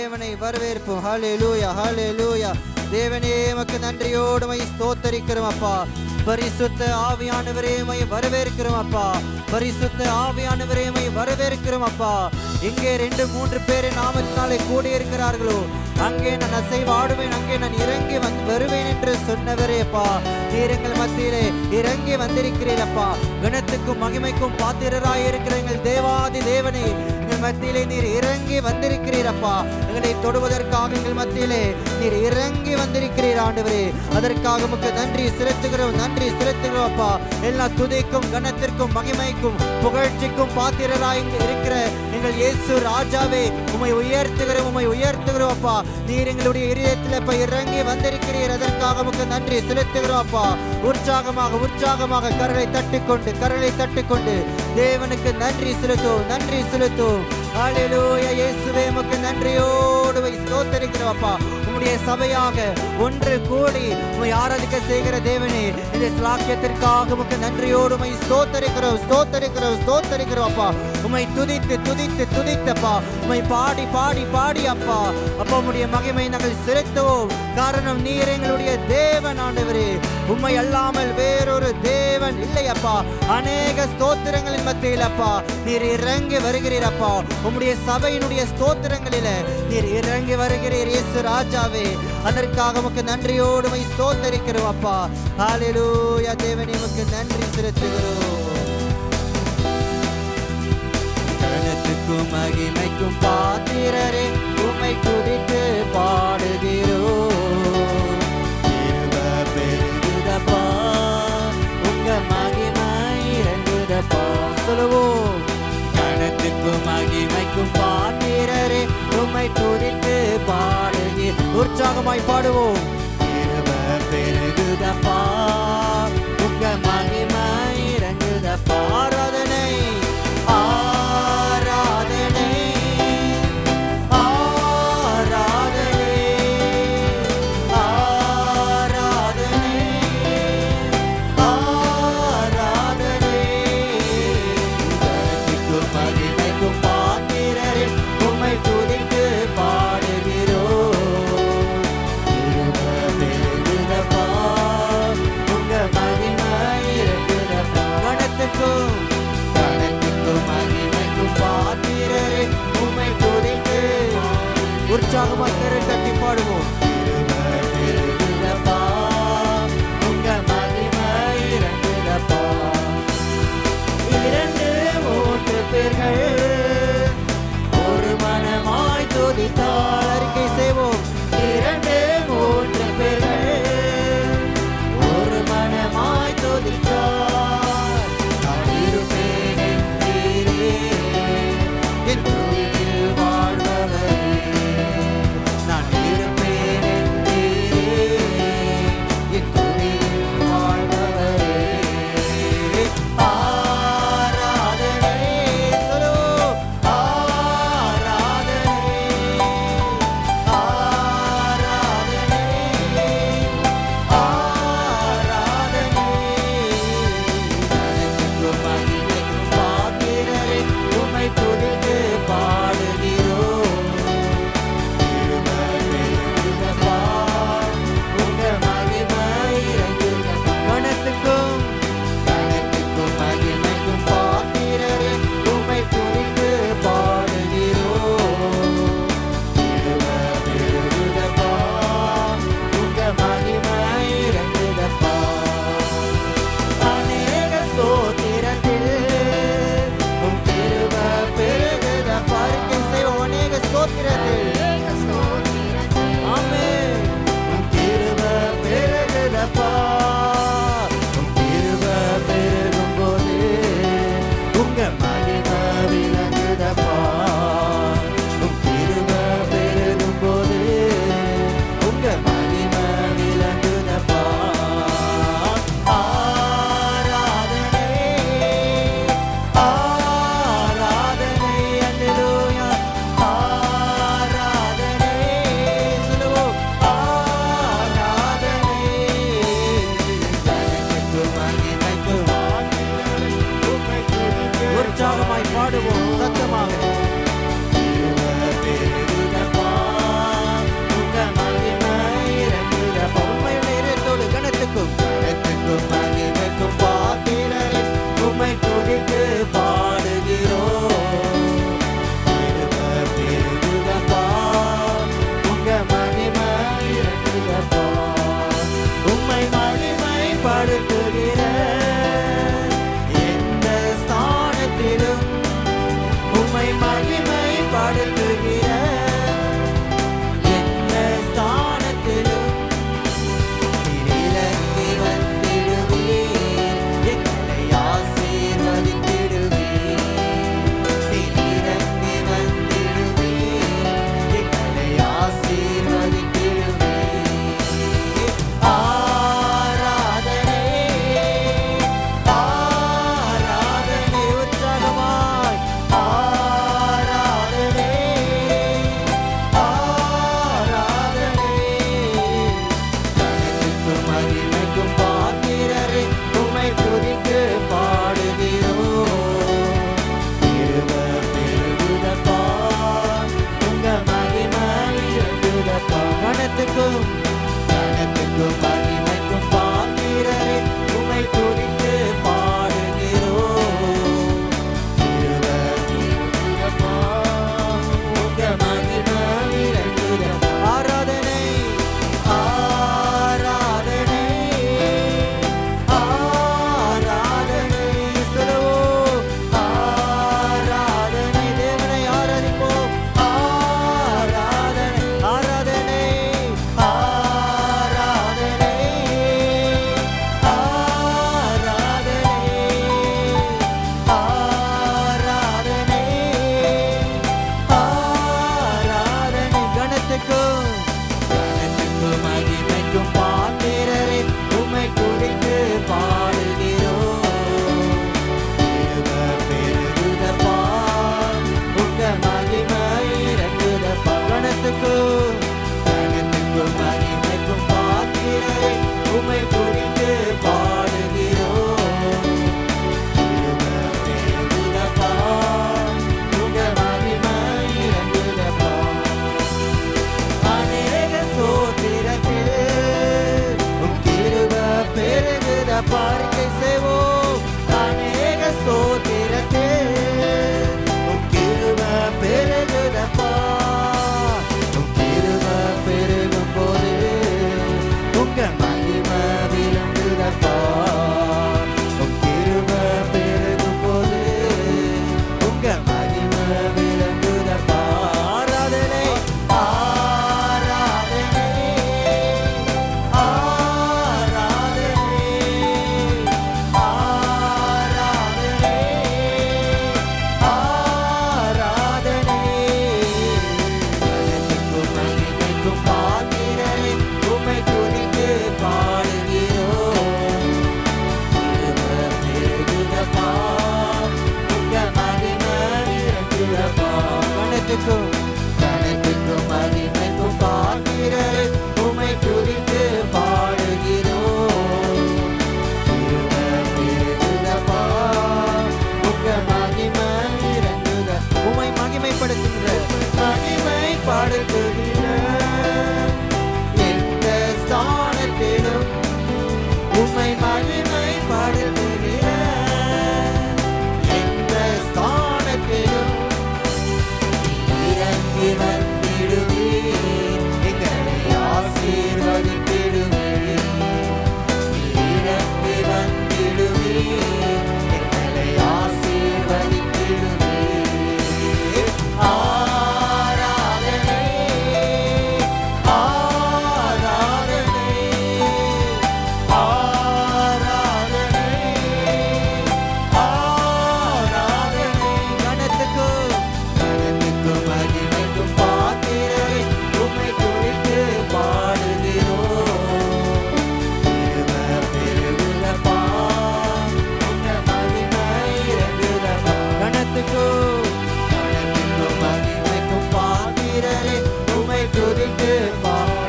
தேவனை வரவேற்போம். ஹல்லேலூயா, ஹல்லேலூயா. தேவனே உமக்கு நன்றியோடு உம்மை ஸ்தோத்தரிக்கிறோம் அப்பா. பரிசுத்த ஆவியானவரே உம்மை வரவேற்கிறோம் அப்பா. பரிசுத்த ஆவியானவரே உம்மை வரவேற்கிறோம் அப்பா. எங்கே 2-3 பேர் நாமத்தினாலே கூடி இருக்கிறார்களோ அங்கே நான் அசைவாடுவேன், அங்கே நான் இறங்கி வருவேன் என்று சொன்னவரே அப்பா. நீர் எங்கள் மத்தியிலே இறங்கி வந்திருக்கிறீரப்பா. கணத்துக்கும் மகிமைக்கும் பாத்திரராய் இருக்கிற எங்கள் தேவாதி தேவனே, எங்கள் மத்தியிலே நீர் இறங்கி வந்திருக்கிறீரப்பா. எங்களை தொடுவதற்காக எங்கள் மத்தியிலே நீர் இறங்கி வந்திருக்கிறீர் ஆண்டவரே. அதற்காக உமக்கு நன்றி செலுத்துகிறோம், நன்றி செலுத்துகிறோம் அப்பா. எல்லா துதிக்கும் கணத்திற்கும் மகிமைக்கும் புகழ்ச்சிக்கும் பாத்திரராய் இருக்கிற எங்கள் இயேசு ராஜாவே, உம்மை உயர்த்துகிறோம், உம்மை உயர்த்துகிறோம் அப்பா. நீர் எங்களுடைய இதயத்தில் இப்ப இறங்கி வந்திருக்கிறீர். அதற்காக உமக்கு நன்றி செலுத்துகிறோம் அப்பா. உற்சாகமாக உற்சாகமாக கரலை தட்டிக்கொண்டு தேவனுக்கு நன்றி செலுத்துவோம், நன்றி செலுத்துவோம். ஹல்லேலூயா. இயேசுவே உமக்கு நன்றியோடு ஸ்தோத்தரிக்கிறோம் அப்பா. உம்முடைய சபையாக ஒன்று கூடி உம்மை ஆராதிக்க செய்கிற தேவனே, இந்த ஸ்லாக்கியத்திற்காக உமக்கு நன்றியோடு உம்மை ஸ்தோத்தரிக்கிறோம், ஸ்தோத்தரிக்கிறோம், ஸ்தோத்தரிக்கிறோம் அப்பா. உம்மை துதித்து துதித்து துதித்தப்பா, உம்மை பாடி பாடி பாடி அப்பா. அப்பா உம்முடைய மகிமை நாங்கள் செலுத்துவோம். காரணம் நீர் எங்களுடைய தேவன் ஆண்டவரே. உம்மை அல்லாமல் வேறொரு தேவன் இல்லை அப்பா. அநேக ஸ்தோத்திரங்களின் மத்தியில் அப்பா நீர் இறங்கி வருகிறீரப்பா. உம்முடைய சபையினுடைய ஸ்தோத்திரங்களில நீர் இறங்கி வருகிறீர் இயேசு ராஜாவே. அதற்காக உமக்கு நன்றியோடு உம்மை ஸ்தோத்தரிக்கிறோம் அப்பா. ஹல்லேலூயா. தேவனே உமக்கு நன்றி செலுத்துகிறோம். கனத்துக்கும் மகிமைக்கும் பாத்திரரே, உம்மை துதித்து பாடுகிறோம். பெருகுதப்பா, உங்க மகிமை இறங்குதப்பா. சொல்லுவோம். கனத்துக்கும் மகிமைக்கும் பாத்திரரே, உம்மை துதித்து பாடுகிறோம். உற்சாகமாய் பாடுவோம். பெருகுதப்பா, உங்க மகிமை இறங்குதப்பா. ஆராதனை ஆராதனை ஆராதனை ஆராதனை ஆராதனை. கனத்துக்கும் மகிமைக்கும் பாத்திரரே, உம்மை துதித்து பாடுகிறோம். பெருகுதப்பா, கணத்துக்கும் கணத்துக்கும் மகிமைக்கும் பாத்திரரே உம்மை துதித்து பாடுகிறோம். திருவருளப்பா உங்க மகிமை இறங்குதப்பா. ஆராதனை ஆராதனை ஆராதனை சொல்லுவோம். ஆராதனை தேவனை ஆராதிப்போம். ஆராதனை ஆராதனை ஆராதனை ஆராதனை ஆராதனை ஆராதனை கணத்துக்கும் கணத்துக்கும் மகிமைக்கும் பாத்திரரே உம்மை துதித்து பாடுகிறோம். பெருகுதப்பா உங்க மகிமை இறங்குதப்பா. கணத்துக்கும் கணத்துக்கும் மகிமைக்கும் பாத்திரரே உம்மை துதித்து பாடுகிறோம். பெருகுதப்பா உங்க மகிமை இறங்குதப்பா. அநேக ஸ்தோத்திரத்தில் உம் கிருபை பெருகுதப்பா. அறிக்கை செய்வோம். அநேக ஸ்தோத்திரத்தில் உம் கிருபை பெருகுதப்பா. உம் கிருபை பெருகும் போது உங்க மகிமை விளங்குதப்பா. உம் கிருபை பெருகும் போது உங்க மகிமை விளங்குதப்பா. ஆராதனை ஆராதனை ஆராதனை ஆராதனை ஆராதனை கணத்துக்கும் மகிமைக்கும் பாத்திரரே உம்மை துதித்து பாடுகிறோம். கிருபை பெருகுதப்பா உங்க மகிமை இறங்குதப்பா. கணத்துக்கும் கணத்துக்கும் மகிமைக்கும் பாத்திரரே உம்மை துதித்து பாடுகிறோம். கிருபை பெருகுதப்பா உங்க மகிமை இறங்குதப்பா. உம்மை மகிமைப்படுத்துகிற மகிமைப்படுத்துகிற எந்த ஸ்தானத்திலும் உம்மை மகிமைப்படுத்துகிற எந்த ஸ்தானத்திலும் இறங்கி வந்திடுவீர். எங்களை ஆசீர்வதித்திடுவீர். இறங்கி வந்திடுவீர். எங்களை ஆசீர்வதித்திடுவீர். ஆராதனை ஆராதனை ஆராதனை ஆராதனை கணத்துக்கும் கணத்துக்கும் மகிமைக்கும் பாத்திரரே உம்மை துதித்து பாடுகிறோம். கிருபை பெருகுதப்பா உங்க மகிமை இறங்குதப்பா. கணத்துக்கும் கணத்துக்கும் மகிமைக்கும் பாத்திரரே உம்மை துதித்து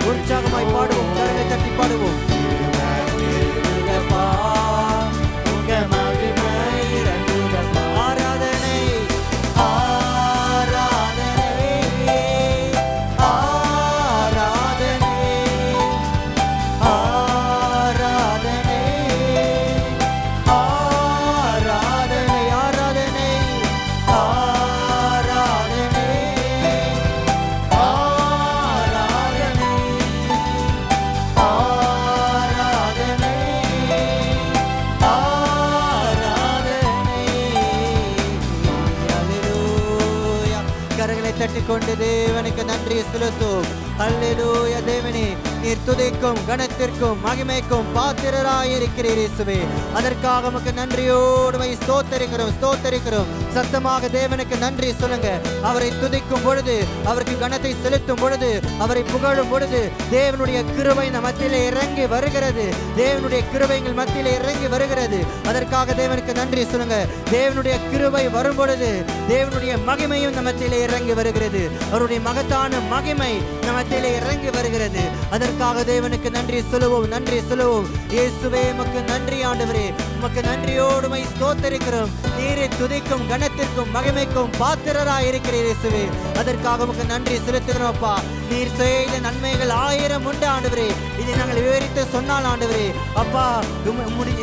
உற்சாகமாய் பாடுவோம். கரங்களை தட்டி பாடுவோம். கிருபை பெருகுதப்பா உங்க மகிமை இறங்குதப்பா. ஆராதனை ஆராதனை ஆராதனை ஆராதனை ஆராதனை ஆராதனை ஆராதனை ஆராதனை ஆராதனை அல்லேலூயா. கரங்களை தட்டிக்கொண்டு தேவனுக்கு நன்றி செலுத்தும். அல்லேலூயா. தேவனே, நீர் துதிக்கும் கணத்திற்கும் மகிமைக்கும் பாத்திரராயிருக்கிறீர் இயேசுவே. அதற்காக உமக்கு நன்றியோடு ஸ்தோத்தரிக்கிறோம் ஸ்தோத்தரிக்கிறோம். சத்தமாக தேவனுக்கு நன்றி சொல்லுங்க. அவரை துதிக்கும் பொழுது, அவருக்கு கணத்தை செலுத்தும் பொழுது, அவரை புகழும் பொழுது தேவனுடைய கிருபை நம் மத்தியிலே இறங்கி வருகிறது. தேவனுடைய கிருபை எங்கள் மத்தியிலே இறங்கி வருகிறது. அதற்காக தேவனுக்கு நன்றி சொல்லுங்க. தேவனுடைய கிருபை வரும் பொழுது தேவனுடைய மகிமையும் நம் மத்தியிலே இறங்கி வருகிறது. அவருடைய மகத்தான மகிமை நம் மத்தியிலே இறங்கி வருகிறது. அதற்காக தேவனுக்கு நன்றி சொல்லுவோம் நன்றி சொல்லுவோம். இயேசுவே உமக்கு நன்றி ஆண்டவரே. உமக்கு நன்றியோடு ஸ்தோத்தரிக்கிறோம். நீரை துதிக்கும் கணத்திற்கும் மகிமைக்கும் பாத்திரராய் இருக்கிறீர் இயேசுவே. அதற்காக உமக்கு நன்றி செலுத்துகிறோம் அப்பா. நீர் செய்த நன்மைகள் 1000 உண்டு ஆண்டவரே. இதை நாங்கள் விவரித்து சொன்னால் ஆண்டவரே அப்பா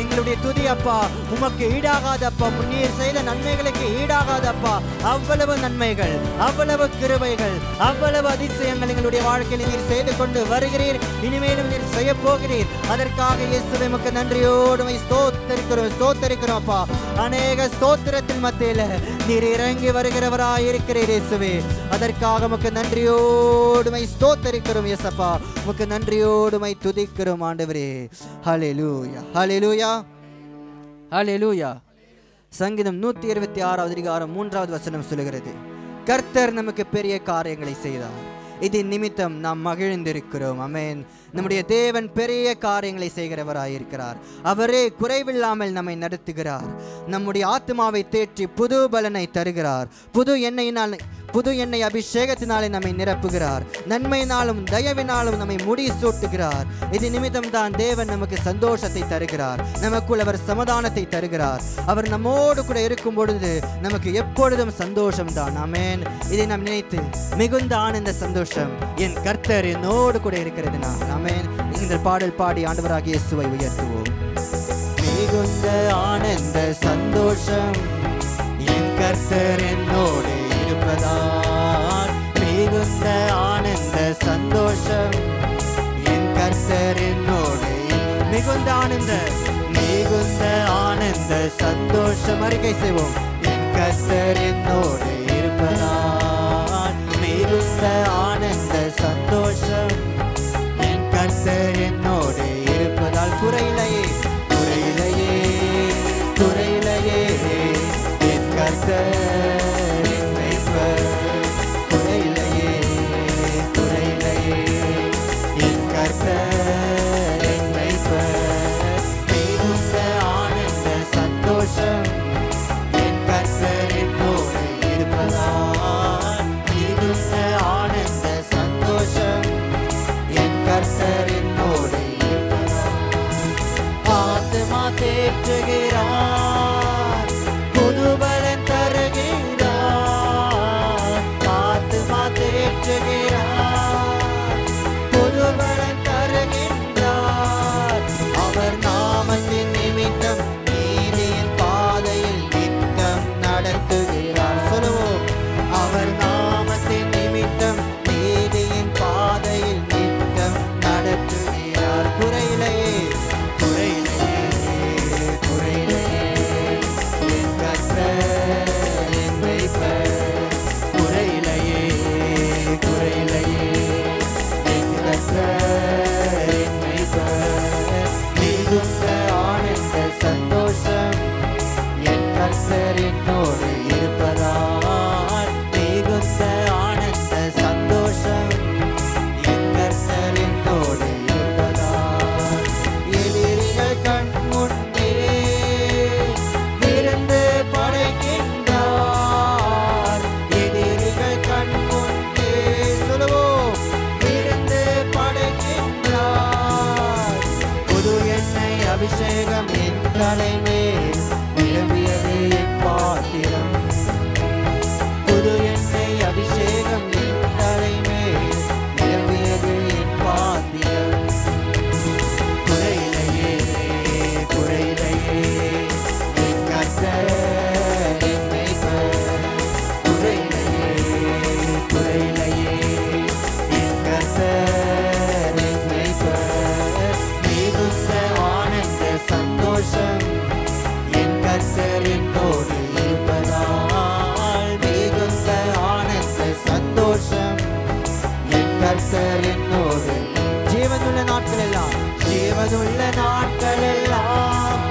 எங்களுடைய துதி அப்பா உமக்கு ஈடாகாது அப்பா. நீர் செய்த நன்மைகளுக்கு ஈடாகாது அப்பா. அவ்வளவு நன்மைகள், அவ்வளவு கிருபைகள், அவ்வளவு அதிசயங்கள் எங்களுடைய வாழ்க்கையில் நீர் செய்து கொண்டு வருகிறீர். இனிமேலும் நீர் செய்ய போகிறீர். அதற்காக இயேசுவே உமக்கு நன்றியோடு ஸ்தோத்தரிக்கிறோம் அப்பா. அநேக ஸ்தோத்திரத்தின் மத்தியில் நீர் இறங்கி வருகிறவராய் இருக்கிறீர் இயேசுவே. அதற்காக உமக்கு நன்றியோடு ஸ்தோத்தரிக்கிறோம் இயேசப்பா. உமக்கு நன்றியோடு துதிக்கிறோம் ஆண்டவரே. ஹல்லேலூயா, ஹல்லேலூயா, ஹல்லேலூயா. சங்கீதம் 126 அதிகாரம் 3வது வசனம் சொல்லுகிறது, கர்த்தர் நமக்கு பெரிய காரியங்களை செய்தார், இது நிமித்தம் நாம் மகிழ்ந்திருக்கிறோம். ஆமென். நம்முடைய தேவன் பெரிய காரியங்களை செய்கிறவராயிருக்கிறார். அவரே குறைவில்லாமல் நம்மை நடத்துகிறார். நம்முடைய ஆத்மாவை தேற்றி புது பலனை தருகிறார். புது எண்ணெய் அபிஷேகத்தினாலே நம்மை நிரப்புகிறார். நன்மையினாலும் தயவினாலும் நம்மை முடி சூட்டுகிறார். இது நிமித்தம் தான் தேவன் நமக்கு சந்தோஷத்தை தருகிறார். நமக்குள் அவர் சமாதானத்தை தருகிறார். அவர் நம்மோடு கூட இருக்கும் பொழுது நமக்கு எப்பொழுதும் சந்தோஷம் தான். ஆமென். இதை நாம் நினைத்து மிகுந்த ஆனந்த சந்தோஷம், என் கர்த்தர் என்னோடு கூட இருக்கிறது. ஆமென். இந்த பாடல் பாடி ஆண்டவராகிய இயேசுவை உயர்த்துவோம். மிகுந்த ஆனந்த சந்தோஷம், என் கர்த்தர் என்னோடு இருப்பதால். மிகுந்த ஆனந்த சந்தோஷம், என் கர்த்தர் என்னோடு. மிகுந்த ஆனந்த சந்தோஷம் அறிக்கை செய்வோம். என் கர்த்தர் என்னோடு இருப்பதால். மிகுந்த ஆனந்த சந்தோஷம், என் கர்த்தர் என்னோடு இருப்பதால். குறையிலையே என் கர்த்தர் என் மேய்ப்பர். குறையிலையே என் கர்த்தர் என் மேய்ப்பர். மிகுந்த ஆனந்த சந்தோஷம், என் கர்த்தர் என்னோடு இருப்பதால். மிகுந்த ஆனந்த சந்தோஷம், என் கர்த்தர் என்னோடு இருப்பதால். ஆத்துமா தேற்றுகிறார், புதுபலன் தருகிறார். ஆத்துமா தேற்றுகிறார், புதுபலன் தருகின்றார். அவர் நாமத்தின் நிமித்தம் நீதியின் பாதையில் நித்தம் நடத்துகிறார். சொல்லுவோம். அவர் நாமத்தின் நிமித்தம் நீதியின் பாதையில் நித்தம் நடத்துகிறார். குறையிலையே என் கர்த்தர் என் மேய்ப்பர். குறையிலையே என் கர்த்தர் என் மேய்ப்பர். மிகுந்த ஆனந்த சந்தோஷம், என் கர்த்தர் என்னோடு இருப்பதால். மிகுந்த ஆனந்த சந்தோஷம், என் கர்த்தர் என்னோடு இருப்பதால். எதிரிகள் கண் முன்னே விருந்து படைக்கின்றார். எதிரிகள் கண் முன்னே சொல்லுவோம், விருந்து படைக்கின்றார். புது எண்ணெய் அபிஷேகம் என் தலைமேல் விரும்பியது என் பாத்திரம். புது எண்ணெய் அபிஷேகம் என் தலைமேல் விரும்பியது என் பாத்திரம். குறையிலையே என் கர்த்தர் என் மேய்ப்பர். குறையிலையே என் கர்த்தர் என் மேய்ப்பர். மிகுந்த ஆனந்த சந்தோஷம், என் கர்த்தர் என்னோடு இருப்பதால். மிகுந்த ஆனந்த சந்தோஷம், என் கர்த்தர் என்னோடு. ஜீவனுள்ள நாட்களெல்லாம்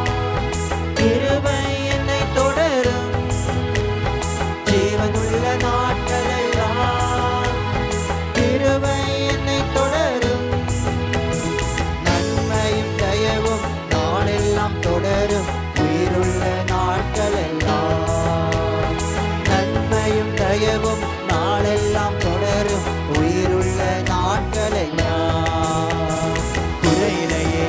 கிருபை என்னை தொடரும். ஜீவனுள்ள நாட்களெல்லாம் கிருபை என்னை தொடரும். நன்மையும் தயவும் நாளெல்லாம் தொடரும். உயிருள்ள நாட்களெல்லாம் நன்மையும் தயவும் நாளெல்லாம் தொடரும். உயிருள்ள நாட்களெல்லாம். குறையிலையே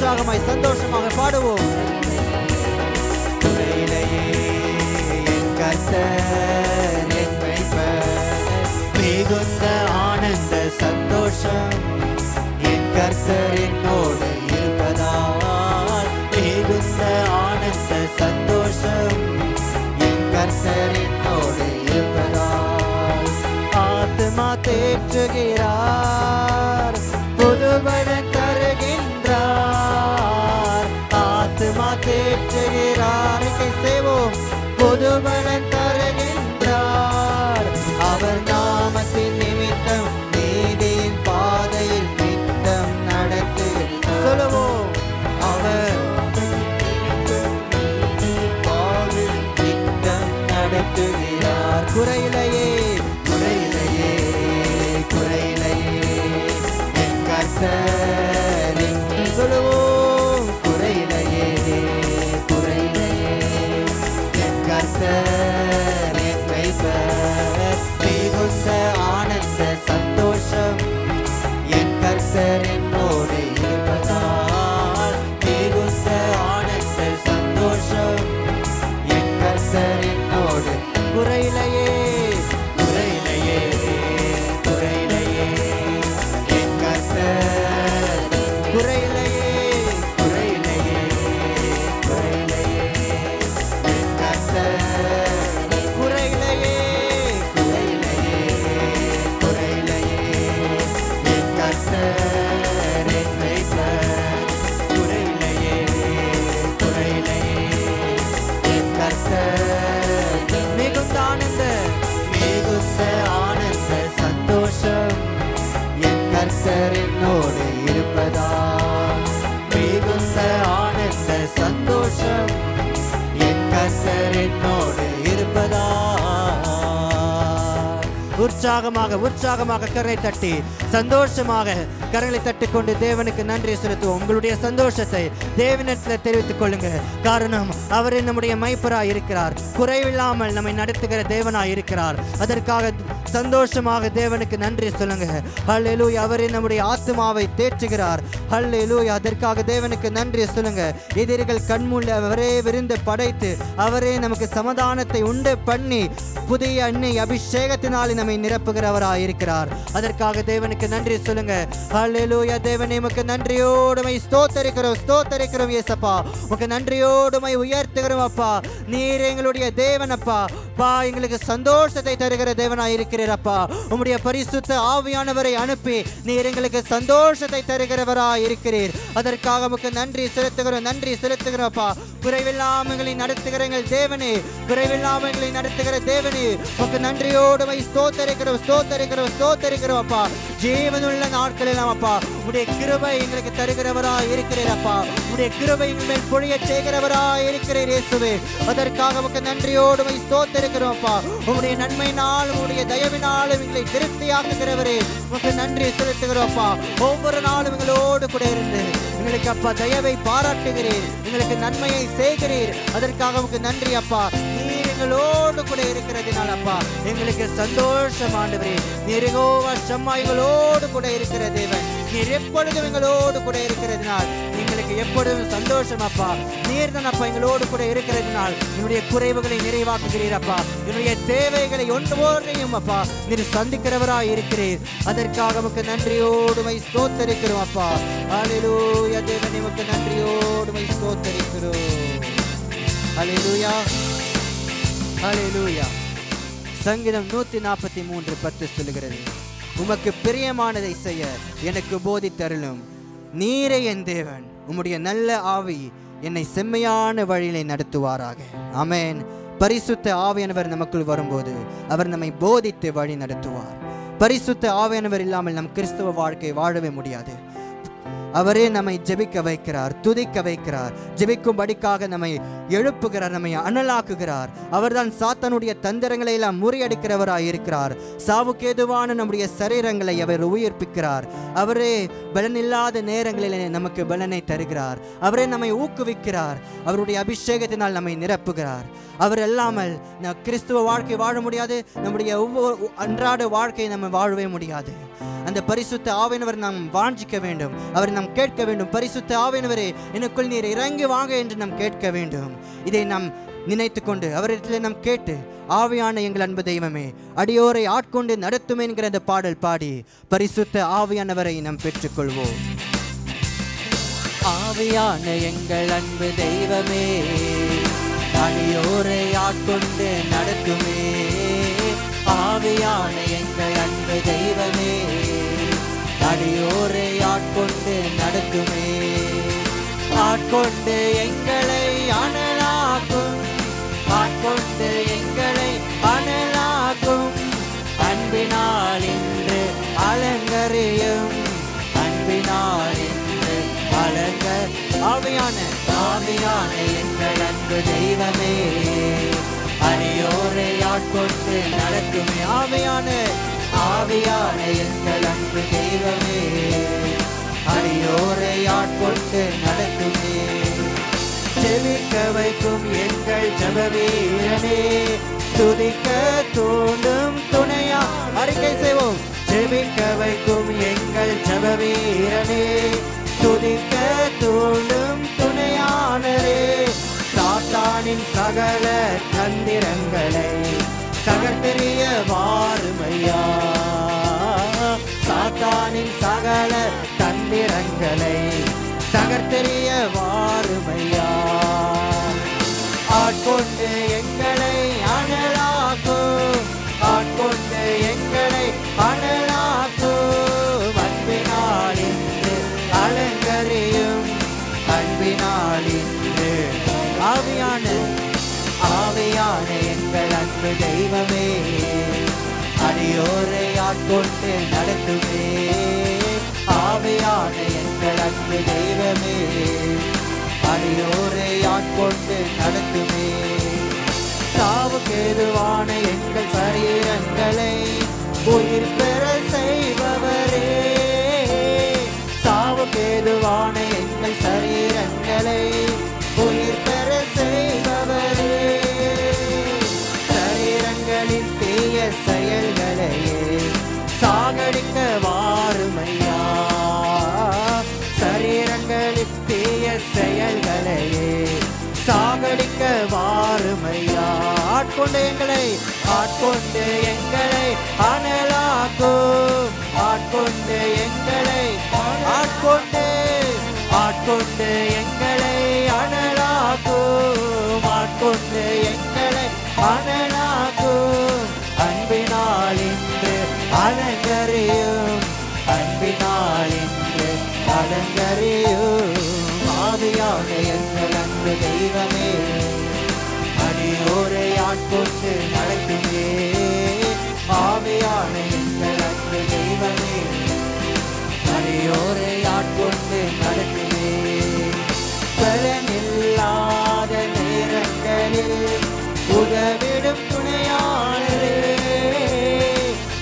உற்சாகமாய் சந்தோஷமாக பாடுவோம். குறையிலேயே என் கர்த்தர் என் மேய்ப்பர், மிகுந்த ஆனந்த சந்தோஷம் என் கர்த்தர் என்னோடு இருப்பதால், மிகுந்த ஆனந்த சந்தோஷம் என் கர்த்தர் என்னோடு இருப்பதால். ஆத்துமா தேற்றுகிறார், புதுபலன் தருகின்றார். ஆத்துமா தேற்றுகிறார், செய்வோம், புதுபலன் தருகின்றார். அவர் நாமத்தின் நிமித்தம் நீதியின் பாதையில் நித்தம் நடத்து சொல்லுவோம். அவர் பாதையில் நித்தம் நடத்துகிறார். குறையிலேயே குறையிலேயே குறையிலேயே என் கர்த்தர் சொல்லுவோம். குறையிலேயே குறையிலேயே என் கர்த்தர் என் மேய்ப்பர், மிகுந்த ஆனந்த சந்தோஷம் என் கர்த்தர் என்னோடு இருப்பதால், மிகுந்த ஆனந்த சந்தோஷம் என் கர்த்தர் என்னோடு. குறையிலேயே குறையிலேயே குறையிலேயே என் கர்த்தர், குறையிலேயே குறையிலேயே குறையிலேயே என் கர்த்தர், குறையிலேயே குறையிலேயே குறையிலேயே என் கர்த்தர் என் மேய்ப்பர், குறையிலேயே குறையிலேயே என் கர்த்தர், மிகுந்த ஆனந்த மிகுந்த ஆனந்த சந்தோஷம் என் கர்த்தர் என்னோடு இருப்பதால், மிகுந்த ஆனந்த சந்தோஷம் என் கர்த்தர் என்னோடு இருப்பதால். உற்சாகமாக உற்சாகமாக கரங்களை தட்டி சந்தோஷமாக கரங்களை தட்டிக்கொண்டு தேவனுக்கு நன்றி செலுத்துவோம். உங்களுடைய சந்தோஷத்தை தேவனிடத்தில் தெரிவித்துக் கொள்ளுங்க. காரணம், அவரே நம்முடைய மைப்பராய் இருக்கிறார், குறைவில்லாமல் நம்மை நடத்துகிற தேவனாய் இருக்கிறார். அதற்காக சந்தோஷமாக தேவனுக்கு நன்றி சொல்லுங்க. ஹல்லேலூயா. அவரே நம்முடைய ஆத்துமாவை தேற்றுகிறார். ஹல்லேலூயா. அதற்காக தேவனுக்கு நன்றி சொல்லுங்க. எதிரிகள் கண்முள்ள அவரே விருந்து படைத்து அவரே நமக்கு சமாதானத்தை உண்டு பண்ணி புதிய எண்ணெய் அபிஷேகத்தினால் நம்மை நிரப்புகிறவராய் இருக்கிறார். அதற்காக தேவனுக்கு நன்றி சொல்லுங்க. ஹல்லேலூயா. தேவனே உமக்கு நன்றியோடுமை ஸ்தோத்தரிக்கிறோம், ஸ்தோத்தரிக்கிறோம் இயேசப்பா. உமக்கு நன்றியோடுமை உயர்த்துகிறோம் அப்பா. நீர் எங்களுடைய தேவன் அப்பா. பா, எங்களுக்கு சந்தோஷத்தை தருகிற தேவனாய் இருக்கிறீரப்பா. உம்முடைய பரிசுத்த ஆவியானவரை அனுப்பி நீர் எங்களுக்கு சந்தோஷத்தை தருகிறவராய் இருக்கிறீர். அதற்காக உமக்கு நன்றி செலுத்துகிறோம், நன்றி செலுத்துகிறோம்ப்பா. குறைவில்லாமல் எங்களை நடத்துகிற எங்கள் தேவனே, குறைவில்லாமல் எங்களை நடத்துகிற தேவனே, உமக்கு நன்றியோடுமை ஸ்தோத்தரிக்கிறோம், ஸ்தோத்தரிக்கிறோம், ஸ்தோத்தரிக்கிறோம் அப்பா. ஜீவனுள்ள நாட்களில் அப்பா உடைய கிருபை எங்களுக்கு தருகிறவராய் இருக்கிறீரப்பா. உடைய கிருபை எங்கள் மேல் பொழிய செய்கிறவராய் இருக்கிறீர் இயேசுவே. அதற்காக உமக்கு நன்றியோடுமை ஸ்தோத்தரிக்கிறோம் அப்பா. உம்முடைய நன்மையினால் உம்முடைய தயவினாலும் எங்களை திருப்தியாக்குகிறவரே உமக்கு நன்றி செலுத்துகிறோம் அப்பா. ஒவ்வொரு நாளும் எங்களோடு கூட இருந்து எங்களுக்கு அப்பா தயவை பாராட்டுகிறீர், எங்களுக்கு நன்மையை செய்கிறீர். அதற்காக உமக்கு நன்றி அப்பா. நீர் எங்களோடு கூட இருக்கிறதுனால அப்பா எங்களுக்கு சந்தோஷம் ஆண்டவரே. நீர் யெகோவா ஷம்மா எங்களோடு கூட இருக்கிற தேவன். நீர் எப்பொழுதும் எங்களோடு கூட இருக்கிறதுனால் எங்களுக்கு எப்பொழுதும் சந்தோஷம் அப்பா. நீர் தான் அப்பா எங்களோடு கூட இருக்கிறதுனால் என்னுடைய குறைவுகளை நிறைவாக்குகிறீர் அப்பா. என்னுடைய தேவைகளை ஒன்றையும் அப்பா நீர் சந்திக்கிறவராய் இருக்கிறீர். அதற்காக உமக்கு நன்றியோடுமை ஸ்தோத்தரிக்கிறோம் அப்பா. ஹல்லேலூயா. தேவனே உமக்கு நன்றியோடுமை ஸ்தோத்தரிக்கிறோம். ஹல்லேலூயா, ஹல்லேலூயா. சங்கீதம் 143:10 சொல்லுகிறது, உமக்கு பிரியமானதை செய்ய எனக்கு போதித்தருளும். நீரே என் தேவன், உம்முடைய நல்ல ஆவி என்னை செம்மையான வழியிலே நடத்துவாராக. ஆமென். பரிசுத்த ஆவியானவர் நமக்குள் வரும்போது அவர் நம்மை போதித்து வழி நடத்துவார். பரிசுத்த ஆவியானவர் இல்லாமல் நம் கிறிஸ்தவ வாழ்க்கை வாழவே முடியாது. அவரே நம்மை ஜெபிக்க வைக்கிறார், துதிக்க வைக்கிறார், ஜெபிக்கும்படிக்காக நம்மை எழுப்புகிறார், நம்மை அனலாக்குகிறார். அவர்தான் சாத்தானுடைய தந்திரங்களை எல்லாம் முறியடிக்கிறவராய் இருக்கிறார். சாவுக்கேதுவான நம்முடைய சரீரங்களை அவர் உயிர்ப்பிக்கிறார். அவரே பலனில்லாத நேரங்களில் நமக்கு பலனை தருகிறார். அவரே நம்மை ஊக்குவிக்கிறார். அவருடைய அபிஷேகத்தினால் நம்மை நிரப்புகிறார். அவர் இல்லாமல் கிறிஸ்துவ வாழ்க்கை வாழ முடியாது. நம்முடைய ஒவ்வொரு அன்றாட வாழ்க்கையை நம்ம வாழவே முடியாது. அந்த பரிசுத்த ஆவியானவர் நாம் வாஞ்சிக்க வேண்டும். அவர் நாம் கேட்க வேண்டும். பரிசுத்த ஆவியானவரே, எனக்குள் நீர் இறங்கி வாங்க என்று நாம் கேட்க வேண்டும். இதை நாம் நினைத்து கொண்டு அவரிடத்தில் நாம் கேட்டு, ஆவியான எங்கள் அன்பு தெய்வமே, அடியோரை ஆட்கொண்டு நடத்துமே என்கிற அந்த பாடல் பாடி பரிசுத்த ஆவியானவரை நாம் பெற்றுக்கொள்வோம். ஆவியான எங்கள் அன்பு தெய்வமே, அடியோரை ஆட்கொண்டு நடத்துமே. ஆவியான எங்கள் அன்பு தெய்வமே, அடியோரை ஆட்கொண்டு நடத்துமே. ஆட்கொண்டு எங்களை அனலாக்கும், ஆட்கொண்டு எங்களை அனலாக்கும். அன்பினால் இன்று அலங்கரியும், அன்பினால் இன்று அலங்கர். ஆவியான எங்கள் அன்பு தெய்வமே, அடியோரை ஆட்கொண்டு நடத்துமே. ஆவியான எங்கள் அன்பு தெய்வமே, அடியோரை ஆட்கொண்டு நடத்துமே. செவிக்க வைக்கும் எங்கள் ஜெப வீரனே, துதிக்க தூண்டும் துணையா. அறிக்கை செய்வோம். செவிக்க வைக்கும் எங்கள் ஜெப வீரனே, துதிக்க தூண்டும் துணையானரே. சாத்தானின் சகல தந்திரங்களை தகர்த்தெறிய வாருமையா. சாத்தானின் சகல தந்திரங்களை தகர்த்தெறிய வாருமையா. ஆட்கொண்டு எங்களை அனலாக்கும், ஆட்கொண்டு எங்களை அனலாக்கும். அன்பினால் இன்று அலங்கரியும், அன்பினால் இன்று. ஆவியான எங்கள் அன்பு தெய்வமே, அடியோரை ஆட்கொண்டு நடத்துமே. ஆவியான எங்கள் அன்பு தெய்வமே, அடியோரை ஆட்கொண்டு நடத்துமே. சாவுக்கேதுவான எங்கள் சரீரங்களை உயிர் பெற செய்பவரே, சாவுக்கேதுவான எங்கள் சரீரங்களை உயிர் பெற செய்பவரே. சரீரங்களின் தீய செயல்களையே சாகடிக்க வாருமையா. சரீரங்களின் தீய செயல்களையே சாகடிக்க வாருமையா. ஆட்கொண்டு எங்களை அனலாக்கும், ஆட்கொண்டு எங்களை ஆட்கொண்டு எங்களை அனலாக்கும், ஆட்கொண்டு எங்களை அனலாக்கும். அன்பினால் இன்று அலங்கரியும், அன்பினால் இன்று அலங்கரியும். ஆவியான எங்கள் அன்பு தெய்வமே, அடியோரை ஆட்கொண்டு நடத்துமே. ஆவியான எங்கள் அன்பு தெய்வமே, அடியோரை ஆட்கொண்டு நடத்துமே. பலனில்லாத நேரங்களில் உதவிடும் துணையாளரே,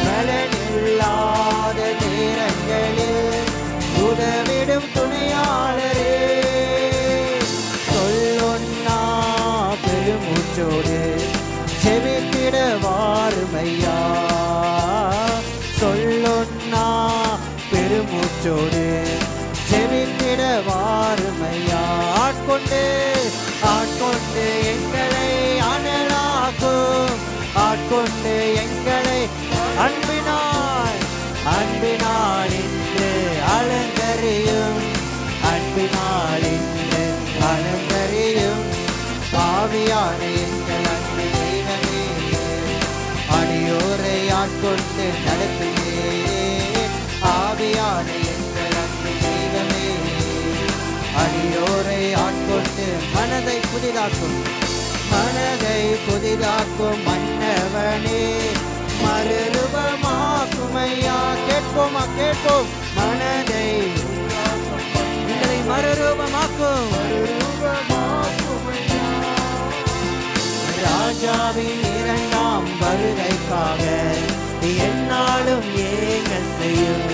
பலனில்லாத நேரங்களில் உதவிடும் துணையாளரே. சொல்லொன்னா பெருமூச்சோடு செவித்திட வாருமையா. சொல்லொன்னா பெருமூச்சோடு செவித்திட வாருமையா. ஆட்கொண்டு எங்களை அனலாக்கும், ஆட்கொண்டு எங்களை அன்பினால் இன்று அலங்கரியும், அன்பினால் இன்று அலங்கரியும். ஆவியான எங்கள் அன்பு தெய்வமே, அடியோரை ஆட்கொண்டு நடத்துமே. ஆவியான எங்கள் அன்பு தெய்வமே, அடியோரை ஆட்கொண்டு மனதை புதிதாக்கும், மனதை புதிதாக்கும் மன்னவனே, மறுரூபமாக்குமையா. கேட்போமா, கேட்போம். மனதை எங்களை மறுரூபமாக்கும், ராஜாவின் இரண்டாம் வருகைக்காக என்னாலும் ஏங்க செய்யும்.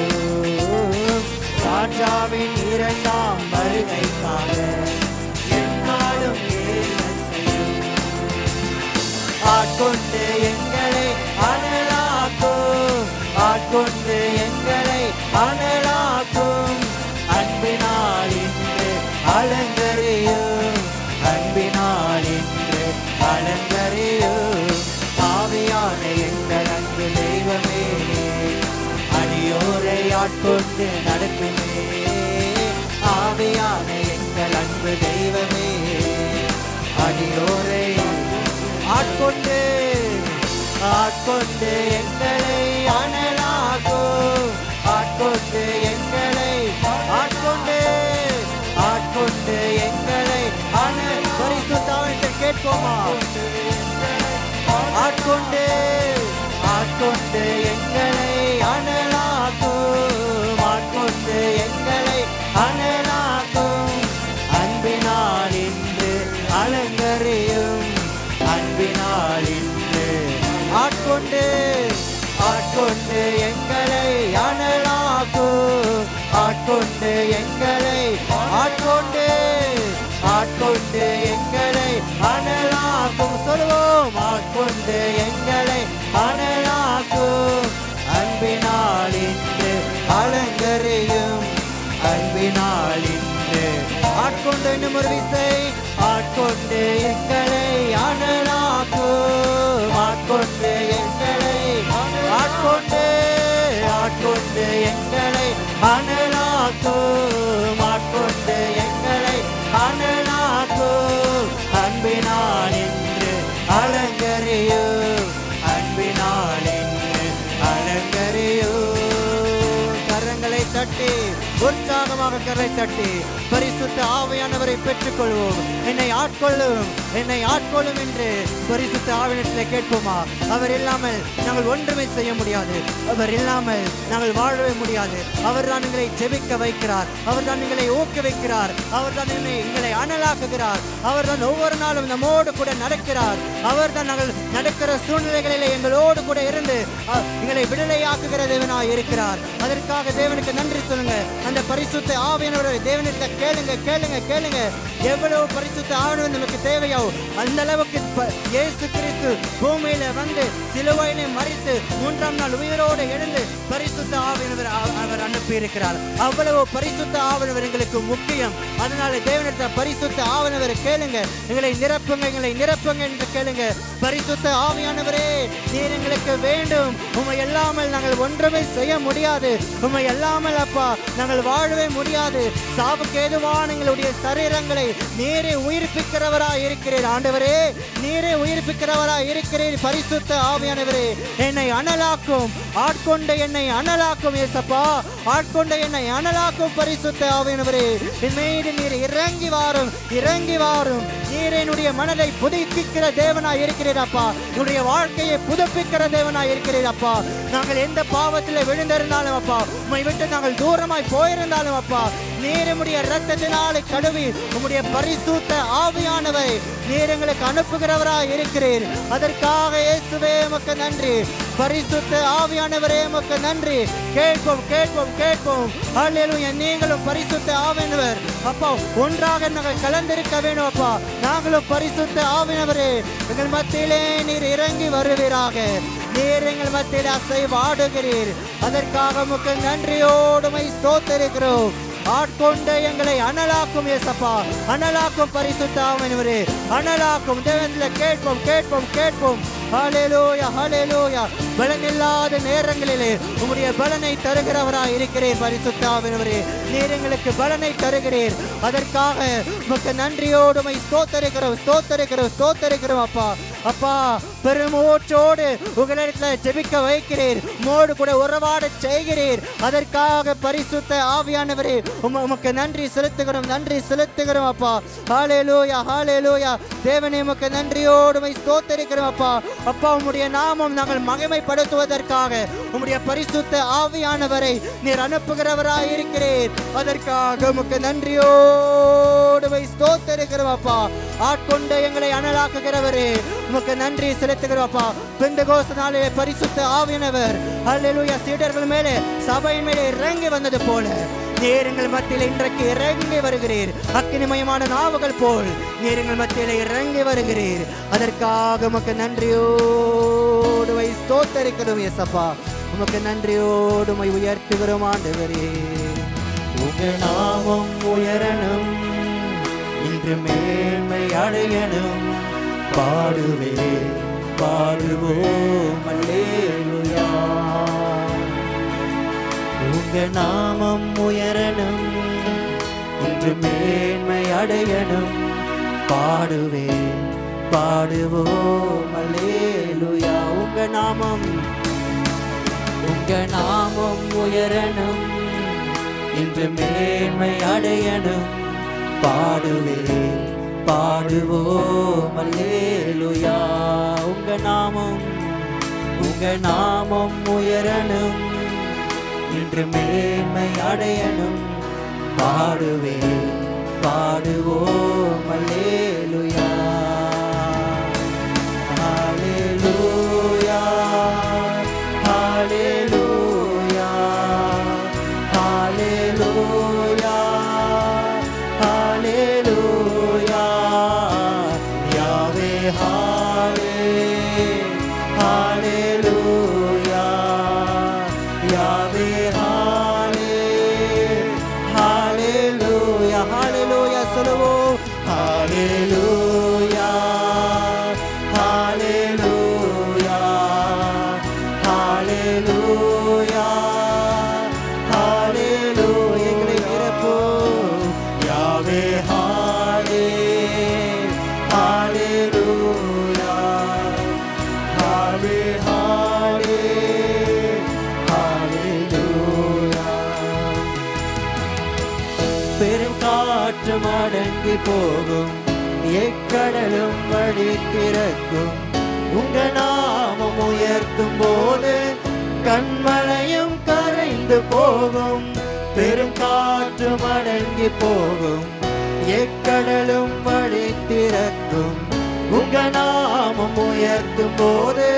ராஜாவின் இரண்டாம் வருகைக்காக என்னாலும் ஏங்க செய்யும். ஆட்கொண்டு எங்களை அனலாக்கும், ஆட்கொண்டு எங்களை அனலாக்கும். அன்பினால் ஆட்கொண்டு நடத்துமே. ஆவியான எங்கள் அன்பு தெய்வமே, அடியோரை ஆட்கொண்டு ஆட்கொண்டு எங்களை அனலாகும். ஆட்கொண்டு எங்களை ஆட்கொண்டு ஆட்கொண்டு எங்களை பரிசுத்தாவினிடத்தில் கேட்போமா? ஆட்கொண்டு ஆட்கொண்டு எங்களை அனலாக்கும். ஆட்கொண்டு எங்களை அனலாக்கும். அன்பினால் இன்று அலங்கரியும். அன்பினால் இன்று ஆட்கொண்டு ஆட்கொண்டு எங்களை அனலாக்கும். ஆட்கொண்டு எங்களை ஆட்கொண்டு ஆட்கொண்டு எங்களை அனலாக்கும். சொல்லுவோம், ஆட்கொண்டு எங்களை அனலாக்கும். அன்பினால் இன்று அலங்கரியும். அன்பினால் இன்று ஆட்கொண்டு இன்னும் ஒரு விசை ஆட்கொண்டு எங்களை அனலாக்கும். ஆட்கொண்டு எங்களை ஆட்கொண்டு ஆட்கொண்டு எங்களை அனலாக்கும். ஆட்கொண்டு எங்களை அனலாக்கும். அன்பினால் இன்று அலங்கரியும். அன்பினால் இன்று அலங்கரியும். கரங்களை தட்டி உற்சாகமாக கரை தட்டி பரிசுத்த ஆவியானவரை பெற்றுக் கொள்வோம். என்னை ஆட்கொள்ளும், என்னை ஆட்கொள்ளும் என்று பரிசுத்த ஆவியானவரை கேட்போமா? அவர் இல்லாமல் நாங்கள் ஒன்றுமே செய்ய முடியாது. அவர் இல்லாமல் நாங்கள் வாழவே முடியாது. அவர் தான் எங்களை ஜெபிக்க வைக்கிறார். அவர் தான் எங்களை ஊக்குவிக்கிறார். அவர் தான் எங்களை அனலாக்குகிறார். அவர் தான் ஒவ்வொரு நாளும் நம்மோடு கூட நடக்கிறார். அவர் தான் நாங்கள் நடக்கிற சூழ்நிலைகளிலே எங்களோடு கூட இருந்து எங்களை விடுதலையாக்குகிற தேவனாய் இருக்கிறார். அதற்காக தேவனுக்கு நன்றி சொல்லுங்க. அந்த பரிசுத்த ஆவியானவரை தேவனுக்கு கேளுங்க கேளுங்க கேளுங்க. எவ்வளவு பரிசுத்த ஆவியானவர் நமக்கு தேவையோ அந்த அளவுக்கு இயேசு கிறிஸ்து பூமியில வந்து சிலுவையிலே மரித்து 3ஆம் நாள் உயிரோடு எழுந்து பரிசுத்த ஆவியானவர் அவர் அனுப்பி இருக்கிறார். அவ்வளவு பரிசுத்த ஆவியானவர் எங்களுக்கு முக்கியம். அதனால தேவனுடைய பரிசுத்த ஆவியானவரை கேளுங்க. எங்களை நிரப்புங்க, எங்களை நிரப்புங்க என்று கேளுங்க. பரிசுத்த ஆவியானவரே, நீர் எங்களுக்கு வேண்டும். உம்மை இல்லாமல் நாங்கள் ஒன்றுமே செய்ய முடியாது. உம்மை இல்லாமல் அப்பா நாங்கள் வாழவே முடியாது. சாவுக்கு ஏதுவான எங்களுடைய சரீரங்களை நீரே உயிர்ப்பிக்கிறவராய் இருக்கிறீர். ஆண்டவரே, நீரே உயிர்ப்பிக்கிறவராய் இருக்கிறீர். பரிசுத்த ஆவியானவரே, என்னை அனலாக்கும். ஆட்கொண்டு என்னை அனலாக்கும். ஏசப்பா, ஆட்கொண்டு என்னை அனலாக்கும். பரிசுத்த ஆவியானவரே, என் மீது நீர் இறங்கி வாரும், இறங்கி வாரும். நீர் என்னுடைய மனதை புதுப்பிக்கிற தேவனாய் இருக்கிறீரப்பா. என்னுடைய வாழ்க்கையை புதுப்பிக்கிற தேவனாய் இருக்கிறீரப்பா. நாங்கள் எந்த பாவத்தில் விழுந்திருந்தாலும் அப்பா, உம்மை விட்டு நாங்கள் தூரமாய் போயிருந்தாலும் அப்பா, நீர் உம்முடைய இரத்தத்தினாலே கழுவி உம்முடைய பரிசுத்த ஆவியானவை நீர் எங்களுக்கு அனுப்புகிறவராய் இருக்கிறீர். அதற்காக இயேசுவே உமக்கு நன்றி. பரிசுத்த ஆவியானவரே உமக்கு நன்றி. கேட்போம் கேட்போம் கேட்போம். ஹல்லேலூயா. நீங்களும் பரிசுத்த ஆவியானவர் அப்பா ஒன்றாக நாங்கள் கலந்திருக்க வேண்டும் அப்பா. நாங்களும் பரிசுத்த ஆவியானவரே எங்கள் மத்தியிலே நீர் இறங்கி வருவீராக. நீர் எங்கள் மத்தியிலே அசைவாடுகிறீர். அதற்காக உமக்கு நன்றியோடு உம்மை ஸ்தோத்திரிக்கிறோம். ஆட்கொண்டு எங்களை அனலாக்கும் ஏசப்பா, அனலாக்கும் பரிசுத்த ஆவியானவரே, அனலாக்கும். தேவனில் கேட்போம் கேட்போம் கேட்போம். ஹல்லேலூயா ஹல்லேலூயா. பலன் இல்லாத நேரங்களிலே உம்முடைய பலனை தருகிறவராய் இருக்கிறேன். பரிசுத்த ஆவியானவரே, நீர் எங்களுக்கு பலனை தருகிறீர். அதற்காக உமக்கு நன்றியோடு உம்மை ஸ்தோத்திரிக்கிறோம் ஸ்தோத்திரிக்கிறோம் ஸ்தோத்திரிக்கிறோம் அப்பா. அப்பா, பெருமூச்சோடு உங்களிடத்தில் ஜெபிக்க வைக்கிறீர். மோடு கூட உறவாட செய்கிறீர். அதற்காக பரிசுத்த ஆவியானவரே உமக்கு நன்றி செலுத்துகிறோம், நன்றி செலுத்துகிறோம் அப்பா. ஹல்லேலூயா ஹல்லேலூயா. தேவனே, உமக்கு நன்றியோடு உம்மை ஸ்தோத்திரிக்கிறோம் அப்பா. அப்பா, உம்முடைய நாமம் நாங்கள் மகிமைப்படுத்துவதற்காக உம்முடைய பரிசுத்த ஆவியானவரை நீர் அனுப்புகிறவராய் இருக்கிறீர். அதற்காக உமக்கு நன்றியோடு உம்மை ஸ்தோத்திரிக்கிறோம் அப்பா. ஆட்கொண்டு எங்களை அனலாக்குகிறவரே உமக்கு நன்றி செலுத்துகிறோம் அப்பா. பெந்தெகோஸ்து நாளிலே பரிசுத்த ஆவியானவர் ஹல்லேலூயா சீடர்கள் மேலே சபையின் மேலே இறங்கி வந்தது போல நீர் எங்கள் மத்தியில் இன்றைக்கு இறங்கி வருகிறீர். அக்கினிமயமான நாவுகள் போல் நீர் எங்கள் மத்தியில் இறங்கி வருகிறீர். அதற்காக உமக்கு நன்றியோடு உம்மை ஸ்தோத்திரிக்கிறோம் ஏசப்பா. உமக்கு நன்றியோடு உம்மை உயர்த்துகிறோம் ஆண்டவரே. உங்கள் நாமம் உயரணும், இன்று மேன்மை அடையணும். பாடுவே பாடுவோம் அல்லேலூயா. உங்க நாமம் உயரணும், இன்று மேன்மை அடையணும். பாடுவேன் பாடுவோம் அல்லேலூயா. உங்க நாமம் உயரணும், இன்று மேன்மை அடையணும். பாடுவேன் பாடுவோம் அல்லேலூயா. உங்க நாமம் உயரணும், இன்று மேன்மை அடையணும். பாடுவேன் பாடுவோம் அல்லேலூயா. ஹல்லேலூயா ஹல்லேலூயா ஹல்லேலூயா ஹல்லேலூயா. யாவே ஹல்லேலூயா யாவே ஹல்லேலூயா. ஹல்லேலூயா சொல்லுவோம். ஹல்லேலூயா ஹல்லேலூயா ஹல்லேலூயா ஹல்லேலூயா. எங்களை நிரப்பும் யாவே ஹல்லேலூயா யாவே ஹல்லேலூயா. பெருங்காற்று அடங்கி போகும், எக்கடலும் வழி திறக்கும். உங்க நாமம் உயர்த்தும் போது கண்மலையும் கரைந்து போகும். பெருங்காற்று அடங்கி போகும், எக்கடலும் வழி திறக்கும். உங்க நாமம் உயர்த்தும் போது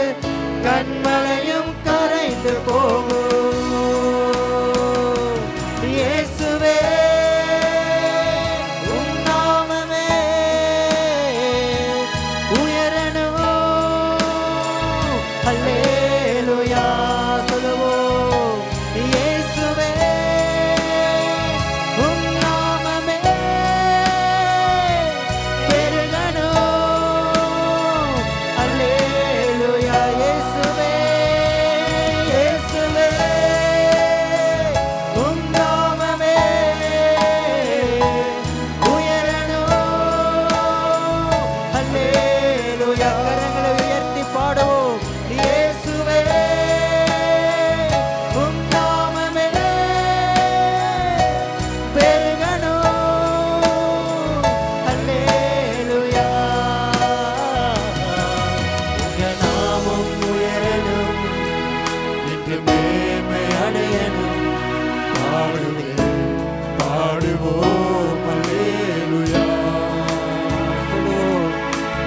கண்மலையும் கரைந்து போகும். இயேசுவே உம் நாமமே உயரணும். அல்லேலூயா சொல்லுவோம். இயேசுவே உம் நாமமே பெருகணும். அல்லேலூயா. இயேசுவே இயேசுவே உம் நாமமே உயரணும். அல்லேலூயா. கரங்களை உயர்த்தி பாடுவோம். இயேசுவே உம் நாமமே பெருகணும். அல்லேலூயா. உங்க நாமம் உயரணும், இன்று மேன்மை அடையணும். பாடுவேன் பாடுவோம் அல்லேலூயா. சொல்லுவோம்.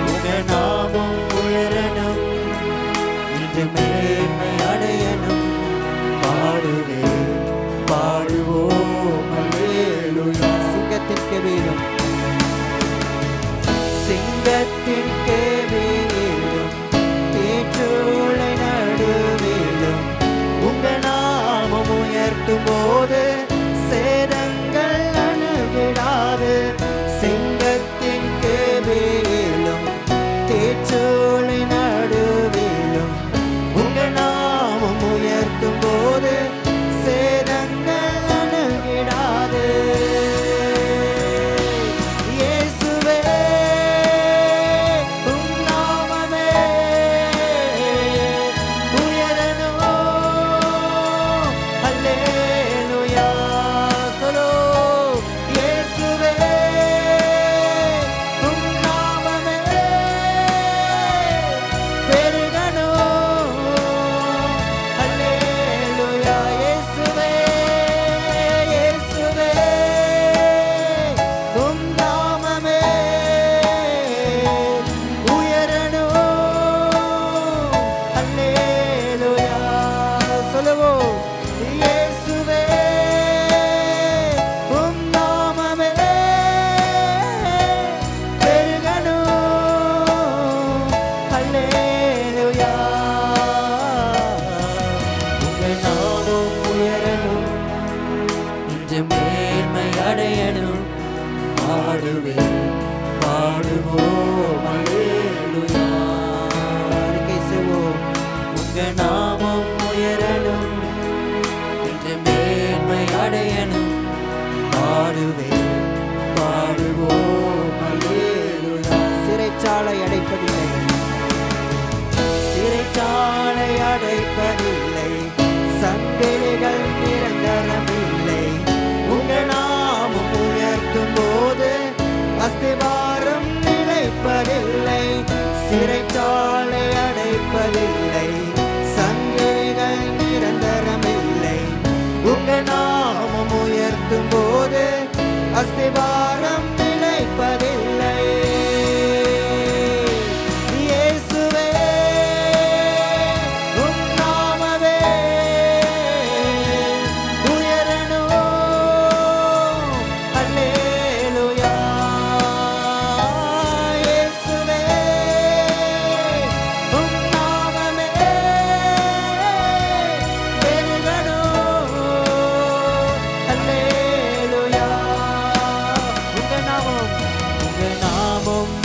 உங்க நாமம் உயரணும், இன்று மேன்மை அடையணும். பாடுவேன் பாடுவோம் அல்லேலூயா. சிங்கத்தின் கெபியிலும் சிங்கத்தின் கெபியிலும் தேற்றோலை நடுவிலும் உங்க நாமம் உயர்த்தும் போது சேதங்கள் அணுகிடாது. சிங்கத்தின் கெபியிலும் தேற்றோலை நடுவிலும் உங்க நாமம் உயர்த்தும் போது சேதங்கள் அணுகிடாது. இயேசுவே உம் நாமமே உயரணும். அல்லேலூயா சொல்லு. இயேசுவே உம் நாமமே பெருகணும். அல்லேலூயா. இயேசுவே இயேசுவே உம் நாமமே உயரணும். அல்லேலூயா சொல்லுவோம். இயேசுவே உம் நாமமே பெருகணும். அல்லேலூயா. உங்க நாமம் உயரணும், இன்று மேன்மை அடையணும். பாடுவேன் பாடுவோம் அல்லேலூயா. அறிக்கை செய்வோம். உங்க நாமம் உயரணும், இன்று மேன்மை அடையணும் பாடுவேன் பாடுவோம் அல்லேலூயா. சிறைச்சாலை அடைப்பதில்லை, சிறைச்சாலை அடைப்பதில்லை, சங்கிலிகள் நிரந்தரமில்லை. உங்க நாமம் உயர்த்தும் போது அஸ்திவாரம் நிலைப்பதில்லை. சிறைச்சாலை அடைப்பதில்லை, சங்கிலிகள் நிரந்தரமில்லை. உங்க நாமம் உயர்த்தும் போது அஸ்திவாரம் நிலைப்பதில்லை. இயேசுவே உம் நாமமே உயரணும் அல்லேலூயா. இயேசுவே உம் நாமமே பெருகணும் அல்லேலூயா. உங்க நாமம்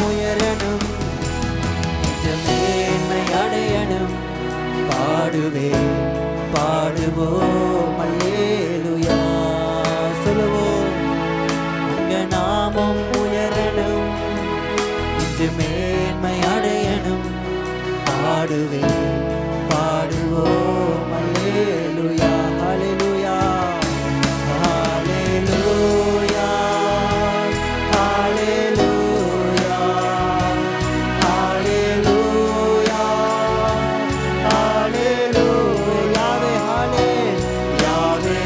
உயரணும், மேன்மை அடையணும் பாடுவேன் பாடுவோம் அல்லேலூயா. சொல்லுவோம், உங்க நாமம் உயரணும், இன்று மேன்மை அடையணும் பாடுவேன் பாடுவோம் அல்லேலூயா. ஹல்லேலூயா ஹல்லேலூயா ஹல்லேலூயா ஹல்லேலூயா ஹல்லேலூயா. யாவே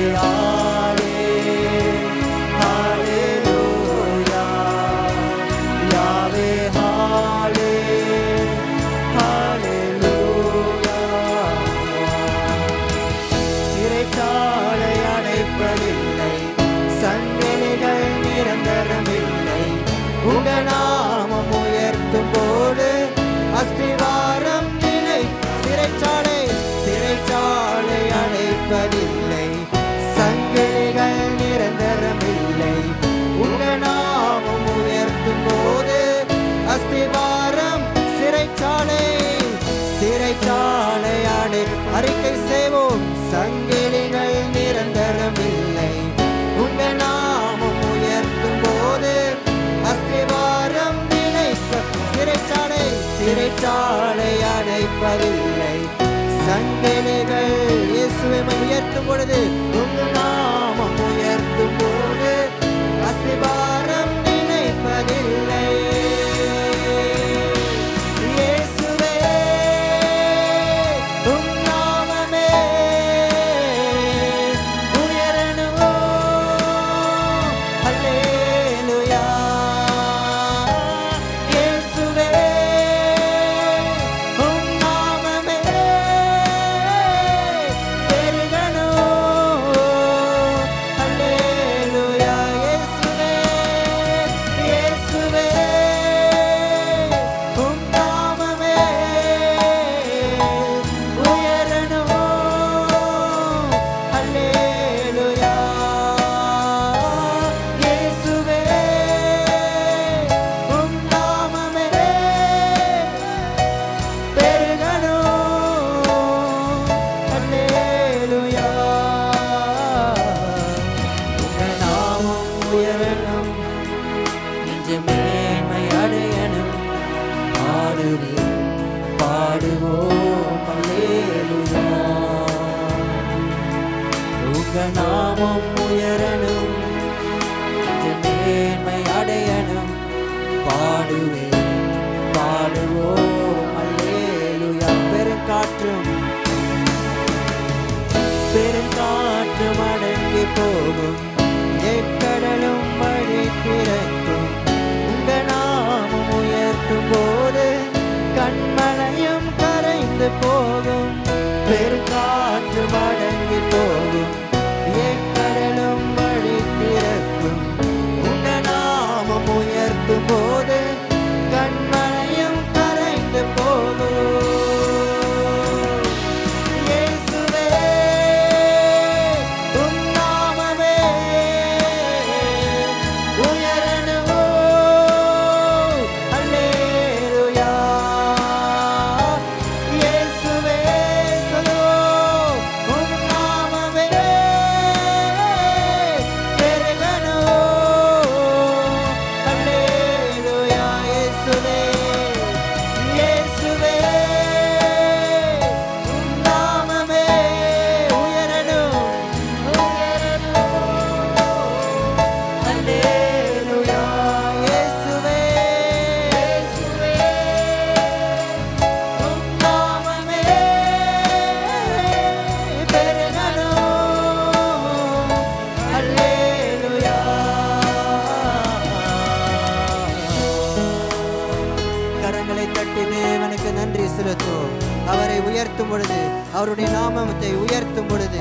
ஹல்லேலூயா யாவே ஹல்லேலூயா. சிறைச்சாலை அடைப்பதில்லை, சங்கிலிகள் நிரந்தரமில்லை. உங்க நாமம் உயர்த்தும் போது அஸ்திவாரம் நிலை. சிறைச்சாலை சிறைச்சாலை அடைப்பதில்லை, சங்கிலிகள் நிரந்தரமில்லை. உங்க நாமம் உயர்த்தும் போது அஸ்திவாரம் சிறைச்சாலை சிறைச்சாலை அடை. அறிக்கை செய்வோம், சங்கிலிகள் நிரந்தரமில்லை. உங்க நாமம் உயர்த்தும் போது அஸ்திவாரம் நிலைக்க. சிறைச்சாலை சிறைச்சாலை அடைப்பதில்லை, சங்கிலிகள் இயேசுவை உயர்த்தும் பொழுது உங்க நாமம் உயர்த்தும் போது அஸ்திவாரம் நிலைப்பதில்லை. இயேசுவே உம் நாமமே உயரணும் அல்லேலூயா. இயேசுவே உம் நாமமே பெருகணும் அல்லேலூயா. இயேசுவே இயேசுவே உம் நாமமே உயரணும் அல்லேலூயா. இயேசுவே உம் நாமமே பெருகணும் அல்லேலூயா. உங்க நாமம் உயரணும், இன்று மேன்மை அடையணும் பாடுவேன் பாடுவோம் அல்லேலூயா. உங்க நாமம் உயரணும், இன்று மேன்மை அடையணும் பாடுவேன் பாடுவோம் அல்லேலூயா. பெருங்காற்றும் பெருங்காற்றும் அடங்கி போகும், எக்கடலும் வழி திறக்கும். உங்க நாமம் உயர்த்தும் போது கண்மலையும் கரைந்து போகும். பெருங்காற்று அடங்கி போகும், எக்கடலும் வழி திறக்கும். உங்க நாமம் உயர்த்தும் போது கண்மலையும் கரைந்து பொழுது, அவருடைய நாமத்தை உயர்த்தும் பொழுது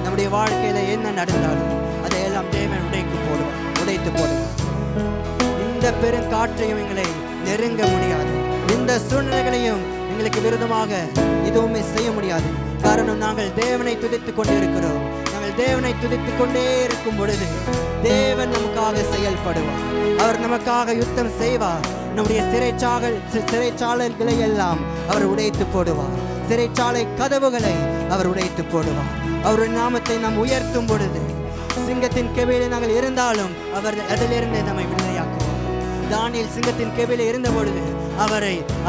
நம்முடைய வாழ்க்கையில என்ன நடந்தாலும் அதையெல்லாம் தேவன் உடைத்து போடுவார். இந்த பெருங்காற்றையும் எங்களை நெருங்க முடியாது, இந்த சூழ்நிலைகளையும் எங்களுக்கு விரோதமாக எதுவுமே செய்ய முடியாது. காரணம், நாங்கள் தேவனை துதித்துக் கொண்டே இருக்கிறோம். நாங்கள் தேவனை துதித்துக் கொண்டே இருக்கும் பொழுது தேவன் நமக்காக செயல்படுவார். அவர் நமக்காக யுத்தம் செய்வார். நம்முடைய சிறைச்சாலைகளை எல்லாம் அவர் உடைத்து போடுவார். சிறைச்சாலை கதவுகளை அவர் உடைத்து போடுவார். அவருடைய நாமத்தை நாம் உயர்த்தும் பொழுது சிங்கத்தின் கெபியிலே நாங்கள் இருந்தாலும் அவர் அதிலிருந்து நம்மை விடுதலையாக்குவார். தானியேல் சிங்கத்தின் கெபியிலே இருந்த பொழுது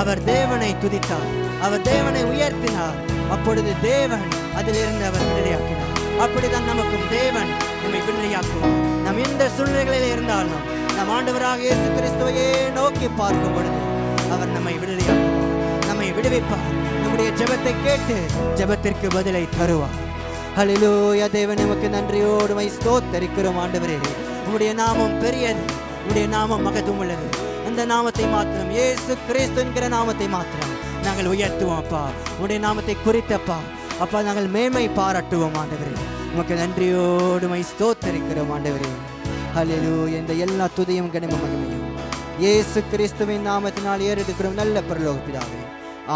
அவர் தேவனை துதித்தார், அவர் தேவனை உயர்த்தினார். அப்பொழுது தேவன் அதிலிருந்து அவர் விடுதலையாக்கினார். அப்படிதான் நமக்கும் தேவன் நம்மை விடுதலையாக்குவார். நாம் எந்த சூழ்நிலைகளில் இருந்தாலும் நம் ஆண்டவராக இயேசு கிறிஸ்துவையே நோக்கி பார்க்கும் பொழுது அவர் நம்மை விடுதலையாக்குவார், நம்மை விடுவிப்பார். நம்முடைய ஜெபத்தை கேட்டு ஜெபத்திற்கு பதிலை தருவார். ஹல்லேலூயா. தேவன் நமக்கு நன்றியோடு ஸ்தோத்தரிக்கிறோம். ஆண்டவரே, உம்முடைய நாமம் பெரியது, உம்முடைய நாமம் மகத்துவம் உள்ளது. அந்த நாமத்தை மாத்திரம், இயேசு கிறிஸ்து என்கிற நாமத்தை மாத்திரம் நாங்கள் உயர்த்துவோம். அப்பா, உம்முடைய நாமத்தை குறித்தப்பா அப்பா நாங்கள் மேன்மை பாராட்டுவோம். ஆண்டவரே, உமக்கு நன்றியோடு ஸ்தோத்தரிக்கிறோம். ஆண்டவரே, ஹல்லேலூயா. இந்த எல்லா துதியும் கனமும் மகிமையும் இயேசு கிறிஸ்துவின் நாமத்தினால் ஏறெடுக்கிறோம் நல்ல பரலோக பிதாவே.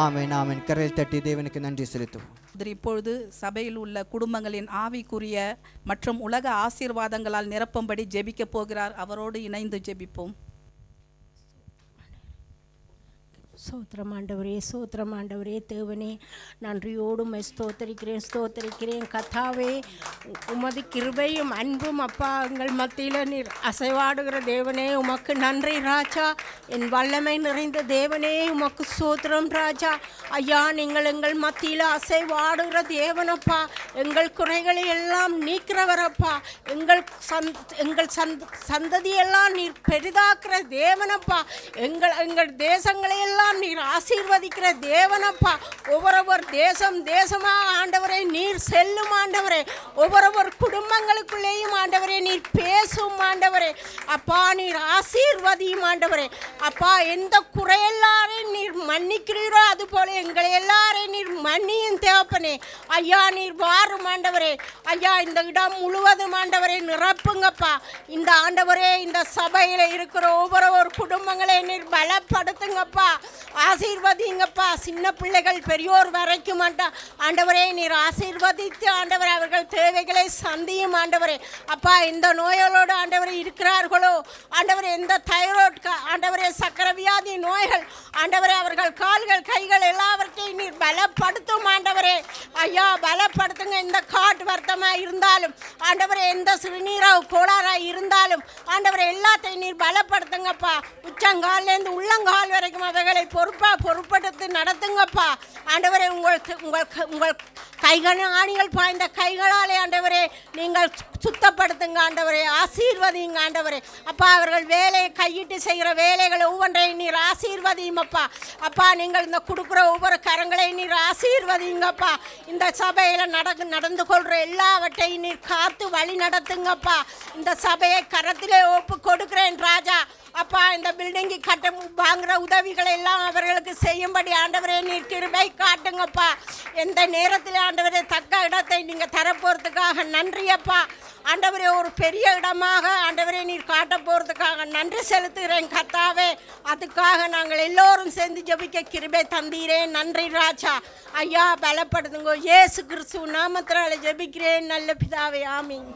ஆமென், ஆமென். கரல் தட்டி தேவனுக்கு நன்றி செலுத்துவோம். இப்பொழுது சபையில் உள்ள குடும்பங்களின் ஆவிக்குரிய மற்றும் உலக ஆசீர்வாதங்களால் நிரப்பும்படி ஜெபிக்க போகிறார். அவரோடு இணைந்து ஜெபிப்போம். சோத்திரம் ஆண்டவரே, தேவனே, நன்றியோடும் ஸ்தோத்தரிக்கிறேன் கர்த்தாவே. உமது கிருபையும் அன்பும் அப்பா எங்கள் மத்தியில் நீர் அசைவாடுகிற தேவனே, உமக்கு நன்றி ராஜா. என் வல்லமை நிறைந்த தேவனே, உமக்கு சோத்திரம் ராஜா. ஐயா, நீங்கள் எங்கள் மத்தியில் அசைவாடுகிற தேவனப்பா, எங்கள் குறைகளை எல்லாம் நீக்கிறவரப்பா, எங்கள் சந்ததியெல்லாம் நீர் பெரிதாக்குற தேவனப்பா, எங்கள் தேசங்களை எல்லாம் நீர் ஆசீர்வதிக்கிற தேவனப்பா. ஒவ்வொரு தேசமாக ஆண்டவரே நீர் செல்லும் ஆண்டவரே. ஒவ்வொரு குடும்பங்களுக்குள்ளேயும் ஆண்டவரே நீர் பேசும் ஆண்டவரே. அப்பா, நீர் ஆசீர்வதியும் ஆண்டவரே. அப்பா, எந்த குறையெல்லாரையும் நீர் மன்னிக்கிறீரோ அதுபோல எங்களை எல்லாரையும் நீர் மன்னியும் தேவப்பனே. ஐயா, நீர் வாரும் ஆண்டவரே. ஐயா, இந்த இடம் முழுவதும் ஆண்டவரை நிரப்புங்கப்பா. இந்த ஆண்டவரே, இந்த சபையில் இருக்கிற ஒவ்வொரு குடும்பங்களை நீர் பலப்படுத்துங்கப்பா, ஆசீர்வதிங்கப்பா. சின்ன பிள்ளைகள் பெரியோர் வரைக்கும் ஆண்டவரே நீர் ஆசீர்வதித்து ஆண்டவரே அவர்கள் தேவைகளை சந்தியும் ஆண்டவரே. அப்பா, இந்த நோய்களோடு ஆண்டவரே இருக்கிறார்களோ ஆண்டவரே, எந்த தைராய்டு ஆண்டவரே, சக்கரை வியாதி நோய்கள் ஆண்டவரே, அவர்கள் கால்கள் கைகள் எல்லாவற்றையும் நீர் பலப்படுத்தும் ஆண்டவரே. ஐயா, பலப்படுத்துங்க. இந்த காட்டு வருத்தமாக இருந்தாலும் ஆண்டவரே, எந்த சிறுநீரக கோளாறாக இருந்தாலும் ஆண்டவரே எல்லாத்தையும் நீர் பலப்படுத்துங்கப்பா. உச்சங்கால்லேருந்து உள்ளங்கால் வரைக்கும் அவைகளை பொறுப்படுத்தி நடத்துங்கப்பா ஆண்டவரே. உங்கள் கைகள் ஆணிகள் பாய்ந்த கைகளாலே ஆண்டவரே நீங்கள் சுத்தப்படுத்துங்க ஆண்டவரே, ஆசீர்வதிங்க ஆண்டவரே. அப்பா, அவர்கள் வேலையை கையிட்டு செய்கிற வேலைகளை ஒவ்வொன்றையும் நீர் ஆசீர்வதியும் அப்பா. அப்பா, நீங்கள் இந்த கொடுக்குற ஒவ்வொரு கரங்களையும் நீர் ஆசீர்வதிங்கப்பா. இந்த சபையில் நடந்து கொள்கிற எல்லாவற்றையும் நீர் காத்து வழி நடத்துங்கப்பா. இந்த சபையை கரத்திலே ஒப்பு கொடுக்கிறேன் ராஜா. அப்பா, இந்த பில்டிங்கை வாங்குகிற உதவிகளை எல்லாம் அவர்களுக்கு செய்யும்படி ஆண்டவரே நீர் கிருபை காட்டுங்கப்பா. எந்த நேரத்தில் ஆண்டவரே தக்க இடத்தை நீங்கள் தரப்போகிறதுக்காக நன்றி அப்பா. ஆண்டவரே, ஒரு பெரிய இடமாக ஆண்டவரே நீர் காட்ட போகிறதுக்காக நன்றி செலுத்துகிறேன் கர்த்தாவே. அதுக்காக நாங்கள் எல்லோரும் சேர்ந்து ஜெபிக்க கிருபை தந்தீரேன். நன்றி ராஜா. ஐயா, பலப்படுத்துங்க. இயேசு கிறிஸ்து நாமத்தினால ஜெபிக்கிறேன் நல்ல பிதாவே, ஆமீன்.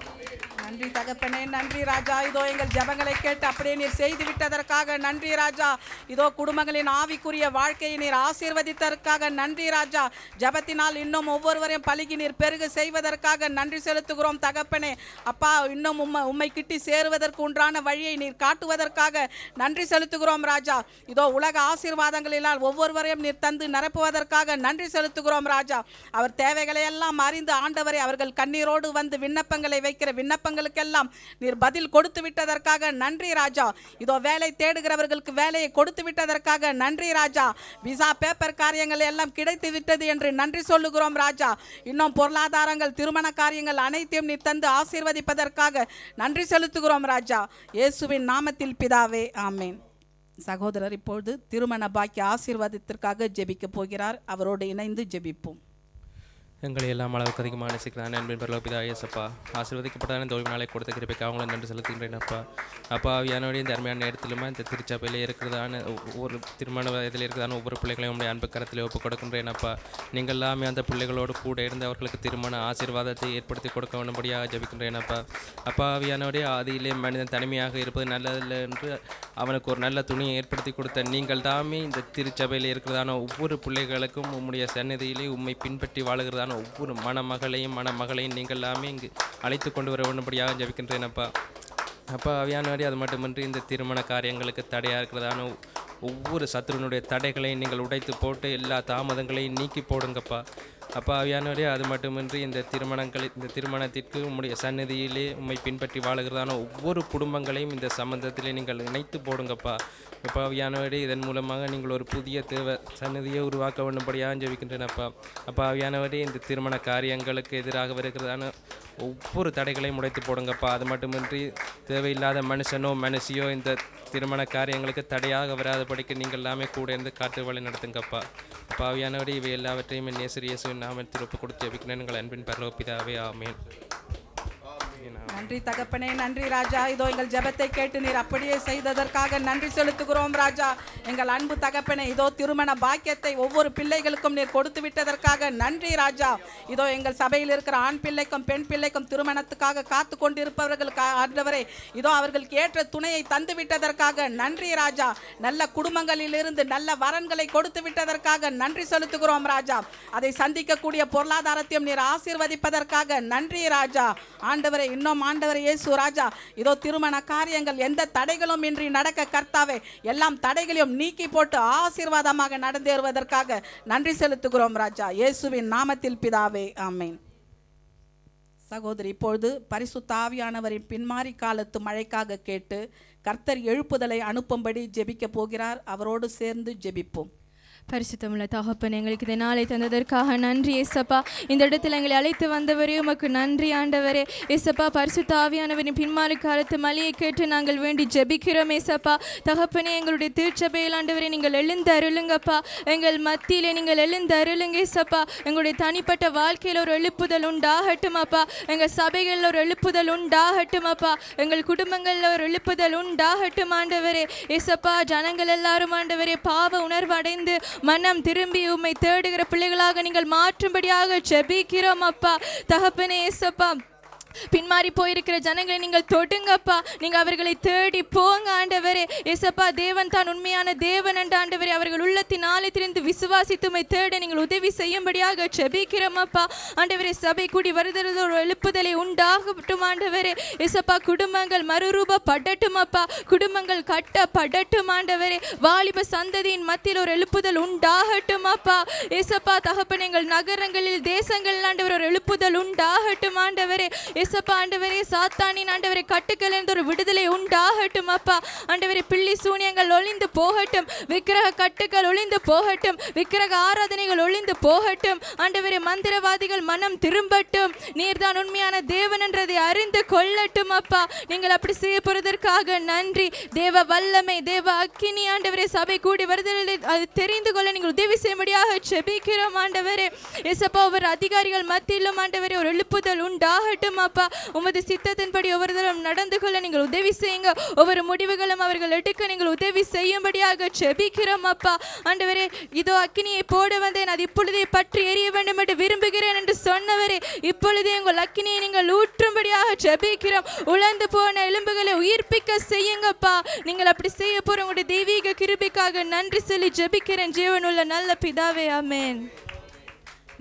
நன்றி தகப்பனே, நன்றி ராஜா. இதோ எங்கள் ஜெபங்களை கேட்டு அப்படியே நீர் செய்து விட்டதற்காக நன்றி ராஜா. இதோ குடும்பங்களின் ஆவிக்குரிய வாழ்க்கையை நீர் ஆசீர்வதித்ததற்காக நன்றி ராஜா. ஜெபத்தினால் இன்னும் ஒவ்வொருவரையும் பலுகி நீர் பெருக செய்வதற்காக நன்றி செலுத்துகிறோம் தகப்பனே. அப்பா, இன்னும் உம்மை கிட்டி சேருவதற்கு உண்டான வழியை நீர் காட்டுவதற்காக நன்றி செலுத்துகிறோம் ராஜா. இதோ உலக ஆசீர்வாதங்களினால் ஒவ்வொருவரையும் நீர் தந்து நிரப்புவதற்காக நன்றி செலுத்துகிறோம் ராஜா. அவர் தேவைகளை எல்லாம் அறிந்து ஆண்டவரை அவர்கள் கண்ணீரோடு வந்து விண்ணப்பங்களை வைக்கிற விண்ணப்பங்களுக்கெல்லாம் நீர் பதில் கொடுத்து விட்டதற்காக நன்றி ராஜா. இதோ வேலை தேடுகிறவர்களுக்கு வேலையை கொடுத்து விட்டதற்காக நன்றி ராஜா. விசா பேப்பர் காரியங்கள் எல்லாம் கிடைத்து விட்டது என்று நன்றி சொல்லுகிறோம் ராஜா. இன்னும் பொருளாதாரங்கள் திருமண காரியங்கள் அனைத்தையும் நீர் தந்து ஆசீர்வதிப்பதற்காக நன்றி செலுத்துகிறோம் ராஜா. இயேசுவின் நாமத்தில் பிதாவே, ஆமேன். சகோதரர் இப்பொழுது திருமண பாக்கிய ஆசீர்வாதத்திற்காக ஜெபிக்க போகிறார். அவரோடு இணைந்து ஜெபிப்போம். எங்களை எல்லாம் அளவுக்கு அதிகமாக நேசிக்கிறான் அன்பின் பரலோபிதா இயேசப்பா. ஆசீர்வதிக்கப்பட்டதான இந்த ஓய்வு நாளை கொடுத்த கிருபைக்கு அவங்களை நன்றி செலுத்துகின்றேன் அப்பா. அப்பா ஆவியானவருடைய இந்த அருமையான நேரத்திலுமே இந்த திருச்சபையில் இருக்கிறதான ஒவ்வொரு திருமண வயதில் இருக்கிறதான ஒவ்வொரு பிள்ளைகளையும் உங்களுடைய அன்பு கரத்தில் ஒப்புக் கொடுக்கின்றேன் அப்பா. நீங்கள் எல்லாமே அந்த பிள்ளைகளோடு கூட இருந்து அவர்களுக்கு திருமண ஆசீர்வாதத்தை ஏற்படுத்தி கொடுக்க வேண்டும்படியாக ஜெபிக்கின்றேன் அப்பா. அப்பா ஆவியானவருடைய ஆதியிலே மனிதன் தனிமையாக இருப்பது நல்லதில்லை என்று அவனுக்கு ஒரு நல்ல துணியை ஏற்படுத்தி கொடுத்த நீங்கள் தாமே இந்த திருச்சபையில் இருக்கிறதான ஒவ்வொரு பிள்ளைகளுக்கும் உம்முடைய சன்னதியிலே உம்மை பின்பற்றி வாழுகிறதான ஒவ்வொரு மணமகளையும் நீங்கள் எல்லாமே இங்கு அழைத்து கொண்டு வர வேண்டும்படியாக ஜெபிக்கின்றேன் அப்பா. அப்பா ஆவியானவரே, அது மட்டுமின்றி இந்த திருமண காரியங்களுக்கு தடையாக இருக்கிறதான ஒவ்வொரு சத்துருனுடைய தடைகளையும் நீங்கள் உடைத்து போட்டு எல்லா தாமதங்களையும் நீக்கி போடுங்கப்பா. அப்பா ஆவியானவரே, அது மட்டுமின்றி இந்த திருமணத்திற்கு உம்முடைய சன்னதியிலே உம்மை பின்பற்றி வாழுகிறதான ஒவ்வொரு குடும்பங்களையும் இந்த சம்பந்தத்திலே நீங்கள் இணைத்து போடுங்கப்பா. அப்பா ஆவியானவரே, இதன் மூலமாக நீங்கள் ஒரு புதிய சன்னதியை உருவாக்க வேண்டும்படியாக ஜெபிக்கின்றேனப்பா. அப்பா ஆவியானவரே, இந்த திருமண காரியங்களுக்கு எதிராக வருகிறதான ஒவ்வொரு தடைகளையும் உடைத்து போடுங்கப்பா. அது மட்டுமின்றி தேவையில்லாத மனுஷியோ இந்த திருமண காரியங்களுக்கு தடையாக வராதபடிக்கு நீங்கள் எல்லாமே கூட இருந்து காட்டு வழி நடத்துங்கப்பா. அப்பா ஆவியானவரே, இவை எல்லாவற்றையும் நேசர் இயேசுவின் நாமத்தில் ஒப்புக் கொடுத்து ஜெபிக்கிறேன் எங்கள் அன்பின் பரலோக பிதாவே, ஆமென். நன்றி தகப்பனே, நன்றி ராஜா. இதோ எங்கள் ஜெபத்தை கேட்டு நீர் அப்படியே செய்ததற்காக நன்றி செலுத்துகிறோம் ராஜா. எங்கள் அன்பு தகப்பனே, இதோ திருமண பாக்கியத்தை ஒவ்வொரு பிள்ளைகளுக்கும் நீர் கொடுத்து விட்டதற்காக நன்றி ராஜா. இதோ எங்கள் சபையில் இருக்கிற ஆண் பிள்ளைக்கும் பெண் பிள்ளைக்கும் திருமணத்துக்காக காத்து கொண்டிருப்பவர்களுக்கு ஆண்டவரே, இதோ அவர்களுக்கு ஏற்ற துணையை தந்து விட்டதற்காக நன்றி ராஜா. நல்ல குடும்பங்களிலிருந்து நல்ல வரன்களை கொடுத்து விட்டதற்காக நன்றி செலுத்துகிறோம் ராஜா. அதை சந்திக்கக்கூடிய பொருளாதாரத்தையும் நீர் ஆசீர்வதிப்பதற்காக நன்றி ராஜா. ஆண்டவரே, இன்னும் ஆண்டவரே இயேசு ராஜா, இதோ திருமண காரியங்கள் எந்த தடைகளும் இன்றி நடக்க கர்த்தாவே எல்லாம் தடைகளையும் நீக்கி போட்டு ஆசீர்வாதமாக நடந்தேறுவதற்காக நன்றி செலுத்துகிறோம் ராஜா. இயேசுவின் நாமத்தில் பிதாவே, ஆமென். சகோதரி, இப்பொழுது பரிசுத்த ஆவியானவரின் பின்மாறி காலத்து மழைக்காக கேட்டு கர்த்தர் எழுப்புதலை அனுப்பும்படி ஜெபிக்க போகிறார். அவரோடு சேர்ந்து ஜெபிப்போம். பரிசுத்தமுள்ள தகப்பன், எங்களுக்கு இந்த நாளை தந்ததற்காக நன்றி ஏசப்பா. இந்த இடத்துல எங்களை அழைத்து வந்தவரே உமக்கு நன்றி ஆண்டவரே. ஏசப்பா, பரிசுத்த ஆவியானவரின் பின்மாறி காலத்து மழையை கேட்டு நாங்கள் வேண்டி ஜெபிக்கிறோம் ஏசப்பா. தகப்பனே, எங்களுடைய திருச்சபையில் ஆண்டவரே நீங்கள் எழுந்து அருளுங்கப்பா. எங்கள் மத்தியிலே நீங்கள் எழுந்து அருளுங்க ஏசப்பா. எங்களுடைய தனிப்பட்ட வாழ்க்கையில் ஒரு எழுப்புதல் உண்டாகட்டும் அப்பா. எங்கள் சபைகளில் ஒரு எழுப்புதல் உண்டாகட்டும் அப்பா. எங்கள் குடும்பங்களில் ஒரு எழுப்புதல் உண்டாகட்டும் ஆண்டவரே. ஏசப்பா, ஜனங்கள் எல்லாரும் ஆண்டவரே பாவ உணர்வு அடைந்து மனம் திரும்பி உம்மை தேடுகிற பிள்ளைகளாக நீங்கள் மாற்றும்படியாக ஜெபிக்கிறோம் அப்பா. தகப்பனே ஏசப்பா, பின்மாறி போயிருக்கிற ஜனங்களை நீங்கள் தொடுங்கப்பா. நீங்க அவர்களை தேடி போங்க ஆண்டவரே. ஏசப்பா, தேவன் தான் உண்மையான தேவன் என்ற ஆண்டவரே அவர்கள் உள்ளத்தின் ஆழத்திலிருந்து விசுவாசித்துமை தேட நீங்கள் உதவி செய்யும்படியாக ஜெபிக்கிறோம் அப்பா. ஆண்டவரே, சபை கூடி வருதல் ஒரு எழுப்புதலை உண்டாகட்டும் ஆண்டவரே. ஏசப்பா, குடும்பங்கள் மறுரூபப்படட்டும் அப்பா. குடும்பங்கள் கட்டப்படட்டும் ஆண்டவரே. வாலிப சந்ததியின் மத்தியில் ஒரு எழுப்புதல் உண்டாகட்டும் அப்பா. ஏசப்பா தகப்பன், எங்கள் நகரங்களில் தேசங்களில் ஆண்டவர் ஒரு எழுப்புதல் உண்டாகட்டும் ஆண்டவரே. ஏசப்பா ஆண்டவரே, சாத்தானின் ஆண்டவரே கட்டுக்களிலிருந்து ஒரு விடுதலை உண்டாகட்டும் அப்பா. ஆண்டவரே, பிள்ளி சூனியங்கள் ஒளிந்து போகட்டும். விக்கிரக கட்டுக்கள் ஒளிந்து போகட்டும். விக்கிரக ஆராதனைகள் ஒளிந்து போகட்டும். ஆண்டவரே, மந்திரவாதிகள் மனம் திரும்பட்டும். நீர்தான் உண்மையான தேவன் என்றதை அறிந்து கொள்ளட்டும் அப்பா. நீங்கள் அப்படி செய்ய போறதற்காக நன்றி. தேவ வல்லமை, தேவ அக்கினி ஆண்டவரே சபை கூடி வருதலை அது தெரிந்து கொள்ள நீங்கள் உதவி செய்யும்படியாக ஜெபிக்கிறோம் ஆண்டவரே. ஏசப்பா, ஒவ்வொரு அதிகாரிகள் மத்தியிலும் ஆண்டவரே ஒரு எழுப்புதல் உண்டாகட்டும் அப்பா. உமது சித்தத்தின்படி ஒவ்வொருத்தரும் நடந்து கொள்ள நீங்கள் உதவி செய்யுங்க. ஒவ்வொரு முடிவுகளும் அவர்கள் எடுக்க நீங்கள் உதவி செய்யும்படியாக ஜெபிக்கிறோம் அப்பா. ஆண்டவரே, இதோ அக்கினியை போட வந்தேன், அது இப்பொழுதே பற்றி எரிய வேண்டும் என்று விரும்புகிறேன் என்று சொன்னவரே, இப்பொழுதே உங்கள் அக்கினியை நீங்கள் ஊற்றும்படியாக ஜெபிக்கிறோம். உலர்ந்து போன எலும்புகளை உயிர்ப்பிக்க செய்யுங்கப்பா. நீங்கள் அப்படி செய்ய போற உங்களுடைய தெய்வீக கிருபைக்காக நன்றி சொல்லி ஜெபிக்கிறேன் ஜீவனுள்ள நல்ல பிதாவே, ஆமென்.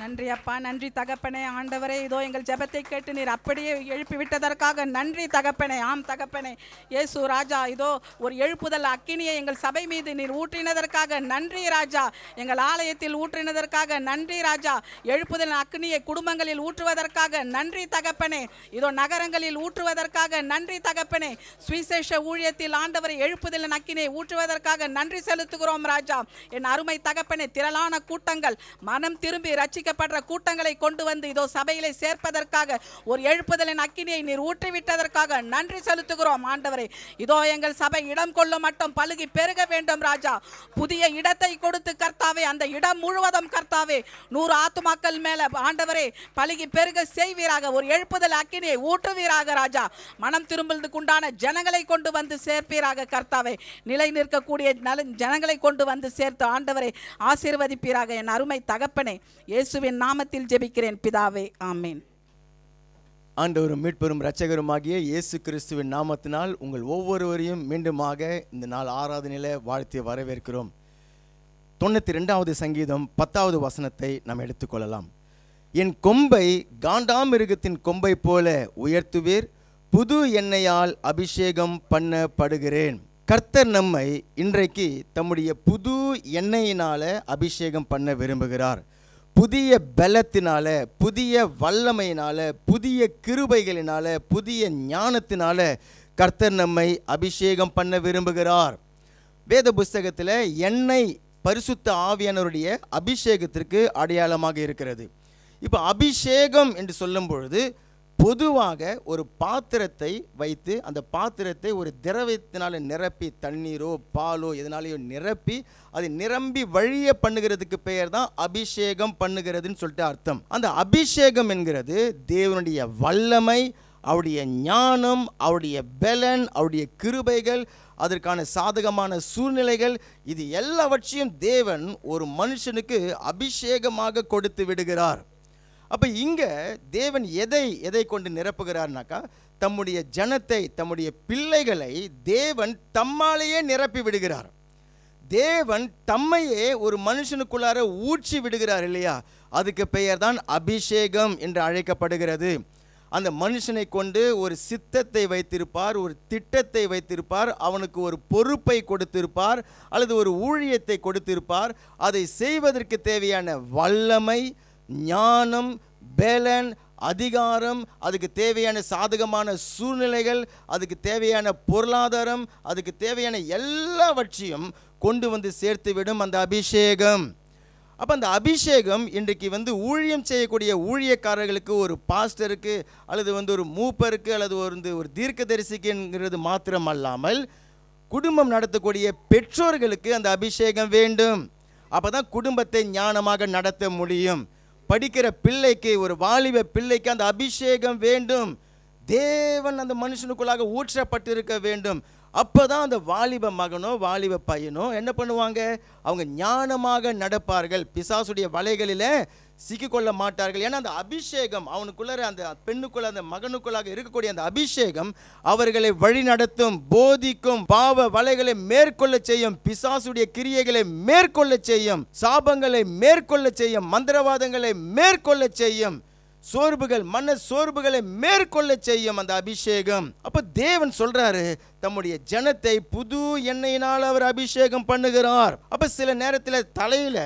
நன்றி அப்பா, நன்றி தகப்பனே. ஆண்டவரே, இதோ எங்கள் ஜெபத்தை கேட்டு நீர் அப்படியே எழுப்பி விட்டதற்காக நன்றி தகப்பனே. ஆம் தகப்பனே இயேசு ராஜா, இதோ ஒரு எழுப்புதல் அக்கினியை எங்கள் சபை மீது நீர் ஊற்றினதற்காக நன்றி ராஜா. எங்கள் ஆலயத்தில் ஊற்றினதற்காக நன்றி ராஜா. எழுப்புதல் அக்கினியை குடும்பங்களில் ஊற்றுவதற்காக நன்றி தகப்பனே. இதோ நகரங்களில் ஊற்றுவதற்காக நன்றி தகப்பனே. சுவிசேஷ ஊழியத்தில் ஆண்டவரை எழுப்புதல் அக்கினியை ஊற்றுவதற்காக நன்றி செலுத்துகிறோம் ராஜா. என் அருமை தகப்பனே, திரளான கூட்டங்கள் மனம் திரும்பி ரட்சிக்க அழைக்கப்படுற கூட்டங்களை கொண்டு வந்து இதோ சபையிலே சேர்ப்பதற்காக ஒரு எழுப்புதலின் அக்கினியை நீர் ஊற்றிவிட்டதற்காக நன்றி செலுத்துகிறோம் ஆண்டவரே. இதோ எங்கள் சபை இடம் கொள்ளும் மட்டும் பலுகி பெருக வேண்டும் ராஜா. புதிய இடத்தை கொடுத்து கர்த்தாவே, அந்த இடம் முழுவதும் கர்த்தாவே 100 ஆத்துமாக்கள் மேல ஆண்டவரே பலுகி பெருக செய்வீராக. ஒரு எழுப்புதல் அக்கினியை ஊற்றுவீராக ராஜா. மனம் திரும்புவதற்கு உண்டான ஜனங்களை கொண்டு வந்து சேர்ப்பீராக கர்த்தாவே. நிலை நிற்கக்கூடிய ஜனங்களை கொண்டு வந்து சேர்த்து ஆண்டவரை ஆசீர்வதிப்பீராக. என் அருமை தகப்பனே, இயேசுவின் நாமத்தில் ஜெபிக்கிறேன் பிதாவே, ஆமென். ஆண்டவரும் மீட்பெரும் இரட்சகருமாகிய இயேசு கிறிஸ்துவின் நாமத்தினால் உங்கள் ஒவ்வொருவரையும் மீண்டுமாக இந்த நாள் ஆராதனையில வாழ்த்தி வரவேற்கிறோம். 92வது சங்கீதம் 10வது வசனத்தை நாம் எடுத்துக்கொள்ளலாம். என் கொம்பை காண்டாமிருகத்தின் கொம்பை போல உயர்த்துவீர், புது எண்ணெயால் அபிஷேகம் பண்ணப்படுகிறேன். கர்த்தர் நம்மை இன்றைக்கு தம்முடைய புது எண்ணெயினால அபிஷேகம் பண்ண விரும்புகிறார். புதிய பலத்தினால, புதிய வல்லமையினால, புதிய கிருபைகளினால, புதிய ஞானத்தினால கர்த்தர் நம்மை அபிஷேகம் பண்ண விரும்புகிறார். வேத புஸ்தகத்தில் எண்ணெய் பரிசுத்த ஆவியானவருடைய அபிஷேகத்திற்கு அடையாளமாக இருக்கிறது. இப்போ அபிஷேகம் என்று சொல்லும் பொழுது பொதுவாக ஒரு பாத்திரத்தை வைத்து அந்த பாத்திரத்தை ஒரு திரவத்தினால நிரப்பி, தண்ணீரோ பாலோ எதனாலேயோ நிரப்பி அதை நிரம்பி வழிய பண்ணுகிறதுக்கு பெயர் தான் அபிஷேகம் பண்ணுகிறதுன்னு சொல்லிட்டு அர்த்தம். அந்த அபிஷேகம் என்கிறது தேவனுடைய வல்லமை, அவருடைய ஞானம், அவருடைய பலன், அவருடைய கிருபைகள், அதற்கான சாதகமான சூழ்நிலைகள், இது எல்லாவற்றையும் தேவன் ஒரு மனுஷனுக்கு அபிஷேகமாக கொடுத்து விடுகிறார். அப்போ இங்கே தேவன் எதை கொண்டு நிரப்புகிறார்னாக்கா, தம்முடைய ஜனத்தை, தம்முடைய பிள்ளைகளை தேவன் தம்மாலேயே நிரப்பி விடுகிறார். தேவன் தம்மையே ஒரு மனுஷனுக்குள்ளார ஊற்றி விடுகிறார் இல்லையா, அதுக்கு பெயர் தான் அபிஷேகம் என்று அழைக்கப்படுகிறது. அந்த மனுஷனை கொண்டு ஒரு சித்தத்தை வைத்திருப்பார், ஒரு திட்டத்தை வைத்திருப்பார், அவனுக்கு ஒரு பொறுப்பை கொடுத்திருப்பார், அல்லது ஒரு ஊழியத்தை கொடுத்திருப்பார். அதை செய்வதற்கு தேவையான வல்லமை, ஞானம், பலன், அதிகாரம், அதுக்கு தேவையான சாதகமான சூழ்நிலைகள், அதுக்கு தேவையான பொருளாதாரம், அதுக்கு தேவையான எல்லாவற்றையும் கொண்டு வந்து சேர்த்துவிடும் அந்த அபிஷேகம். அப்போ அந்த அபிஷேகம் இன்றைக்கு ஊழியம் செய்யக்கூடிய ஊழியக்காரர்களுக்கு, ஒரு பாஸ்டருக்கு, அல்லது ஒரு மூப்பருக்கு, அல்லது ஒரு தீர்க்கதரிசிக்குங்கிறது மாத்திரம் அல்லாமல் குடும்பம் நடத்தக்கூடிய பெற்றோர்களுக்கு அந்த அபிஷேகம் வேண்டும். அப்போ தான் குடும்பத்தை ஞானமாக நடத்த முடியும். படிக்கிற பிள்ளைக்கு, ஒரு வாலிப பிள்ளைக்கு அந்த அபிஷேகம் வேண்டும். தேவன் அந்த மனுஷனுக்குள்ளாக ஊற்றப்பட்டிருக்க வேண்டும். அப்போ தான் அந்த வாலிப மகனோ வாலிப பையனோ என்ன பண்ணுவாங்க, அவங்க ஞானமாக நடப்பார்கள், பிசாசுடைய வலைகளில் சிக்கிக்கொள்ள மாட்டார்கள். ஏன்னா அந்த அபிஷேகம் அவனுக்குள்ளார, அந்த பெண்ணுக்குள்ள, அந்த மகனுக்குள்ளாக இருக்கக்கூடிய அந்த அபிஷேகம் அவர்களை வழி நடத்தும், போதிக்கும், பாவ வலைகளை மேற்கொள்ள செய்யும், பிசாசுடைய கிரியைகளை மேற்கொள்ள செய்யும், சாபங்களை மேற்கொள்ள செய்யும், மந்திரவாதங்களை மேற்கொள்ள செய்யும், சோர்வுகள், மன சோர்வுகளை மேற்கொள்ள செய்யும் அந்த அபிஷேகம். அப்ப தேவன் சொல்றாரு, தம்முடைய ஜனத்தை புது எண்ணெயினால் அவர் அபிஷேகம் பண்ணுகிறார். அப்ப சில நேரத்தில் தலையில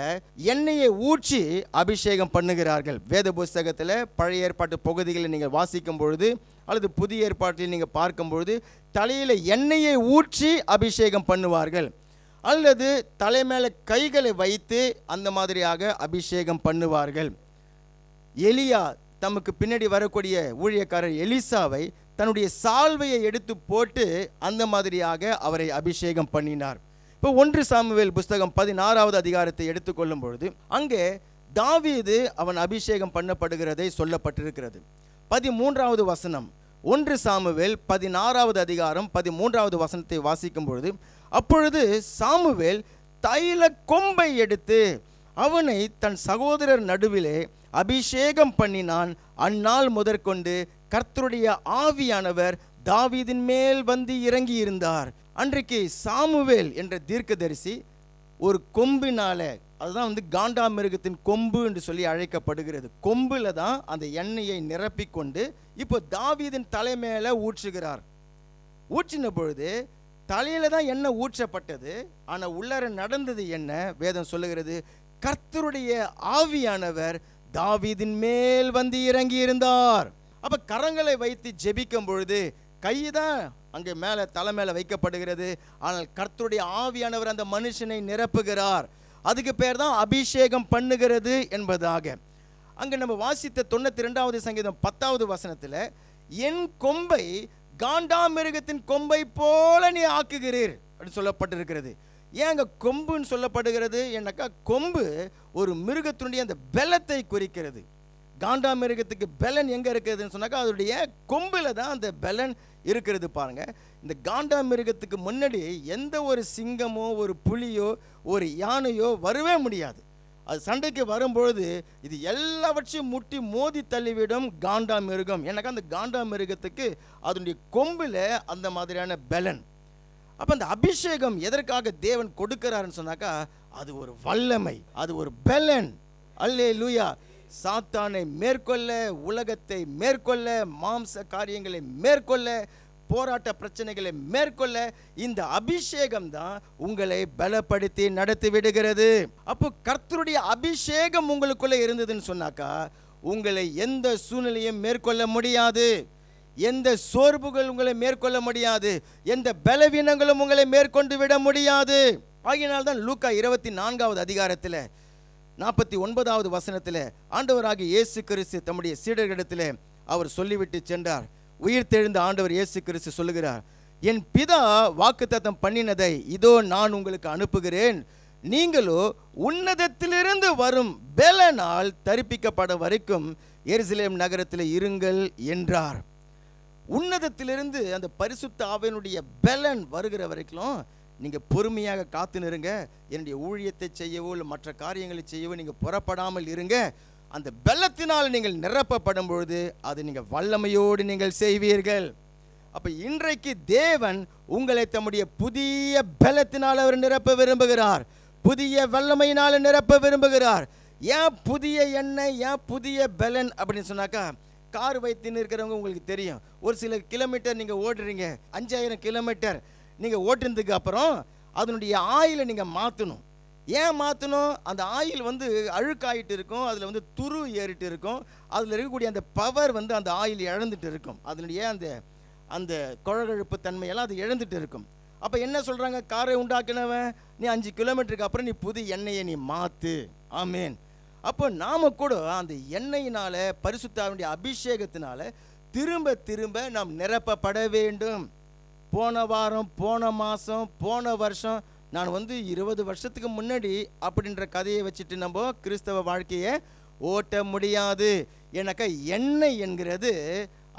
எண்ணெயை ஊற்றி அபிஷேகம் பண்ணுகிறார்கள். வேத புஸ்தகத்தில் பழைய ஏற்பாட்டு பகுதிகளை நீங்கள் வாசிக்கும் பொழுது, அல்லது புதிய ஏற்பாட்டில் நீங்கள் பார்க்கும் பொழுது, தலையில எண்ணெயை ஊற்றி அபிஷேகம் பண்ணுவார்கள், அல்லது தலை மேல கைகளை வைத்து அந்த மாதிரியாக அபிஷேகம் பண்ணுவார்கள். எலியா தமக்கு பின்னாடி வரக்கூடிய ஊழியக்காரர் எலிசாவை தன்னுடைய சால்வையை எடுத்து போட்டு அந்த மாதிரியாக அவரை அபிஷேகம் பண்ணினார். இப்போ 1 சாமுவேல் புஸ்தகம் 16வது அதிகாரத்தை எடுத்துக்கொள்ளும் பொழுது அங்கே தாவீது அவன் அபிஷேகம் பண்ணப்படுகிறதை சொல்லப்பட்டிருக்கிறது. 13வது வசனம், 1 சாமுவேல் 16வது அதிகாரம் 13வது வசனத்தை வாசிக்கும் பொழுது, அப்பொழுது சாமுவேல் தைல கொம்பை எடுத்து அவனை தன் சகோதரர் நடுவிலே அபிஷேகம் பண்ணினான். அந்நாள் முதற்கொண்டு கர்த்தருடைய ஆவியானவர் தாவீதின் மேல் வந்து இறங்கி இருந்தார். அன்றைக்கு சாமுவேல் என்ற தீர்க்கதரிசி ஒரு கொம்பினால, அதுதான் காண்டாமிருகத்தின் கொம்பு என்று சொல்லி அழைக்கப்படுகிறது, கொம்புல தான் அந்த எண்ணெயை நிரப்பிக்கொண்டு இப்போ தாவீதின் தலை மேல ஊற்றுகிறார். ஊற்றின பொழுது தலையில தான் எண்ணெய் ஊற்றப்பட்டது. ஆனா உள்ளார நடந்தது என்ன? வேதம் சொல்லுகிறது, கர்த்தருடைய ஆவியானவர் தாவீதின் மேல் வந்து இறங்கி இருந்தார். அப்ப கரங்களை வைத்து ஜெபிக்கும் பொழுது கைதான் அங்கே மேல தலை மேல வைக்கப்படுகிறது, ஆனால் கர்த்தருடைய ஆவியானவர் அந்த மனுஷனை நிரப்புகிறார். அதுக்கு பேர் தான் அபிஷேகம் பண்ணுகிறது என்பதாக. அங்கே நம்ம வாசித்த 92வது சங்கீதம் 10வது வசனத்தில், என் கொம்பை காண்டாமிருகத்தின் கொம்பை போல நீ ஆக்குகிறீர் அப்படின்னு சொல்லப்பட்டிருக்கிறது. ஏன் அங்கே கொம்புன்னு சொல்லப்படுகிறது? ஏன்னாக்கா கொம்பு ஒரு மிருகத்தினுடைய அந்த பலத்தை குறிக்கிறது. காண்டாமிருகத்துக்கு பலன் எங்கே இருக்கிறதுன்னு சொன்னாக்கா அதோடைய கொம்பில் தான் அந்த பலன் இருக்கிறது. பாருங்க, இந்த காண்டாமிருகத்துக்கு முன்னாடி எந்த ஒரு சிங்கமோ ஒரு புலியோ ஒரு யானையோ வரவே முடியாது. அது சண்டைக்கு வரும்பொழுது இது எல்லாவற்றையும் முட்டி மோதி தள்ளிவிடும் காண்டாமிருகம். ஏன்னாக்கா அந்த காண்டாமிருகத்துக்கு அதனுடைய கொம்பில் அந்த மாதிரியான பலன். அப்போ அந்த அபிஷேகம் எதற்காக தேவன் கொடுக்கிறாருன்னு சொன்னாக்கா அது ஒரு வல்லமை, அது ஒரு பலன். அல்லேலூயா. சாத்தானை மேற்கொள்ள, உலகத்தை மேற்கொள்ள, மாம்ச காரியங்களை மேற்கொள்ள, போராட்ட பிரச்சனைகளை மேற்கொள்ள இந்த அபிஷேகம் தான் உங்களை பலப்படுத்தி நடத்தி விடுகிறது. அப்போ கர்த்தருடைய அபிஷேகம் உங்களுக்குள்ள இருந்ததுன்னு சொன்னாக்கா உங்களை எந்த சூழ்நிலையும் மேற்கொள்ள முடியாது, எந்த சோர்வுகள் உங்களை மேற்கொள்ள முடியாது, எந்த பலவீனங்களும் உங்களை மேற்கொண்டு விட முடியாது. ஆகையினால்தான் லூக்கா 24வது அதிகாரத்தில் 49வது வசனத்தில் ஆண்டவராகிய இயேசு கிறிஸ்து தம்முடைய சீடர்களிடத்தில் அவர் சொல்லிவிட்டு சென்றார். உயிர்த்தெழுந்த ஆண்டவர் இயேசு கிறிஸ்து சொல்லுகிறார், என் பிதா வாக்குத்தத்தம் பண்ணினதை இதோ நான் உங்களுக்கு அனுப்புகிறேன், நீங்களோ உன்னதத்திலிருந்து வரும் பெலனால் தரிப்பிக்கப்பட வரைக்கும் எருசலேம் நகரத்தில் இருங்கள் என்றார். உன்னதத்திலிருந்து அந்த பரிசுத்த ஆவியினுடைய பெலன் வருகிற வரைக்கும் நீங்கள் பொறுமையாக காத்து நிறுங்க. என்னுடைய ஊழியத்தை செய்யவோ இல்லை மற்ற காரியங்களை செய்யவோ நீங்கள் புறப்படாமல் இருங்க. அந்த பெலத்தினால் நீங்கள் நிரப்பப்படும் பொழுது அது நீங்கள் வல்லமையோடு நீங்கள் செய்வீர்கள். அப்போ இன்றைக்கு தேவன் உங்களை தம்முடைய புதிய பலத்தினால் அவர் நிரப்ப விரும்புகிறார், புதிய வல்லமையினால் நிரப்ப விரும்புகிறார். ஏன் புதிய எண்ணெய், ஏன் புதிய பலன் அப்படின்னு சொன்னாக்கா, கார் வைத்து இருக்கிறவங்க உங்களுக்கு தெரியும், ஒரு சில கிலோமீட்டர் நீங்கள் ஓடுறீங்க, 5000 கிலோமீட்டர் நீங்கள் ஓட்டுனதுக்கு அப்புறம் அதனுடைய ஆயிலை நீங்கள் மாற்றணும். ஏன் மாற்றணும்? அந்த ஆயில் வந்து அழுக்காயிட்டு இருக்கும், அதில் வந்து துரு ஏறிட்டு இருக்கும், அதில் இருக்கக்கூடிய அந்த பவர் வந்து அந்த ஆயில் இழந்துட்டு இருக்கும், அதனுடைய அந்த அந்த குழகழுப்பு தன்மையெல்லாம் அது இழந்துட்டு இருக்கும். அப்போ என்ன சொல்கிறாங்க, காரை உண்டாக்கினவன் நீ 5 கிலோமீட்டருக்கு அப்புறம் நீ புது எண்ணெயை நீ மாற்று. ஆமேன். அப்போ நாம் கூட அந்த எண்ணெயினால், பரிசுத்தாவினுடைய அபிஷேகத்தினால திரும்ப திரும்ப நாம் நிரப்பப்பட வேண்டும். போன வாரம், போன மாதம், போன வருஷம் நான் வந்து 20 வருஷத்துக்கு முன்னாடி அப்படின்ற கதையை வச்சுட்டு நம்ம கிறிஸ்தவ வாழ்க்கையை ஓட்ட முடியாது. ஏன்னாக்கா எண்ணெய் என்கிறது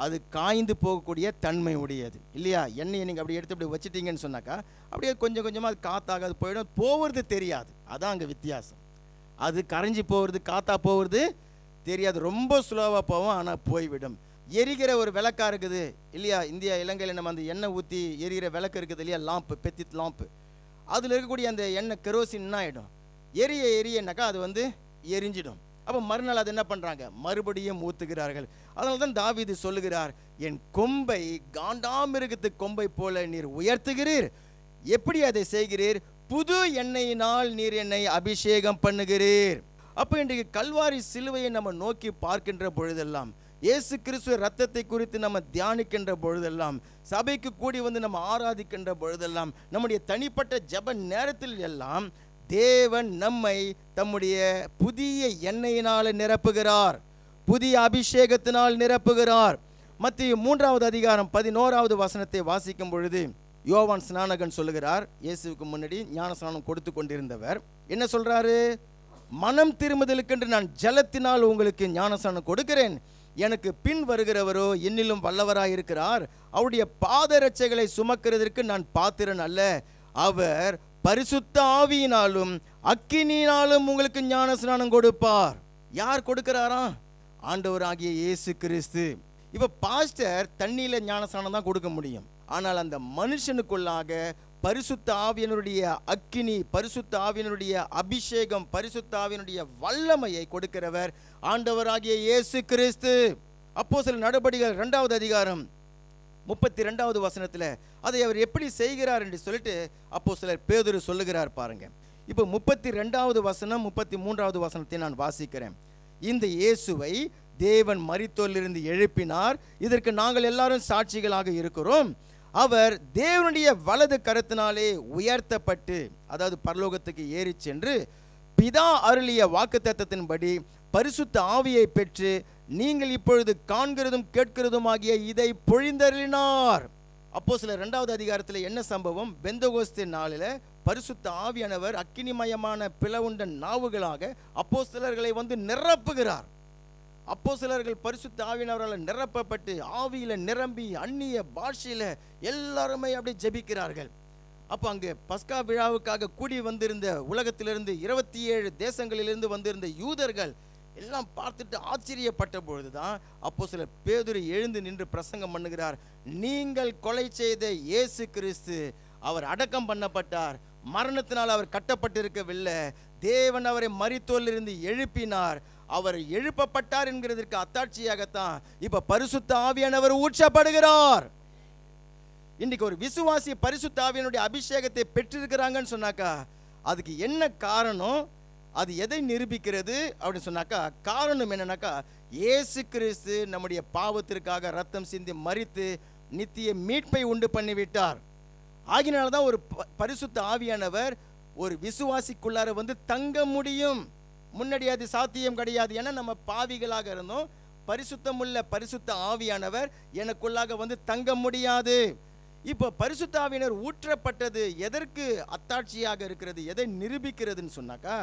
அது காய்ந்து போகக்கூடிய தன்மை உடையது இல்லையா? எண்ணெயை நீங்கள் அப்படி எடுத்து அப்படி வச்சுட்டீங்கன்னு சொன்னாக்கா அப்படியே கொஞ்சம் கொஞ்சமாக அது காத்தாக அது போயிடும், போகிறது தெரியாது. அதான் அங்கே வித்தியாசம். அது கரைஞ்சி போகிறது, காத்தா போகிறது தெரியாது, ரொம்ப ஸ்லோவாக போவோம், ஆனால் போய்விடும். எரிகிற ஒரு விளக்கா இருக்குது இல்லையா? இந்தியா இலங்கையில் நம்ம அந்த எண்ணெய் ஊற்றி எரிகிற விளக்கு இருக்குது இல்லையா? லாம்பு, பெத்தித் லாம்பு, அதில் இருக்கக்கூடிய அந்த எண்ணெய் கெரோசின் ஆகிடும். எரியனாக்கா அது வந்து எரிஞ்சிடும். அப்போ மறுநாள் அது என்ன பண்ணுறாங்க, மறுபடியும் ஊற்றுகிறார்கள். அதனால தான் தாவீது சொல்லுகிறார், என் கொம்பை காண்டாமிருகத்து கொம்பை போல நீர் உயர்த்துகிறீர். எப்படி அதை செய்கிறீர்? புது எண்ணெயினால் நீர் என்னை அபிஷேகம் பண்ணுகிறீர். அப்போ இன்றைக்கு கல்வாரி சிலுவையை நம்ம நோக்கி பார்க்கின்ற பொழுதெல்லாம், இயேசு கிறிஸ்துவ ரத்தத்தை குறித்து நம்ம தியானிக்கின்ற பொழுதெல்லாம், சபைக்கு கூடி வந்து நம்ம ஆராதிக்கின்ற பொழுதெல்லாம், நம்முடைய தனிப்பட்ட ஜெப நேரத்தில் எல்லாம் தேவன் நம்மை தம்முடைய புதிய எண்ணெயினால் நிரப்புகிறார், புதிய அபிஷேகத்தினால் நிரப்புகிறார். மத்தேயு 3வது அதிகாரம் 11வது வசனத்தை வாசிக்கும் பொழுது யோவான் ஸ்நானகன் சொல்லுகிறார், இயேசுவுக்கு முன்னாடி ஞானஸ்நானம் கொடுத்து கொண்டிருந்தவர் என்ன சொல்றாரு? மனம் திரும்புதலுக்கென்று நான் ஜலத்தினால் உங்களுக்கு ஞானஸ்நானம் கொடுக்கிறேன், எனக்கு பின் வருகிறவரோ என்னிலும் வல்லவராயிருக்கிறார், அவருடைய பாதரட்சைகளை சுமக்கிறதற்கு நான் பாத்திரன் அல்ல, அவர் பரிசுத்த ஆவியினாலும் அக்கினியினாலும் உங்களுக்கு ஞானஸ்நானம் கொடுப்பார். யார் கொடுக்கிறாரா? ஆண்டவராகிய இயேசு கிறிஸ்து. இப்போ பாஸ்டர் தண்ணியில் ஞானஸ்நானம் தான் கொடுக்க முடியும், ஆனால் அந்த மனுஷனுக்குள்ளாக பரிசுத்த ஆவியினுடைய அக்கினி, பரிசுத்த ஆவியினுடைய அபிஷேகம், பரிசுத்த ஆவியினுடைய வல்லமையை கொடுக்கிறவர் ஆண்டவராகிய இயேசு கிறிஸ்து. அப்போஸ்தலர் நடபடிகள் 2வது அதிகாரம் 32வது வசனத்தில் அதை அவர் எப்படி செய்கிறார் என்று சொல்லிட்டு அப்போஸ்தலர் பேதுரு சொல்லுகிறார் பாருங்க. இப்போ 32வது வசனம் 33வது வசனத்தை நான் வாசிக்கிறேன். இந்த இயேசுவை தேவன் மரித்தோரிலிருந்து எழுப்பினார், இதற்கு நாங்கள் எல்லாரும் சாட்சிகளாக இருக்கிறோம். அவர் தேவனுடைய வலது கரத்தினாலே உயர்த்தப்பட்டு, அதாவது பரலோகத்துக்கு ஏறி சென்று பிதா அருளிய வாக்குத்தத்தத்தின்படி பரிசுத்த ஆவியை பெற்று நீங்கள் இப்பொழுது காண்கிறதும் கேட்கிறதுமாகிய இதை பொழிந்தருளினார். அப்போஸ்தலர் 2வது அதிகாரத்தில் என்ன சம்பவம்? பெந்தகோஸ்தே நாளில் பரிசுத்த ஆவியானவர் அக்கினிமயமான பிளவுண்ட நாவுகளாக அப்போஸ்தலர்களை வந்து நிரப்புகிறார். அப்போஸ்தலர்கள் பரிசுத்த ஆவியானவரால் நிரப்பப்பட்டு ஆவியில நிரம்பி அந்நிய பாஷையில எல்லாருமே அப்படியே ஜெபிக்கிறார்கள். அப்போ அங்கே பஸ்கா விழாவுக்காக கூடி வந்திருந்த உலகத்திலிருந்து 27 தேசங்களிலிருந்து வந்திருந்த யூதர்கள் எல்லாம் பார்த்துட்டு ஆச்சரியப்பட்ட பொழுதுதான் அப்போஸ்தலர் பேதுரு எழுந்து நின்று பிரசங்கம் பண்ணுகிறார். நீங்கள் கொலை செய்த இயேசு கிறிஸ்து அவர் அடக்கம் பண்ணப்பட்டார், மரணத்தினால் அவர் கட்டப்பட்டிருக்கவில்லை, தேவன் அவரை மரித்தோரிலிருந்து எழுப்பினார், அவர் எழுப்பப்பட்டார் என்கிறதற்கு அத்தாட்சியாகத்தான் இப்ப பரிசுத்த ஆவியானவர் ஊற்றப்படுகிறார். இன்னைக்கு ஒரு விசுவாசி பரிசுத்த ஆவியானுடைய அபிஷேகத்தை பெற்றிருக்கிறாங்கன்னு சொன்னாக்கா அதுக்கு என்ன காரணம்? அது எதை நிரூபிக்கிறது அப்படின்னு சொன்னாக்கா காரணம் என்னன்னாக்கா இயேசு கிறிஸ்து நம்முடைய பாவத்திற்காக ரத்தம் சிந்தி மரித்து நித்திய மீட்பை உண்டு பண்ணிவிட்டார். ஆகினால்தான் ஒரு பரிசுத்த ஆவியானவர் ஒரு விசுவாசிக்குள்ளார வந்து தங்க முடியும். முன்னாடி அது சாத்தியம் கிடையாது. ஏன்னா நம்ம பாவிகளாக இருந்தோம். பரிசுத்தமுள்ள பரிசுத்த ஆவியானவர் எனக்குள்ளாக வந்து தங்க முடியாது. இப்போ பரிசுத்த ஆவியானவர் ஊற்றப்பட்டது எதற்கு அத்தாட்சியாக இருக்கிறது, எதை நிரூபிக்கிறதுன்னு சொன்னாக்கா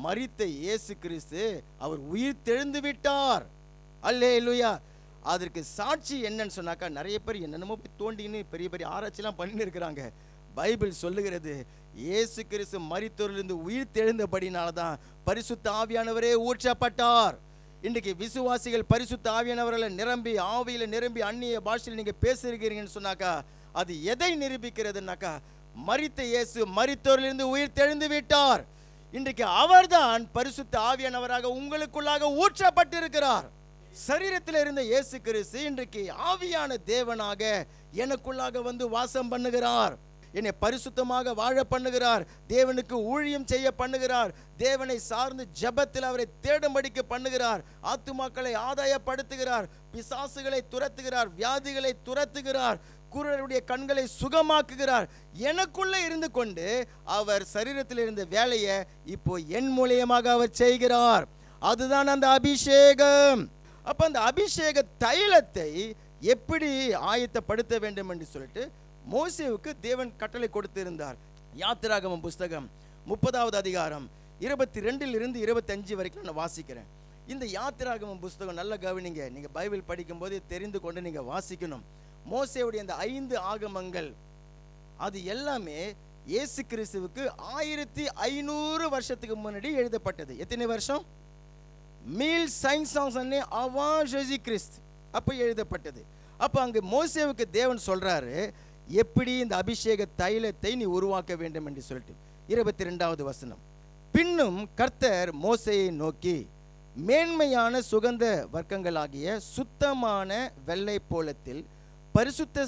மரித்த இயேசு கிறிஸ்து அவர் உயிர் தெழுந்து விட்டார். அல்லேலூயா. அதற்கு சாட்சி என்னன்னு சொன்னாக்கா நிறைய பேர் என்னென்னமோ போய் தோண்டின்னு பெரிய பெரிய ஆராய்ச்சிலாம் பண்ணின்னு இருக்கிறாங்க. பைபிள் சொல்லுகிறது இயேசு கிறிஸ்து மரித்தோரிலிருந்து உயிர் தெழுந்தபடினால தான் பரிசுத்த ஆவியானவரே ஊற்றப்பட்டார். இன்றைக்கு விசுவாசிகள் பரிசுத்த ஆவியானவர்களை நிரம்பி ஆவியில நிரம்பி அந்நிய பாஷையில் நீங்க பேசுகிறீங்கன்னு சொன்னாக்கா அது எதை நிரூபிக்கிறதுனாக்கா மரித்த இயேசு மரித்தோரிலிருந்து உயிர் தெழுந்து விட்டார். இன்றைக்கு அவர்தான் பரிசுத்த ஆவியானவராக உங்களுக்குள்ளாக ஊற்றப்பட்டிருக்கிறார். சரீரத்தில் இருந்த இயேசு கிறிஸ்து இன்றைக்கு ஆவியான தேவனாக எனக்குள்ளாக வந்து வாசம் பண்ணுகிறார். என்னை பரிசுத்தமாக வாழ பண்ணுகிறார். தேவனுக்கு ஊழியம் செய்ய பண்ணுகிறார். தேவனை சார்ந்து ஜெபத்தில் அவரை தேடும்படிக்கு பண்ணுகிறார். ஆத்துமாக்களை ஆதாயப்படுத்துகிறார். பிசாசுகளை துரத்துகிறார். வியாதிகளை துரத்துகிறார். குருடருடைய கண்களை சுகமாக்குகிறார். எனக்குள்ளே இருந்து கொண்டு அவர் சரீரத்தில் இருந்த வேலையை இப்போ என் மூலியமாக அவர் செய்கிறார். அதுதான் அந்த அபிஷேகம். அப்ப அந்த அபிஷேக தைலத்தை எப்படி ஆயத்தப்படுத்த வேண்டும் என்று சொல்லிட்டு மோசேவுக்கு தேவன் கட்டளை கொடுத்திருந்தார். யாத்திராகமம் புஸ்தகம் 30வது அதிகாரம் 22 25 வரைக்கும் நான் வாசிக்கிறேன். இந்த யாத்திராகமம் புஸ்தகம் நல்ல கவனிங்க. நீங்க பைபிள் படிக்கும் போது தெரிந்து கொண்டு நீங்க வாசிக்கணும். மோசேவுடைய அந்த 5 ஆகமங்கள் அது எல்லாமே இயேசு கிறிஸ்துவுக்கு 1500 வருஷத்துக்கு முன்னாடி எழுதப்பட்டது. எத்தனை வருஷம்? 1500 années avant Jésus Christ அப்போ எழுதப்பட்டது. அப்போ அங்கே மோசேவுக்கு தேவன் சொல்றாரு எப்படி இந்த அபிஷேக தைலத்தை நீ உருவாக்க வேண்டும் என்று சொல்லிட்டு 22வது வசனம். பின்னும் கர்த்தர் மோசேயை நோக்கி மேன்மையான சுகந்த வர்க்கங்களாகிய சுத்தமான வெள்ளை போலத்தில் பரிசுத்த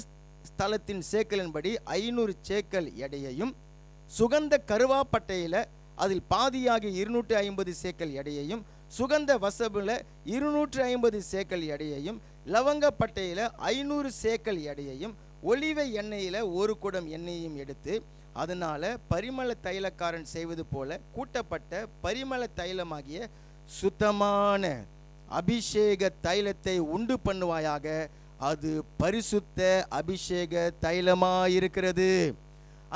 ஸ்தலத்தின் சேக்கலின்படி 500 சேக்கல் எடையையும் சுகந்த கருவாப்பட்டையில அதில் பாதியாகி 250 சேக்கல் எடையையும் சுகந்த வசபுல 250 சேக்கல் எடையையும் லவங்கப்பட்டையில 500 சேக்கல் எடையையும் ஒலிவ எண்ணெயில 1 குடம் எண்ணெயையும் எடுத்து அதனால பரிமள தைலக்காரன் செய்வது போல கூட்டப்பட்ட பரிமள தைலமாகிய சுத்தமான அபிஷேக தைலத்தை உண்டு பண்ணுவாயாக. அது பரிசுத்த அபிஷேக தைலமாயிருக்கிறது.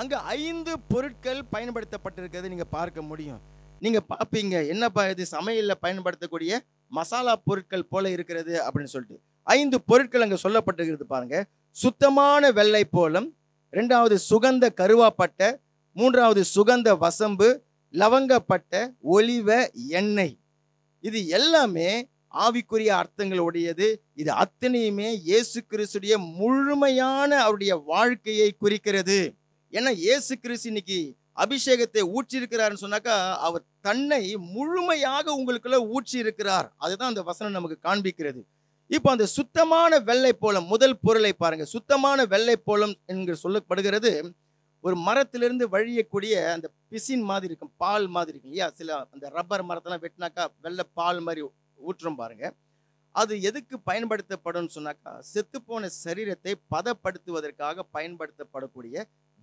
அங்க 5 பொருட்கள் பயன்படுத்தப்பட்டிருக்கிறது நீங்க பார்க்க முடியும். நீங்க பார்ப்பீங்க என்னப்பா இது சமையல்ல பயன்படுத்தக்கூடிய மசாலா பொருட்கள் போல இருக்கிறது அப்படின்னு சொல்லிட்டு 5 பொருட்கள் அங்க சொல்லப்பட்டிருக்கிறது பாருங்க. சுத்தமான வெள்ளை போலம், 2வது சுகந்த கருவாப்பட்டை, 3வது சுகந்த வசம்பு, லவங்கப்பட்டை, ஒலிவ எண்ணெய். இது எல்லாமே ஆவிக்குரிய அர்த்தங்களுடையது. இது அத்தனையுமே இயேசு கிறிஸ்துடைய முழுமையான அவருடைய வாழ்க்கையை குறிக்கிறது. ஏன்னா இயேசு கிறிஸ்து இன்னைக்கு அபிஷேகத்தை ஊற்றி இருக்கிறார்னு சொன்னாக்கா அவர் தன்னை முழுமையாக உங்களுக்குள்ள ஊற்றி இருக்கிறார். அதுதான் அந்த வசனம் நமக்கு காண்பிக்கிறது. இப்போ அந்த சுத்தமான வெள்ளை போலம் முதல் பொருளை பாருங்க. சுத்தமான வெள்ளை போலம் என்று சொல்லப்படுகிறது ஒரு மரத்திலிருந்து வழியக்கூடிய அந்த பிசின் மாதிரி இருக்கும், பால் மாதிரி இருக்கும் இல்லையா? சில அந்த ரப்பர் மரத்தெல்லாம் வெட்டினாக்கா வெள்ளை பால் மாதிரி ஊற்றும் பாருங்க. அது எதுக்கு பயன்படுத்தப்படும் சொன்னாக்கா செத்துப்போன சரீரத்தை பதப்படுத்துவதற்காக பயன்படுத்தப்படக்கூடிய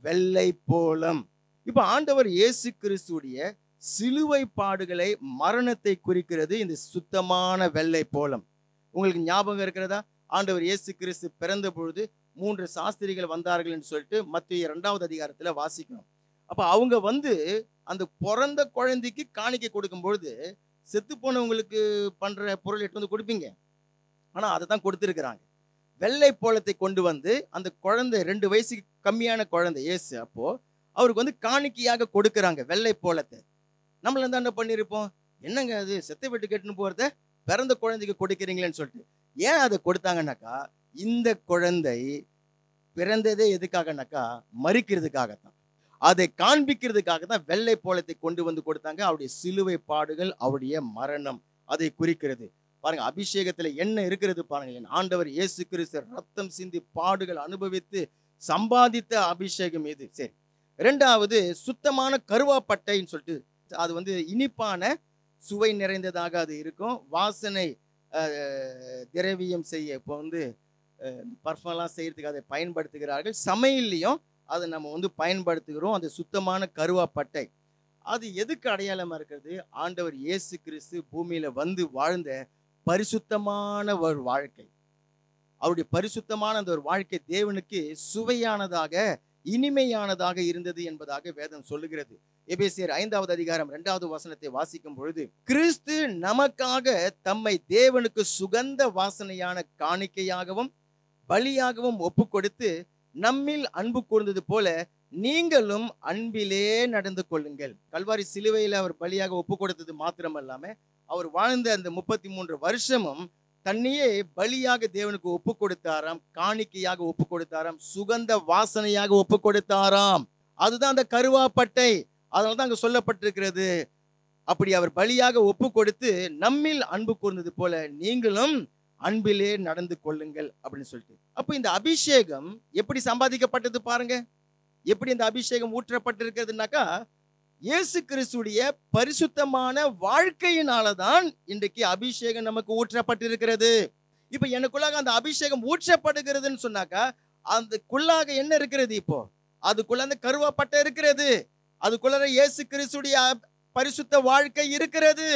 வெள்ளை போலம். இப்போ ஆண்டவர் இயேசு கிறிஸ்துடைய சிலுவை பாடுகளை, மரணத்தை குறிக்கிறது இந்த சுத்தமான வெள்ளை போலம். உங்களுக்கு ஞாபகம் இருக்கிறதா? ஆண்டவர் இயேசு கிறிஸ்து பிறந்த பொழுது 3 சாஸ்திரிகள் வந்தார்கள் என்று சொல்லிட்டு மத்தேயு 2வது அதிகாரத்துல வாசிக்கணும். அப்ப அவங்க அந்த பிறந்த குழந்தைக்கு காணிக்கை கொடுக்கும் பொழுது செத்து போனவங்களுக்கு பண்ற பொருள் எடுத்து கொடுப்பீங்க. ஆனா அதை தான் கொடுத்துருக்கிறாங்க. வெள்ளை போலத்தை கொண்டு அந்த குழந்தை 2 வயசுக்கு கம்மியான குழந்தை இயேசு, அப்போ அவருக்கு காணிக்கையாக கொடுக்குறாங்க வெள்ளை போலத்தை. நம்மள என்ன பண்ணியிருப்போம், என்னங்க அது செத்த வீட்டு கெட்டுன்னு போறத பிறந்த குழந்தைக்கு கொடுக்குறீங்களேன்னு சொல்லிட்டு. ஏன் அதை கொடுத்தாங்கன்னாக்கா, இந்த குழந்தை பிறந்ததே எதுக்காகனாக்கா மரிக்கிறதுக்காகத்தான், அதை காண்பிக்கிறதுக்காக தான் வெள்ளை போலத்தை கொண்டு கொடுத்தாங்க. அவருடைய சிலுவை பாடுகள், அவருடைய மரணம் அதை குறிக்கிறது. பாருங்க, அபிஷேகத்துல என்ன இருக்கிறது பாருங்க. என் ஆண்டவர் இயேசு கிறிஸ்து ரத்தம் சிந்தி பாடுகள் அனுபவித்து சம்பாதித்த அபிஷேகம் இது. சரி, 2வது சுத்தமான கருவாப்பட்டைன்னு சொல்லிட்டு, அது இனிப்பான சுவை நிறைந்ததாக அது இருக்கும். வாசனை திரவியம் செய்ய இப்போ பர்ஃபெக்ட்லாம் செய்யறதுக்கு அதை பயன்படுத்துகிறார்கள். சமையல்லையும் அதை நம்ம பயன்படுத்துகிறோம். அந்த சுத்தமான கருவாப்பட்டை அது எதுக்கு அடையாளமா இருக்கிறது? ஆண்டவர் இயேசு கிறிஸ்து பூமியில வாழ்ந்த பரிசுத்தமான ஒரு வாழ்க்கை, அவருடைய பரிசுத்தமான அந்த ஒரு வாழ்க்கை தேவனுக்கு சுவையானதாக, இனிமையானதாக இருந்தது என்பதாக வேதம் சொல்லுகிறது. எபேசியர் 5வது அதிகாரம் 2வது வசனத்தை வாசிக்கும் பொழுது, கிறிஸ்து நமக்காக தம்மை தேவனுக்கு சுகந்த வாசனையான காணிக்கையாகவும் பலியாகவும் ஒப்பு கொடுத்து நம்மில் அன்பு கூர்ந்தது போல நீங்களும் அன்பிலே நடந்து கொள்ளுங்கள். கல்வாரி சிலுவையில் அவர் பலியாக ஒப்பு கொடுத்தது மாத்திரமல்லாம, அவர் வாழ்ந்த அந்த 33 வருஷமும் தன்னையே பலியாக தேவனுக்கு ஒப்பு கொடுத்தாராம், காணிக்கையாக ஒப்பு கொடுத்தாராம், சுகந்த வாசனையாக ஒப்பு கொடுத்தாராம். அதுதான் அந்த கருவாப்பட்டை. அதனால்தான் அங்க சொல்லப்பட்டிருக்கிறது, அப்படி அவர் பலியாக ஒப்பு கொடுத்து நம்மில் அன்பு கூர்ந்தது போல நீங்களும் அன்பிலே நடந்து கொள்ளுங்கள் அப்படின்னு சொல்லிட்டு. அப்ப இந்த அபிஷேகம் எப்படி சம்பாதிக்கப்பட்டது பாருங்க, எப்படி இந்த அபிஷேகம் ஊற்றப்பட்டிருக்கிறதுனாக்கா, இயேசு கிறிஸ்துடைய பரிசுத்தமான வாழ்க்கையினாலதான் இன்றைக்கு அபிஷேகம் நமக்கு ஊற்றப்பட்டிருக்கிறது. இப்ப எனக்குள்ளாக அந்த அபிஷேகம் ஊற்றப்படுகிறதுன்னு சொன்னாக்கா, அதுக்குள்ளாக என்ன இருக்கிறது? இப்போ அதுக்குள்ள அந்த கருவாப்பட்டை இருக்கிறது, அதுக்குள்ள இயேசு கிறிஸ்துடைய பரிசுத்த வாழ்க்கை இருக்கிறது.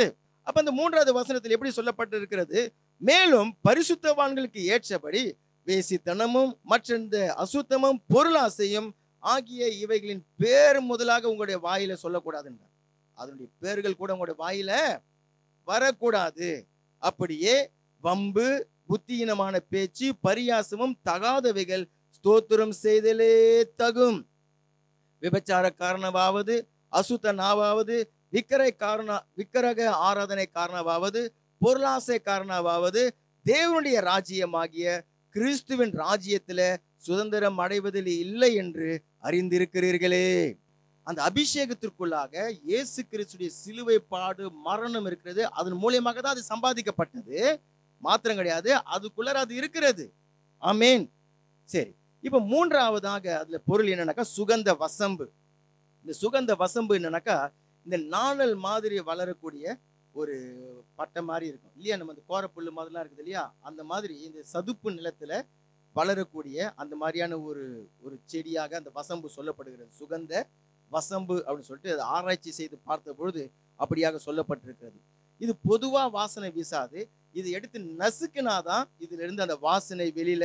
அப்ப அந்த 3வது வசனத்தில் எப்படி சொல்லப்பட்டிருக்கிறது? மேலும் பரிசுத்தவான்களுக்கு ஏற்றபடி வேசித்தனமும் மற்ற இந்த அசுத்தமும் பொருளாசையும் ஆகிய இவைகளின் பேர் முதலாக உங்களுடைய வாயில சொல்லக்கூடாதுன்றார். அதனுடைய பேர்கள் கூட உங்களுடைய வாயில வரக்கூடாது. அப்படியே வம்பு, புத்தியினமான பேச்சு, பரியாசமும் தகாதவைகள் ஸ்தோத்திரம் செய்தலே தகும். விபச்சார காரணமாவது, அசுத்த நாவாவது, விக்கிரக ஆராதனை காரணமாவது, பொருளாசை காரணமாவது தேவனுடைய ராஜ்யமாகிய கிறிஸ்துவின் ராஜ்யத்துல சுதந்திரம் அடைவதில் இல்லை என்று அறிந்திருக்கிறீர்களே. அந்த அபிஷேகத்திற்குள்ளாக இயேசு கிறிஸ்துடைய சிலுவை பாடு, மரணம் இருக்கிறது. அதன் மூலியமாக தான் அது சம்பாதிக்கப்பட்டது மாத்திரம் கிடையாது, அதுக்குள்ள அது இருக்கிறது. ஆமேன். சரி, இப்ப 3வதாக அதுல பொருள் என்னன்னாக்கா சுகந்த வசம்பு. இந்த சுகந்த வசம்பு என்னன்னாக்கா, இந்த நாணல் மாதிரி வளரக்கூடிய ஒரு பட்டை மாதிரி இருக்கும் இல்லையா, நம்ம இந்த கோரப்புல்லு மாதிரிலாம் இருக்குது இல்லையா, அந்த மாதிரி இந்த சதுப்பு நிலத்துல வளரக்கூடிய அந்த மாதிரியான ஒரு செடியாக அந்த வசம்பு சொல்லப்படுகிறது. சுகந்த வசம்பு அப்படின்னு சொல்லிட்டு அதை ஆராய்ச்சி செய்து பார்த்த பொழுது அப்படியாக சொல்லப்பட்டிருக்கிறது. இது பொதுவா வாசனை வீசாது, இது எடுத்து நசுக்குனாதான் இதுல இருந்து அந்த வாசனை வெளியில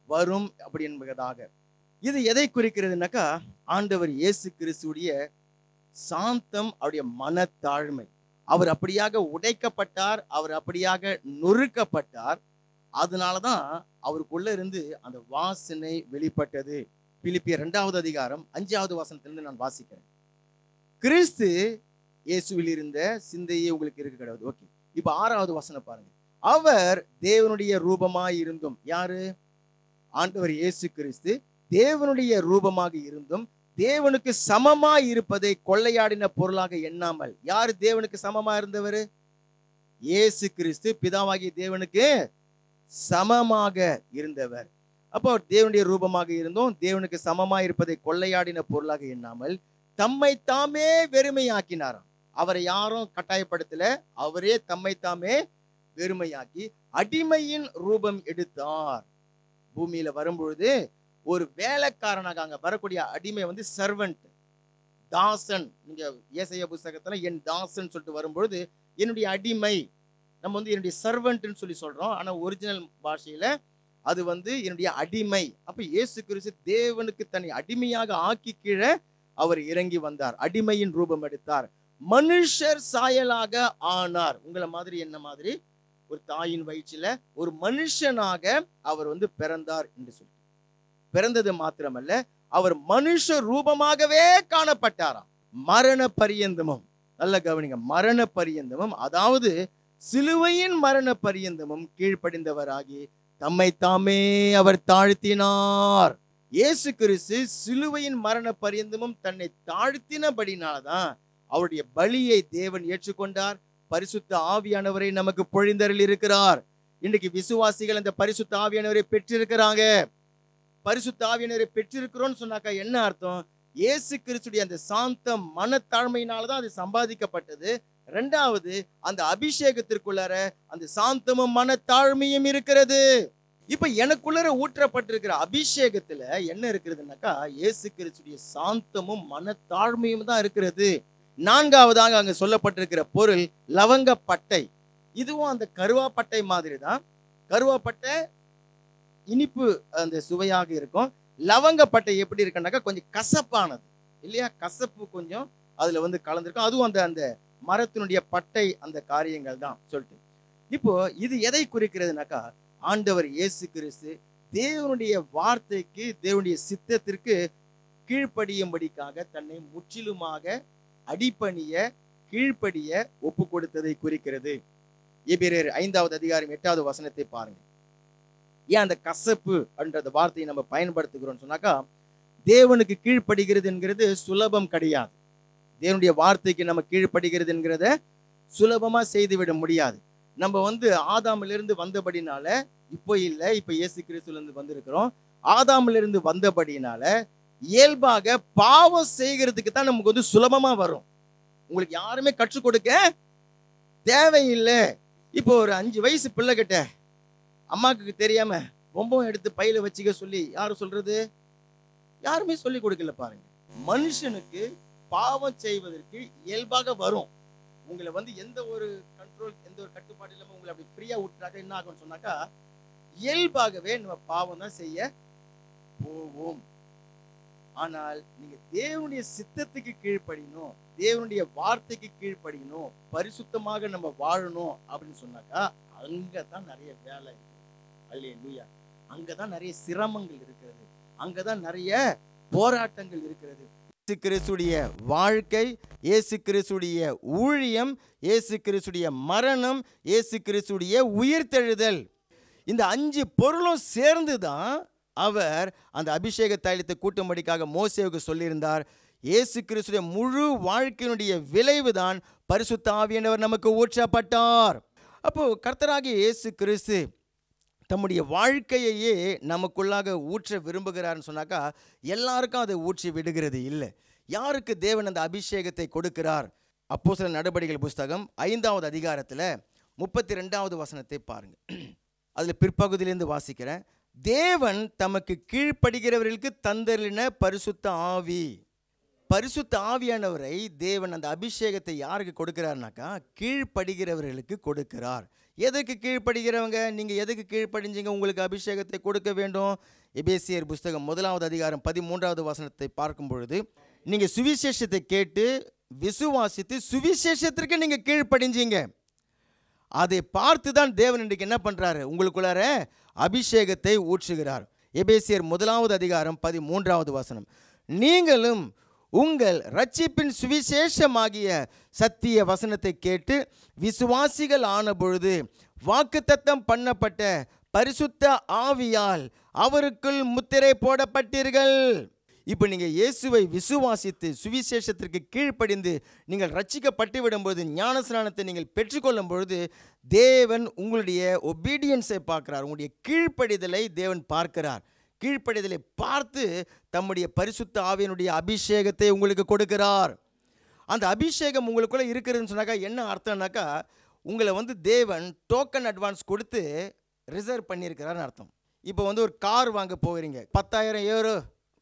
வரும் அப்படி என்பதாக. இது எதை குறிக்கிறதுனாக்கா, ஆண்டவர் இயேசு கிறிஸ்துடைய சாந்தம், அவருடைய மனத்தாழ்மை. அவர் அப்படியாக உடைக்கப்பட்டார், அவர் அப்படியாக நொறுக்கப்பட்டார். அதனாலதான் அவருக்குள்ள இருந்து அந்த வாசனை வெளிப்பட்டது. பிலிப்பியர் 2வது அதிகாரம் 5வது வசனத்திலிருந்து நான் வாசிக்கிறேன். கிறிஸ்து இயேசுவில் இருந்த சிந்தையே உங்களுக்கு இருக்க கிடையாது. ஓகே, இப்ப 6வது வசனம் பாருங்க. அவர் தேவனுடைய ரூபமாய் இருந்தும், யாரு? ஆண்டவர் இயேசு கிறிஸ்து தேவனுடைய ரூபமாக இருந்தும் தேவனுக்கு சமமாய் இருப்பதை கொள்ளையாடின பொருளாக எண்ணாமல். யாரு தேவனுக்கு சமமா இருந்தவர்? இயேசு கிறிஸ்து பிதாவாகிய தேவனுக்கு சமமாக இருந்தவர். அப்போ தேவனுடைய ரூபமாக இருந்தும் தேவனுக்கு சமமாய் இருப்பதை கொள்ளையாடின பொருளாக எண்ணாமல் தம்மை தாமே வெறுமையாக்கினாராம். அவரை யாரும் கட்டாயப்படுத்தல, அவரே தம்மை தாமே வெறுமையாக்கி அடிமையின் ரூபம் எடுத்தார். பூமியில வரும்பொழுது ஒரு வேலைக்காரனாக, அங்க வரக்கூடிய அடிமை சர்வெண்ட், தாசன். நீங்க ஏசாயா புத்தகத்துல என் தாசன் சொல்லிட்டு வரும்பொழுது என்னுடைய அடிமை, நம்ம வந்து என்னுடைய சர்வெண்ட்னு சொல்லி சொல்றோம். ஆனா ஒரிஜினல் பாஷையில அது வந்து என்னுடைய அடிமை. அப்ப இயேசு கிறிஸ்து தேவனுக்கு தன்னை அடிமையாக ஆக்கி கீழே அவர் இறங்கி வந்தார், அடிமையின் ரூபம் எடுத்தார், மனுஷர் சாயலாக ஆனார். உங்களை மாதிரி என்ன மாதிரி ஒரு தாயின் வயிற்றில ஒரு மனுஷனாக அவர் வந்து பிறந்தார் என்று சொல்லி. பிறந்தது மாத்திரமல்ல, அவர் மனுஷ ரூபமாகவே காணப்பட்டாராம். மரண பரியந்தமும், நல்ல கவனிங்க, மரண பரியந்தமும், அதாவது சிலுவையின் மரண பரியந்தமும் கீழ்ப்படிந்தவராகி தம்மை தாமே அவர் தாழ்த்தினார். இயேசு கிறிஸ்து சிலுவையின் மரண பரியந்தமும் தன்னை தாழ்த்தினபடினால்தான் அவருடைய பலியை தேவன் ஏற்றுக்கொண்டார். பரிசுத்த ஆவியானவரை நமக்கு பொழிந்தருள் இருக்கிறார். இன்னைக்கு விசுவாசிகள் அந்த பரிசுத்த ஆவியானவரை பெற்றிருக்கிறாங்க. பரிசுத்த ஆவியானவரை பெற்றிருக்கிறோம்னு சொன்னாக்கா என்ன அர்த்தம்? இயேசு கிறிஸ்துடைய அந்த சாந்தம் மனத்தாழ்மையினாலதான் அது சம்பாதிக்கப்பட்டது. இரண்டாவது, அந்த அபிஷேகத்திற்குள்ளார அந்த சாந்தமும் மனத்தாழ்மையும் இருக்கிறது. இப்ப எனக்குள்ளார ஊற்றப்பட்டிருக்கிற அபிஷேகத்துல என்ன இருக்கிறதுனாக்கா இயேசு கிறிஸ்துடைய சாந்தமும் மனத்தாழ்மையும் தான் இருக்கிறது. நான்காவதாக அங்க சொல்லப்பட்டிருக்கிற பொருள் லவங்கப்பட்டை. இதுவும் அந்த கருவாப்பட்டை மாதிரி தான். கருவாப்பட்டை இனிப்பு அந்த சுவையாக இருக்கும். லவங்கப்பட்டை எப்படி இருக்குன்னாக்கா கொஞ்சம் கசப்பானது இல்லையா, கசப்பு கொஞ்சம் அதுல வந்து கலந்துருக்கும். அதுவும் அந்த அந்த மரத்தினுடைய பட்டை அந்த காரியங்கள் தான் சொல்லிட்டு. இப்போ இது எதை குறிக்கிறதுனாக்கா ஆண்டவர் இயேசு கிறிஸ்து தேவனுடைய வார்த்தைக்கு, தேவனுடைய சித்தத்திற்கு கீழ்ப்படியும்படிக்காக தன்னை முற்றிலுமாக அடிபணிய கீழ்ப்படிய ஒப்பு கொடுத்ததை குறிக்கிறது. எபிரேயர் 5வது அதிகாரம் 8வது வசனத்தை பாருங்க. ஏன் அந்த கசப்பு என்ற வார்த்தையை நம்ம பயன்படுத்துகிறோம்னு சொன்னாக்கா, தேவனுக்கு கீழ்ப்படுகிறது என்கிறது சுலபம் கிடையாது. தேவனுடைய வார்த்தைக்கு நம்ம கீழ்ப்படுகிறது என்கிறத சுலபமா செய்துவிட முடியாது. நம்ம வந்து ஆதாமிலிருந்து வந்தபடினால இப்போ இல்லை, இப்போ இயேசு கிறிஸ்துவிலிருந்து வந்திருக்கிறோம். ஆதாமிலிருந்து வந்தபடினால இயல்பாக பாவம் செய்கிறதுக்கு தான் நமக்கு வந்து சுலபமா வரும். உங்களுக்கு யாருமே கற்றுக் கொடுக்க தேவையில்லை. இப்போ ஒரு 5 வயசு பிள்ளை கிட்ட அம்மாக்கு தெரியாம பொம்பம் எடுத்து பையில வச்சுக்க சொல்லி யாரு சொல்றது? யாருமே சொல்லி கொடுக்கல. பாருங்க, மனுஷனுக்கு பாவம் செய்வதற்கு இயல்பாக வரும். உங்களை வந்து எந்த ஒரு கண்ட்ரோல், எந்த ஒரு கட்டுப்பாடு இல்லாம உங்களை அப்படி ஃப்ரீயா விட்டுறாக்க என்ன ஆகும்னு சொன்னாக்கா இயல்பாகவே நம்ம பாவம் தான் செய்ய போவோம். ஆனால் நீங்க தேவனுடைய சித்தத்துக்கு கீழ்ப்படியணும், தேவனுடைய வார்த்தைக்கு கீழ்ப்படியணும், பரிசுத்தமாக நம்ம வாழணும் அப்படின்னு சொன்னாக்கா அங்கதான் நிறைய வேலை இருக்கு. அல்லேலூயா. அங்கதான் நிறைய சிரமங்கள் இருக்கிறது, அங்கதான் நிறைய போராட்டங்கள் இருக்கிறது. இயேசு கிறிஸ்துடைய வாழ்க்கை, இயேசு கிறிஸ்துடைய ஊழியம், இயேசு கிறிஸ்துடைய மரணம், இயேசு கிறிஸ்துடைய உயிர்த்தெழுதல், இந்த 5 பொருளும் சேர்ந்து தான் அவர் அந்த அபிஷேக தைலத்தை கூட்டும்படிக்காக மோசேவுக்கு சொல்லியிருந்தார். இயேசு கிறிஸ்துடைய முழு வாழ்க்கையினுடைய விளைவு தான் பரிசுத்த ஆவியானவர் நமக்கு ஊற்றப்பட்டார். அப்போ கர்த்தராகிய இயேசு கிறிஸ்து தம்முடைய வாழ்க்கையையே நமக்குள்ளாக ஊற்ற விரும்புகிறார்னு சொன்னாக்கா எல்லாருக்கும் அதை ஊற்றி விடுகிறது இல்லை. யாருக்கு தேவன் அந்த அபிஷேகத்தை கொடுக்கிறார்? அப்போஸ்தலர் நடபடிகள் புஸ்தகம் 5வது அதிகாரத்தில் 32வது வசனத்தை பாருங்க. அதில் பிற்பகுதியிலேருந்து வாசிக்கிறேன். தேவன் தமக்கு கீழ்ப்படுகிறவர்களுக்கு தந்தருளின பரிசுத்த ஆவி. பரிசுத்த ஆவியானவரை தேவன் அந்த அபிஷேகத்தை யாருக்கு கொடுக்கிறார்னாக்கா கீழ்ப்படுகிறவர்களுக்கு கொடுக்கிறார். எதுக்கு கீழ்ப்படுகிறவங்க? நீங்கள் எதுக்கு கீழ்ப்படிஞ்சீங்க உங்களுக்கு அபிஷேகத்தை கொடுக்க வேண்டும்? எபேசியர் புஸ்தகம் 1வது அதிகாரம் 13வது வசனத்தை பார்க்கும் பொழுது, நீங்கள் சுவிசேஷத்தை கேட்டு விசுவாசித்து சுவிசேஷத்திற்கு நீங்கள் கீழ்ப்படிஞ்சீங்க. அதை பார்த்து தான் தேவன் இன்றைக்கு என்ன பண்ணுறாரு? உங்களுக்குள்ளார அபிஷேகத்தை ஊற்றுகிறார். எபேசியர் 1வது அதிகாரம் 13வது வசனம், நீங்களும் உங்கள் ரட்சிப்பின் சுவிசேஷமாகிய சத்திய வசனத்தை கேட்டு விசுவாசிகள் ஆன பொழுது வாக்குத்தத்தம் பண்ணப்பட்ட பரிசுத்த ஆவியால் அவருக்குள் முத்திரை போடப்பட்டீர்கள். இப்போ நீங்கள் இயேசுவை விசுவாசித்து சுவிசேஷத்திற்கு கீழ்ப்படிந்து நீங்கள் ரட்சிக்கப்பட்டு விடும்போது, ஞானஸ்நானத்தை நீங்கள் பெற்றுக்கொள்ளும் பொழுது தேவன் உங்களுடைய ஒபீடியன்ஸை பார்க்கிறார், உங்களுடைய கீழ்ப்படிதலை தேவன் பார்க்கிறார். கீழ்ப்படிதலை பார்த்து தம்முடைய பரிசுத்த ஆவியினுடைய அபிஷேகத்தை உங்களுக்கு கொடுக்கிறார். அந்த அபிஷேகம் உங்களுக்குள்ளே இருக்கிறதுன்னு சொன்னாக்கா என்ன அர்த்தம்னாக்கா, உங்களை வந்து தேவன் டோக்கன் அட்வான்ஸ் கொடுத்து ரிசர்வ் பண்ணியிருக்கிறார்னு அர்த்தம். இப்போ வந்து ஒரு கார் வாங்க போகிறீங்க, 10,000 €.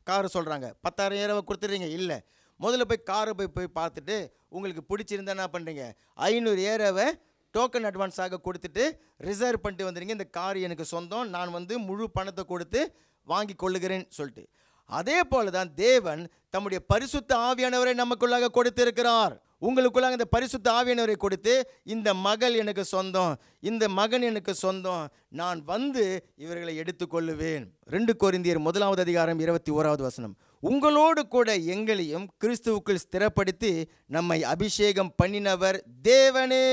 கார் சொல்கிறாங்க, 10,000 € கொடுத்துட்றீங்க. இல்லை, முதல்ல போய் காரை போய் பார்த்துட்டு உங்களுக்கு பிடிச்சிருந்தா என்ன பண்ணுறீங்க, 500 ஏரோவை டோக்கன் அட்வான்ஸாக கொடுத்துட்டு ரிசர்வ் பண்ணிட்டு வந்துடுங்க. இந்த கார் எனக்கு சொந்தம், நான் முழு பணத்தை கொடுத்து வாங்கி கொள்ளுகிறேன்னு சொல்லிட்டு. அதே போல தான் தேவன் தம்முடைய பரிசுத்த ஆவியானவரை நமக்குள்ளாக கொடுத்திருக்கிறார். உங்களுக்குள்ளாக இந்த பரிசுத்த ஆவியானவரை கொடுத்து, இந்த மகள் எனக்கு சொந்தம், இந்த மகன் எனக்கு சொந்தம், நான் இவர்களை எடுத்துக்கொள்ளுவேன். 2 கொரிந்தியர் 1:21 உங்களோடு கூட எங்களையும் கிறிஸ்துவுக்குள் ஸ்திரப்படுத்தி நம்மை அபிஷேகம் பண்ணினவர் தேவனே.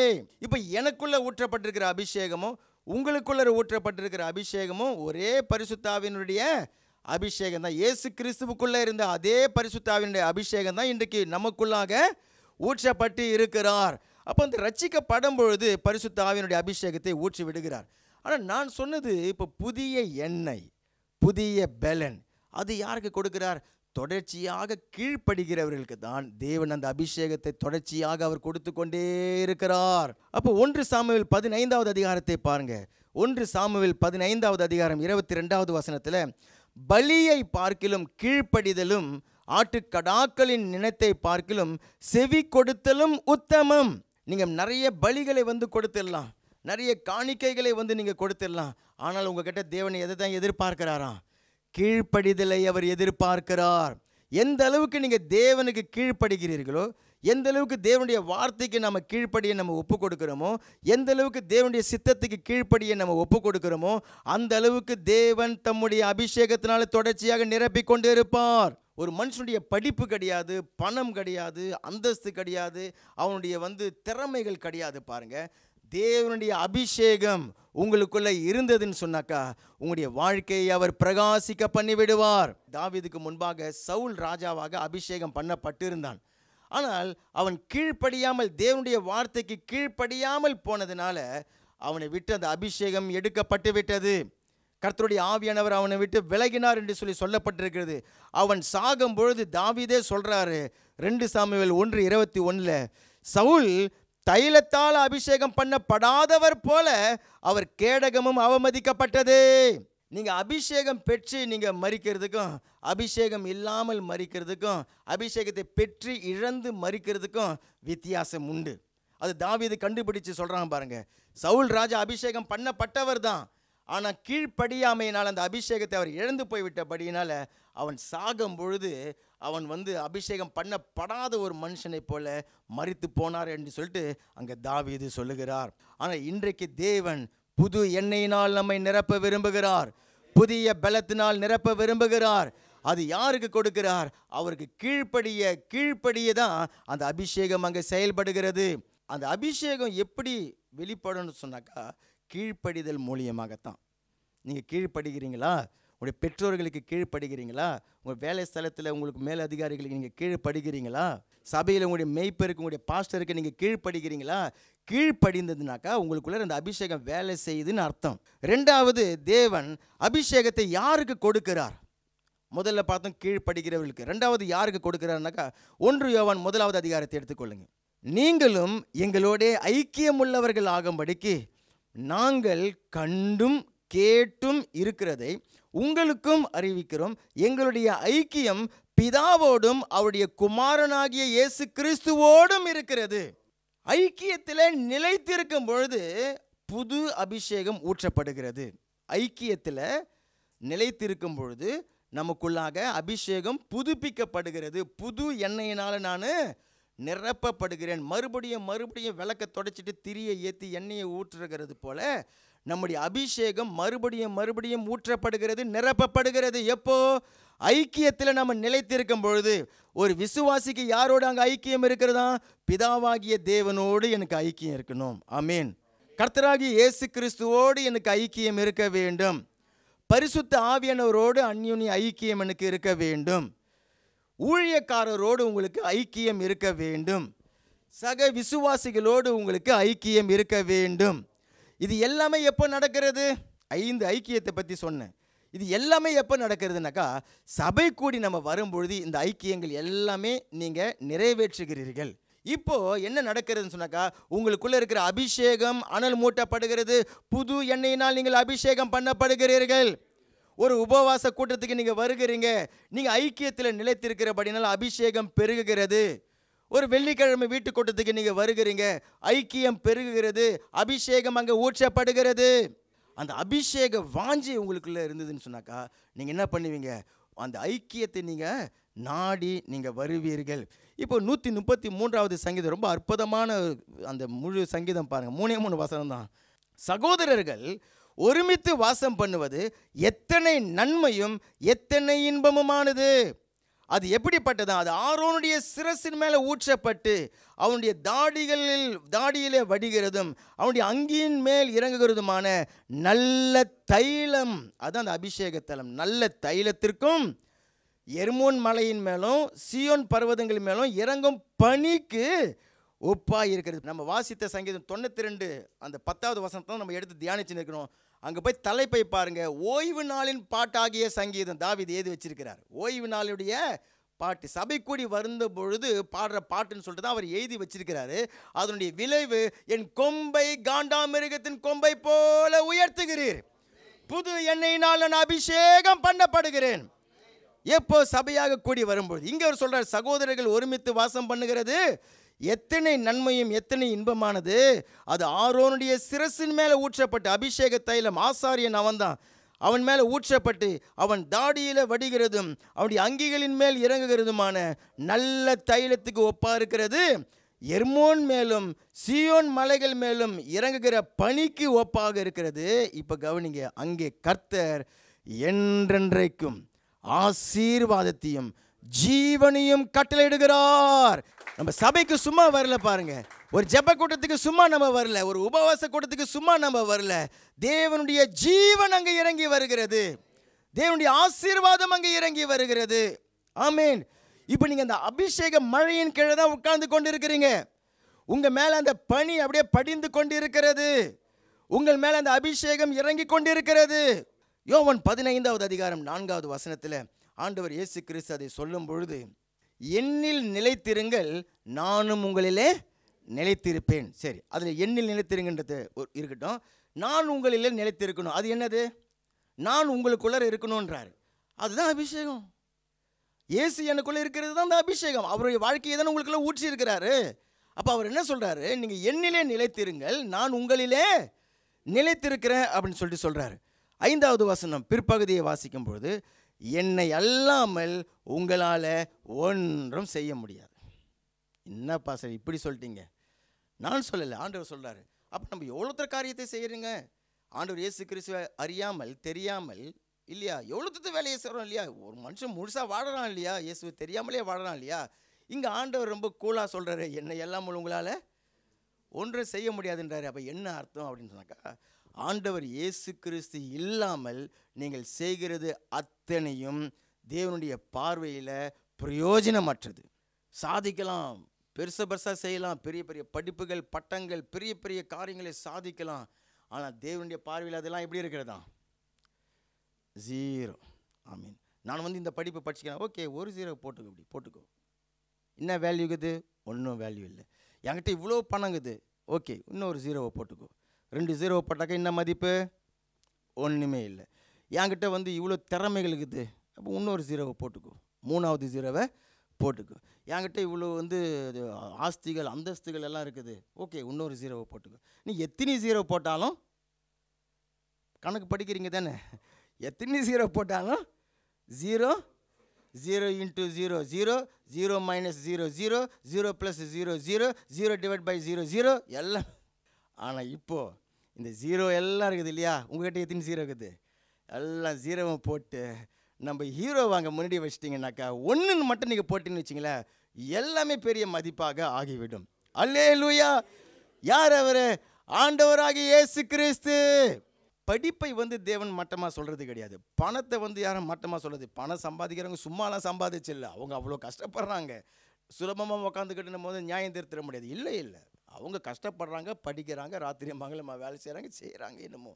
இப்போ எனக்குள்ள ஊற்றப்பட்டிருக்கிற அபிஷேகமும் உங்களுக்குள்ள ஊற்றப்பட்டிருக்கிற அபிஷேகமும் ஒரே பரிசுத்த ஆவியினுடைய அபிஷேகம் தான். இயேசு கிறிஸ்துவுக்குள்ளே இருந்த அதே பரிசுத்த ஆவியினுடைய அபிஷேகம் தான் இன்றைக்கு நமக்குள்ளாக ஊற்றப்பட்டு இருக்கிறார். அப்போ அந்த ரட்சிக்கப்படும் பொழுது பரிசுத்த ஆவியினுடைய அபிஷேகத்தை ஊற்றி விடுகிறார். ஆனால் நான் சொன்னது இப்போ புதிய எண்ணெய், புதிய பெலன், அது யாருக்கு கொடுக்கிறார்? தொடர்ச்சியாக கீழ்ப்படுகிறவர்களுக்கு தான் தேவன் அந்த அபிஷேகத்தை தொடர்ச்சியாக அவர் கொடுத்து கொண்டே இருக்கிறார். அப்போ 1 சாமுவேல் 15 பாருங்க. 1 சாமுவேல் 15 22 பலியை பார்க்கிலும் கீழ்ப்படிதலும் ஆட்டுக்கடாக்களின் நினத்தை பார்க்கிலும் செவி கொடுத்தலும் உத்தமம். நீங்கள் நிறைய பலிகளை கொடுத்துடலாம், நிறைய காணிக்கைகளை நீங்கள் கொடுத்துடலாம். ஆனால் உங்ககிட்ட தேவன் எதை தான் எதிர்பார்க்கிறாராம்? கீழ்ப்படிதலை அவர் எதிர்பார்க்கிறார். எந்த அளவுக்கு நீங்கள் தேவனுக்கு கீழ்ப்படுகிறீர்களோ, எந்த அளவுக்கு தேவனுடைய வார்த்தைக்கு நம்ம கீழ்ப்படியை நம்ம ஒப்பு கொடுக்கிறோமோ, எந்த அளவுக்கு தேவனுடைய சித்தத்துக்கு கீழ்ப்படியை நம்ம ஒப்பு கொடுக்கிறோமோ, அந்த அளவுக்கு தேவன் தம்முடைய அபிஷேகத்தினால தொடர்ச்சியாக நிரப்பிக் கொண்டு இருப்பார். ஒரு மனுஷனுடைய படிப்பு கிடையாது, பணம் கிடையாது, அந்தஸ்து கிடையாது, அவனுடைய திறமைகள் கிடையாது. பாருங்க, தேவனுடைய அபிஷேகம் உங்களுக்குள்ள இருந்ததுன்னு சொன்னாக்கா உங்களுடைய வாழ்க்கையை அவர் பிரகாசிக்க பண்ணிவிடுவார். தாவீதுக்கு முன்பாக சவுல் ராஜாவாக அபிஷேகம் பண்ணப்பட்டிருந்தான். ஆனால் அவன் கீழ்ப்படியாமல், தேவனுடைய வார்த்தைக்கு கீழ்ப்படியாமல் போனதுனால அவனை விட்டு அந்த அபிஷேகம் எடுக்கப்பட்டு விட்டது. கர்த்தருடைய ஆவியானவர் அவனை விட்டு விலகினார் என்று சொல்லப்பட்டிருக்கிறது. அவன் சாகும் பொழுது தாவீதே சொல்றாரு, 2 சாமுவேல் 1:21 சவுல் தைலத்தால் அபிஷேகம் பண்ணப்படாதவர் போல அவர் கேடகமும் அவமதிக்கப்பட்டது. நீங்கள் அபிஷேகம் பெற்று நீங்கள் மரிக்கிறதுக்கும், அபிஷேகம் இல்லாமல் மரிக்கிறதுக்கும், அபிஷேகத்தை பெற்று இழந்து மரிக்கிறதுக்கும் வித்தியாசம் உண்டு. அது தாவீது கண்டுபிடிச்சு சொல்கிறாங்க பாருங்க. சவுல் ராஜா அபிஷேகம் பண்ணப்பட்டவர் தான், ஆனால் கீழ்ப்படியாமையினால் அந்த அபிஷேகத்தை அவர் இழந்து போய்விட்டபடியினால அவன் சாகும் பொழுது அவன் அபிஷேகம் பண்ணப்படாத ஒரு மனுஷனை போல மரித்து போனார் என்று சொல்லிட்டு அங்கே தாவீது சொல்லுகிறார். ஆனால் இன்றைக்கு தேவன் புது எண்ணெயினால் நம்மை நிரப்ப விரும்புகிறார், புதிய பலத்தினால் நிரப்ப விரும்புகிறார். அது யாருக்கு கொடுக்கிறார்? அவருக்கு கீழ்ப்படிய தான் அந்த அபிஷேகம் அங்கே செயல்படுகிறது. அந்த அபிஷேகம் எப்படி வெளிப்படணும்னு சொன்னாக்கா கீழ்ப்படிதல் மூலியமாகத்தான். நீங்கள் கீழ்ப்படுகிறீங்களா? உங்களுடைய பெற்றோர்களுக்கு கீழ்ப்படுகிறீங்களா? உங்கள் வேலை ஸ்தலத்தில் உங்களுக்கு மேல் அதிகாரிகளுக்கு நீங்கள் கீழ்ப்படுகிறீங்களா? சபையில் உங்களுடைய மெய்ப்பருக்கு, உங்களுடைய பாஸ்டருக்கு நீங்கள் கீழ்ப்படுகிறீங்களா? கீழ்ப்படிந்ததுனாக்கா உங்களுக்குள்ள அந்த அபிஷேகம் வேலை செய்யுதுன்னு அர்த்தம். 2வது, தேவன் அபிஷேகத்தை யாருக்கு கொடுக்கிறார்? முதல்ல பார்த்தோம் கீழ்ப்படுகிறவர்களுக்கு. 2வது யாருக்கு கொடுக்கிறார்னாக்கா 1 யோவான் 1 எடுத்துக்கொள்ளுங்க. நீங்களும் எங்களோட ஐக்கியம் உள்ளவர்கள் ஆகும்படிக்கு நாங்கள் கண்டும் கேட்டும் இருக்கிறதை உங்களுக்கும் அறிவிக்கிறோம். எங்களுடைய ஐக்கியம் பிதாவோடும் அவருடைய குமாரனாகிய இயேசு கிறிஸ்துவோடும் இருக்கிறது. ஐக்கியத்தில் நிலைத்திருக்கும் பொழுது புது அபிஷேகம் ஊற்றப்படுகிறது. ஐக்கியத்தில் நிலைத்திருக்கும் பொழுது நமக்குள்ளாக அபிஷேகம் புதுப்பிக்கப்படுகிறது. புது எண்ணெயினால் நான் நிரப்பப்படுகிறேன். மறுபடியும் விளக்க தொடச்சிட்டு திரியை ஏற்றி எண்ணெயை ஊற்றுகிறது போல நம்முடைய அபிஷேகம் மறுபடியும் ஊற்றப்படுகிறது, நிரப்பப்படுகிறது. எப்போ? ஐக்கியத்தில் நம்ம நிலைத்திருக்கும் பொழுது. ஒரு விசுவாசிக்கு யாரோடு அங்கே ஐக்கியம் இருக்கிறதா? பிதாவாகிய தேவனோடு எனக்கு ஐக்கியம் இருக்கணும். ஆமீன். கர்த்தராகிய இயேசு கிறிஸ்துவோடு எனக்கு ஐக்கியம் இருக்க வேண்டும். பரிசுத்த ஆவியானவரோடு அந்யோன்ய ஐக்கியம் எனக்கு இருக்க வேண்டும். ஊழியக்காரரோடு உங்களுக்கு ஐக்கியம் இருக்க வேண்டும். சக விசுவாசிகளோடு உங்களுக்கு ஐக்கியம் இருக்க வேண்டும். இது எல்லாமே எப்போ நடக்கிறது? 5 ஐக்கியத்தை பற்றி சொன்னேன். இது எல்லாமே எப்போ நடக்கிறதுனாக்கா சபை கூடி நம்ம வரும்பொழுது இந்த ஐக்கியங்கள் எல்லாமே நீங்கள் நிறைவேற்றுகிறீர்கள். இப்போ என்ன நடக்கிறதுன்னு சொன்னாக்கா உங்களுக்குள்ள இருக்கிற அபிஷேகம் அனல் மூட்டப்படுகிறது. புது எண்ணெயினால் நீங்கள் அபிஷேகம் பண்ணப்படுகிறீர்கள். ஒரு உபவாச கூட்டத்துக்கு நீங்கள் வருகிறீங்க, நீங்கள் ஐக்கியத்தில் நிலைத்திருக்கிறபடினால அபிஷேகம் பெருகுகிறது. ஒரு வெள்ளிக்கிழமை வீட்டு கூட்டத்துக்கு நீங்கள் வருகிறீங்க, ஐக்கியம் பெருகுகிறது, அபிஷேகம் அங்கே ஊற்றப்படுகிறது. அந்த அபிஷேக வாஞ்சி உங்களுக்குள்ளே இருந்ததுன்னு சொன்னாக்கா நீங்கள் என்ன பண்ணுவீங்க? அந்த ஐக்கியத்தை நீங்கள் நாடி நீங்கள் வருவீர்கள். இப்போ 133வது சங்கீதம் ரொம்ப அற்புதமான அந்த முழு சங்கீதம் பாருங்கள், 3 வசனம் தான். சகோதரர்கள் ஒருமித்து வாசம் பண்ணுவது எத்தனை நன்மையும் எத்தனை இன்பமுமானது. அது எப்படிப்பட்டதா? அது ஆரோனுடைய சிரசின் மேலே ஊற்றப்பட்டு அவனுடைய தாடியிலே வடிகிறதும் அவனுடைய அங்கியின் மேல் இறங்குகிறதுமான நல்ல தைலம். அதுதான் அந்த அபிஷேக தைலம். நல்ல தைலத்திற்கும் எர்மோன் மலையின் மேலும் சீயோன் பர்வதங்கள் மேலும் இறங்கும் பனிக்கு ஒப்பாக இருக்கிறது. நம்ம வாசித்த சங்கீதம் 92 அந்த 10வது வசனத்தை நம்ம எடுத்து தியானிச்சு நிற்கிறோம். அங்கே போய் தலைப்பை பாருங்க. ஓய்வு நாளின் பாட்டாகிய சங்கீதம் தாவீது எழுதி வச்சிருக்கிறார். ஓய்வு நாளுடைய பாட்டு, சபை கூடி வருந்த பொழுது பாடுற பாட்டுன்னு சொல்லிட்டு தான் அவர் எழுதி வச்சிருக்கிறாரு. அதனுடைய விளைவு, என் கொம்பை காண்டாமிருகத்தின் கொம்பை போல உயர்த்துகிறீர், புது எண்ணெயினால் நான் அபிஷேகம் பண்ணப்படுகிறேன். எப்போ? சபையாக கூடி வரும்பொழுது. இங்கே அவர் சொல்றார், சகோதரர்கள் ஒருமித்து வாசம் பண்ணுகிறது எத்தனை நன்மையும் எத்தனை இன்பமானது. அது ஆரோனுடைய சிரசின் மேலே ஊற்றப்பட்டு, அபிஷேக தைலம் ஆசாரியன் அவன்தான், அவன் மேலே ஊற்றப்பட்டு அவன் தாடியில் வடிகிறதும் அவனுடைய அங்கிகளின் மேல் இறங்குகிறதுமான நல்ல தைலத்துக்கு ஒப்பாக இருக்கிறது. எர்மோன் மேலும் சீயோன் மலைகள் மேலும் இறங்குகிற பனிக்கு ஒப்பாக இருக்கிறது. இப்போ கவனிங்க, அங்கே கர்த்தர் என்றென்றைக்கும் ஆசீர்வாதத்தையும் ஜீவனையும் கட்டளையிடுகிறார். நம்ம சபைக்கு சும்மா வரல பாருங்க, ஒரு ஜெப கூட்டத்துக்கு சும்மா நம்ம வரல, ஒரு உபவாச கூட்டத்துக்கு சும்மா நம்ம வரல. தேவனுடைய ஜீவன் அங்கே இறங்கி வருகிறது, தேவனுடைய ஆசீர்வாதம் அங்கே இறங்கி வருகிறது. ஆமேன். இப்போ நீங்கள் அந்த அபிஷேக மழையின் கீழே தான் உட்கார்ந்து கொண்டு இருக்கிறீங்க. உங்கள் மேலே அந்த பனி அப்படியே படிந்து கொண்டு இருக்கிறது, உங்கள் மேலே அந்த அபிஷேகம் இறங்கி கொண்டு இருக்கிறது. யோவான் 15வது அதிகாரம் 4வது வசனத்தில் ஆண்டவர் இயேசு கிறிஸ்து அதை சொல்லும் பொழுது, என்னில் நிலைத்திருங்கள் நானும் உங்களிலே நிலைத்திருப்பேன். சரி, அதில் என்னில் நிலைத்திருங்கன்றது இருக்கட்டும், நான் உங்களிலே நிலைத்திருக்கணும். அது என்னது? நான் உங்களுக்குள்ளே இருக்கணுன்றார். அதுதான் அபிஷேகம். இயேசு எனக்குள்ளே இருக்கிறது தான் அந்த அபிஷேகம். அவருடைய வாழ்க்கையை தான் உங்களுக்குள்ளே ஊற்றி இருக்கிறாரு. அப்போ அவர் என்ன சொல்கிறாரு? நீங்கள் என்னிலே நிலைத்திருங்கள் நான் உங்களிலே நிலைத்திருக்கிறேன் அப்படின்னு சொல்லிட்டு சொல்கிறாரு. 5வது வசனம் பிற்பகுதியை வாசிக்கும் பொழுது, என்னை அல்லாமல் உங்களால் ஒன்றும் செய்ய முடியாது. என்னப்பா சார் இப்படி சொல்லிட்டீங்க? நான் சொல்லலை, ஆண்டவர் சொல்கிறாரு. அப்போ நம்ம எவ்வளோத்த காரியத்தை செய்கிறீங்க? ஆண்டவர் இயேசு கிறிஸ்துவை அறியாமல் தெரியாமல் இல்லையா எவ்வளோத்த வேலையை செய்கிறோம் இல்லையா? ஒரு மனுஷன் முழுசாக வாழறான் இல்லையா? இயேசுவை தெரியாமலே வாழறான் இல்லையா? இங்கே ஆண்டவர் ரொம்ப கூலாக சொல்கிறாரு, என்னை அல்லாமல் உங்களால் ஒன்றும் செய்ய முடியாதுன்றாரு. அப்போ என்ன அர்த்தம் அப்படின்னு சொன்னாக்கா, ஆண்டவர் இயேசு கிறிஸ்து இல்லாமல் நீங்கள் செய்கிறது அத்தனையும் தேவனுடைய பார்வையில் பிரயோஜனமற்றது. சாதிக்கலாம், பெருசாக செய்யலாம், பெரிய பெரிய படிப்புகள் பட்டங்கள் பெரிய பெரிய காரியங்களை சாதிக்கலாம். ஆனால் தேவனுடைய பார்வையில் அதெல்லாம் எப்படி இருக்கிறதா? ஜீரோ. ஆமீன். நான் இந்த படிப்பு படிச்சுக்கிறேன், ஓகே, ஒரு ஜீரோ போட்டுக்கோ, இப்படி போட்டுக்கோ. என்ன வேல்யூ இருக்குது? ஒன்றும் வேல்யூ இல்லை. என்கிட்ட இவ்வளோ பணங்குது, ஓகே, இன்னொரு ஜீரோவை போட்டுக்கோ. 2 ஜீரோவை போட்டாக்கா என்ன மதிப்பு? ஒன்றுமே இல்லை. என்கிட்ட இவ்வளோ திறமைகள் இருக்குது, அப்போ இன்னொரு ஜீரோவை போட்டுக்கோ, 3வது ஜீரோவை போட்டுக்கோ. என்கிட்ட இவ்வளோ ஆஸ்திகள் அந்தஸ்துகள் எல்லாம் இருக்குது, ஓகே, இன்னொரு ஜீரோவை போட்டுக்கோ. நீ எத்தனை ஜீரோ போட்டாலும், கணக்கு படிக்கிறீங்க தானே, எத்தனை ஜீரோ போட்டாலும் 0 0 × 0 0 0 - 0 0 0 + 0 0 0 / 0 0 எல்லாம். ஆனால் இப்போது இந்த ஜீரோ எல்லாம் இருக்குது இல்லையா? உங்கள்கிட்ட எத்தனை ஜீரோ இருக்குது? எல்லாம் ஜீரோவை போட்டு நம்ம ஹீரோ வாங்க முன்னாடி வச்சிட்டிங்கனாக்கா, ஒன்றுன்னு மட்டும் நீங்கள் போட்டிங்கன்னு வச்சிங்களேன், எல்லாமே பெரிய மதிப்பாக ஆகிவிடும். அல்லேலூயா. யார் அவர்? ஆண்டவராகிய இயேசு கிறிஸ்து. படிப்பை தேவன் மட்டமாக சொல்கிறது கிடையாது, பணத்தை யாரும் மட்டமாக சொல்கிறது. பணம் சம்பாதிக்கிறவங்க சும்மாலாம் சம்பாதிச்சில்லை, அவங்க அவ்வளோ கஷ்டப்படுறாங்க. சுலபமாக உட்காந்துக்கிட்டு நம்ம நியாயம் தீர்த்திட முடியாது. இல்லை இல்லை, அவங்க கஷ்டப்படுறாங்க, படிக்கிறாங்க, ராத்திரி மங்களமாக வேலை செய்கிறாங்க. என்னமோ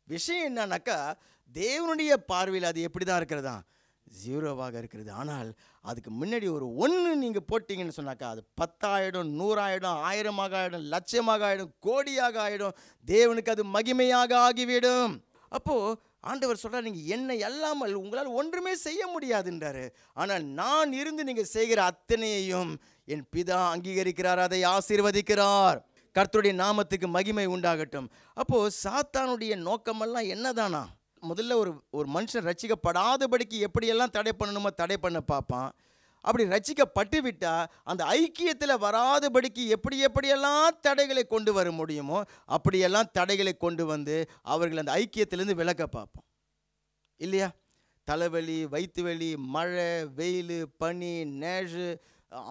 விஷயம் என்னன்னாக்கா, தேவனுடைய பார்வையில் அது எப்படி தான் இருக்கிறதா? ஜீரோவாக இருக்கிறது. ஆனால் அதுக்கு முன்னாடி ஒரு 1 நீங்கள் போட்டிங்கன்னு சொன்னாக்கா, அது 10 ஆகிடும், 100 ஆகிடும், 1000 ஆகிடும், லட்சமாக ஆகிடும், கோடியாக ஆகிடும். தேவனுக்கு அது மகிமையாக ஆகிவிடும். அப்போது ஆண்டவர் சொல்கிறார், நீங்கள் என்னை அல்லாமல் உங்களால் ஒன்றுமே செய்ய முடியாதுன்றாரு. ஆனால் நான் இருந்து நீங்கள் செய்கிற அத்தனையையும் என் பிதா அங்கீகரிக்கிறார், அதை ஆசீர்வதிக்கிறார். கர்த்தருடைய நாமத்துக்கு மகிமை உண்டாகட்டும். அப்போது சாத்தானுடைய நோக்கமெல்லாம் என்னதானா? முதல்ல ஒரு மனுஷன் ரட்சிக்கப்படாதபடிக்கு எப்படியெல்லாம் தடை பண்ணணுமோ தடை பண்ண பார்ப்பான். அப்படி ரட்சிக்கப்பட்டு விட்டால் அந்த ஐக்கியத்தில் வராதபடிக்கு எப்படியெல்லாம் தடைகளை கொண்டு வர முடியுமோ அப்படியெல்லாம் தடைகளை கொண்டு வந்து அவர்கள் அந்த ஐக்கியத்திலேருந்து விலக்க பார்ப்போம் இல்லையா? தலைவலி, வயிற்று வலி, மழை, வெயில், பனி, நேழு,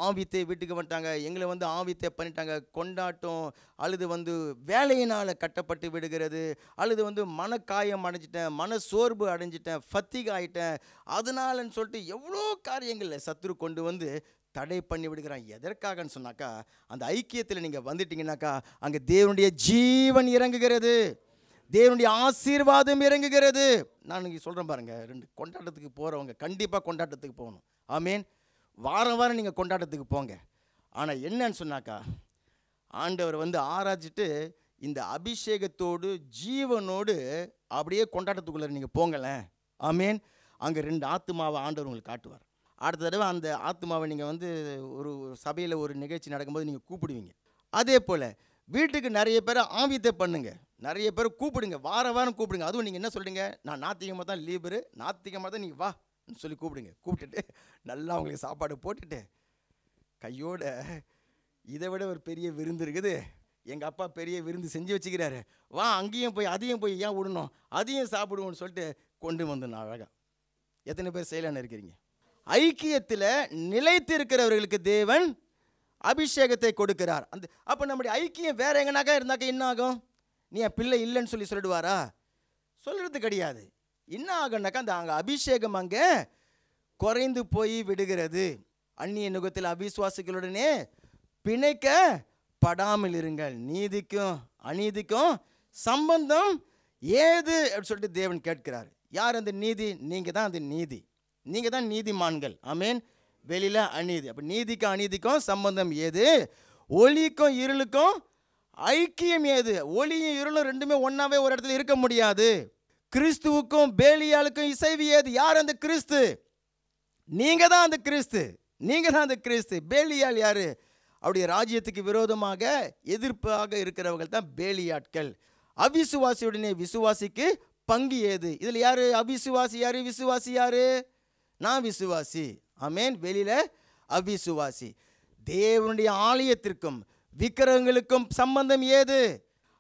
ஆவித்தை வீட்டுக்கு வந்துட்டாங்க, எங்களை வந்து ஆவித்தை பண்ணிட்டாங்க, கொண்டாட்டம், அல்லது வேலையினால் கட்டப்பட்டு விடுகிறது, அல்லது மனக்காயம் அடைஞ்சிட்டேன், மன சோர்வு அடைஞ்சிட்டேன், ஃபத்திக் ஆகிட்டேன், அதனாலன்னு சொல்லிட்டு எவ்வளோ காரியங்களில் சத்துரு கொண்டு வந்து தடை பண்ணி விடுகிறான். எதற்காகன்னு சொன்னாக்கா, அந்த ஐக்கியத்தில் நீங்கள் வந்துட்டீங்கன்னாக்கா அங்கே தேவனுடைய ஜீவன் இறங்குகிறது, தேவனுடைய ஆசீர்வாதம் இறங்குகிறது. நான் இங்கே சொல்கிறேன் பாருங்கள், 2 கொண்டாட்டத்துக்கு போகிறவங்க கண்டிப்பாக கொண்டாட்டத்துக்கு போகணும். ஆமீன். வாரம் நீங்கள் கொண்டாட்டத்துக்கு போங்க. ஆனால் என்னன்னு சொன்னாக்கா, ஆண்டவர் ஆராய்ச்சிட்டு இந்த அபிஷேகத்தோடு ஜீவனோடு அப்படியே கொண்டாட்டத்துக்குள்ளே நீங்கள் போங்களேன். ஆமீன். அங்கே 2 ஆத்துமாவை ஆண்டவர் உங்களுக்கு காட்டுவார். அடுத்த தடவை அந்த ஆத்துமாவை நீங்கள் ஒரு சபையில் ஒரு நிகழ்ச்சி நடக்கும்போது நீங்கள் கூப்பிடுவீங்க. அதே போல் வீட்டுக்கு நிறைய பேரை ஆவித்தை பண்ணுங்க, நிறைய பேர் கூப்பிடுங்க, வாரம் கூப்பிடுங்க. அதுவும் நீங்கள் என்ன சொல்கிறீங்க, நான் ஞாயிற்றுக்கிழமை தான் லீபரு, ஞாயிற்றுக்கிழமை தான் நீங்கள் வா சொல்லி கூப்பிடுங்க. கூப்பிட்டுட்டு நல்லா அவங்களுக்கு சாப்பாடு போட்டுட்டு, கையோட இதை விட ஒரு பெரிய விருந்து இருக்குது, எங்கள் அப்பா பெரிய விருந்து செஞ்சு வச்சுக்கிறாரு, வா அங்கேயும் போய் அதையும் போய் ஏன் விடணும், அதையும் சாப்பிடுவோன்னு சொல்லிட்டு கொண்டு வந்து நான் அழகாக. எத்தனை பேர் செய்யலான்னு இருக்கிறீங்க? ஐக்கியத்தில் நிலைத்து இருக்கிறவர்களுக்கு தேவன் அபிஷேகத்தை கொடுக்கிறார். அப்போ நம்முடைய ஐக்கியம் வேற எங்கனாக்கா இருந்தாக்கா என்ன ஆகும்? நீ என் பிள்ளை இல்லைன்னு சொல்லிடுவாரா? சொல்கிறது கிடையாது. என்ன ஆகுனாக்கா அங்கே அபிஷேகம் அங்கே குறைந்து போய் விடுகிறது. அந்நிய நுகத்தில் அவிசுவாசிகளுடனே பிணைக்கப்படாமல் இருங்கள், நீதிக்கும் அநீதிக்கும் சம்பந்தம் ஏது அப்படின்னு சொல்லிட்டு தேவன் கேட்கிறார். யார் அந்த நீதி? நீங்கள் தான் அந்த நீதி, நீங்கள் தான் நீதிமான்கள். ஆமேன். வெளியில் அநீதி. அப்போ நீதிக்கும் அநீதிக்கும் சம்பந்தம் ஏது? ஒளிக்கும் இருளுக்கும் ஐக்கியம் ஏது? ஒளியும் இருளும் ரெண்டுமே ஒன்றாவே ஒரு இடத்துல இருக்க முடியாது. கிறிஸ்துவுக்கும் பேலியாளுக்கும் இசைவு ஏது? யார் அந்த கிறிஸ்து? நீங்கள் தான் அந்த கிறிஸ்து, நீங்கள் தான் அந்த கிறிஸ்து. பேலியால் யார்? அவருடைய ராஜ்யத்துக்கு விரோதமாக எதிர்ப்பாக இருக்கிறவர்கள் தான் பேலியாட்கள். அவிசுவாசியுடனே விசுவாசிக்கு பங்கு ஏது? இதில் யார் அவிசுவாசி, யார் விசுவாசி? யார்? நான் விசுவாசி. ஆமேன். வெளியில் அவிசுவாசி. தேவனுடைய ஆலயத்திற்கும் விக்கிரகங்களுக்கும் சம்பந்தம் ஏது?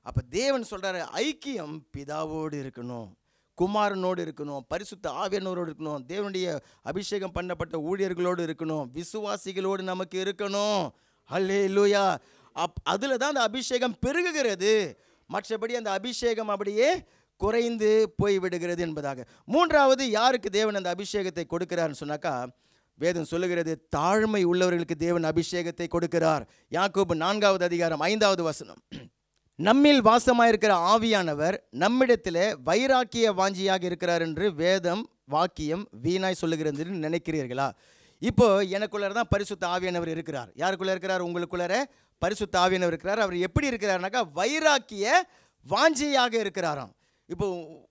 அப்போ தேவன் சொல்கிறாரு, ஐக்கியம் பிதாவோடு இருக்கணும், குமாரனோடு இருக்கணும், பரிசுத்த ஆவியானவரோடு இருக்கணும், தேவனுடைய அபிஷேகம் பண்ணப்பட்ட ஊழியர்களோடு இருக்கணும், விசுவாசிகளோடு நமக்கு இருக்கணும். ஹல்லேலூயா. அதில் தான் அந்த அபிஷேகம் பெருகுகிறது. மற்றபடி அந்த அபிஷேகம் அப்படியே குறைந்து போய்விடுகிறது என்பதாக. 3வது யாருக்கு தேவன் அந்த அபிஷேகத்தை கொடுக்கிறார்னு சொன்னாக்கா, வேதம் சொல்லுகிறது, தாழ்மை உள்ளவர்களுக்கு தேவன் அபிஷேகத்தை கொடுக்கிறார். யாக்கோபு 4வது அதிகாரம் 5வது வசனம், நம்மில் வாசமாயிருக்கிற ஆவியானவர் நம்மிடத்தில் வைராக்கிய வாஞ்சியாக இருக்கிறார் என்று வேதம் வாக்கியம் வீணாய் சொல்லுகிறது என்று நினைக்கிறீர்களா? இப்போ எனக்குள்ளார தான் பரிசுத்த ஆவியானவர் இருக்கிறார். யாருக்குள்ளே இருக்கிறார்? உங்களுக்குள்ளார பரிசுத்த ஆவியானவர் இருக்கிறார். அவர் எப்படி இருக்கிறார்னாக்கா வைராக்கிய வாஞ்சியாக இருக்கிறாராம். இப்போ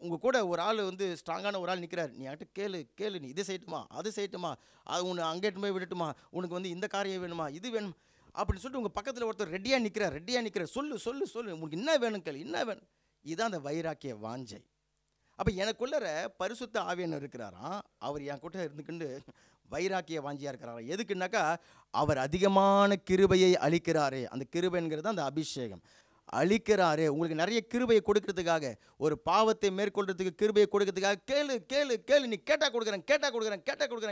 உங்கள் கூட ஒரு ஆள் ஸ்ட்ராங்கான ஒரு ஆள் நிற்கிறார், நீ என்கிட்ட கேளு நீ இது செய்யட்டுமா அது செய்யட்டுமா, அது உன்னை அங்கேட்டு போய் விடட்டுமா, உனக்கு இந்த காரியம் வேணுமா இது வேணும் அப்படின்னு சொல்லிட்டு உங்கள் பக்கத்தில் ஒருத்தர் ரெடியாக நிற்கிறார். சொல்லு உனக்கு என்ன வேணும் கேளு, என்ன வேணும். இதுதான் அந்த வைராக்கிய வாஞ்சை. அப்போ எனக்குள்ளர பரிசுத்த ஆவியானவர் இருக்கிறாராம். அவர் என் கூட இருந்துக்கிண்டு வைராக்கிய வாஞ்சியாக இருக்கிறாராம். எதுக்குன்னாக்கா, அவர் அதிகமான கிருபையை அளிக்கிறாரே. அந்த கிருபைங்கிறது அந்த அபிஷேகம் அளிக்கிறாரே. உங்களுக்கு நிறைய கிருபையை கொடுக்கறதுக்காக, ஒரு பாவத்தை மேற்கொள்றதுக்கு கிருபையை கொடுக்கறதுக்காக, கேளு நீ கேட்டால் கொடுக்குறேன்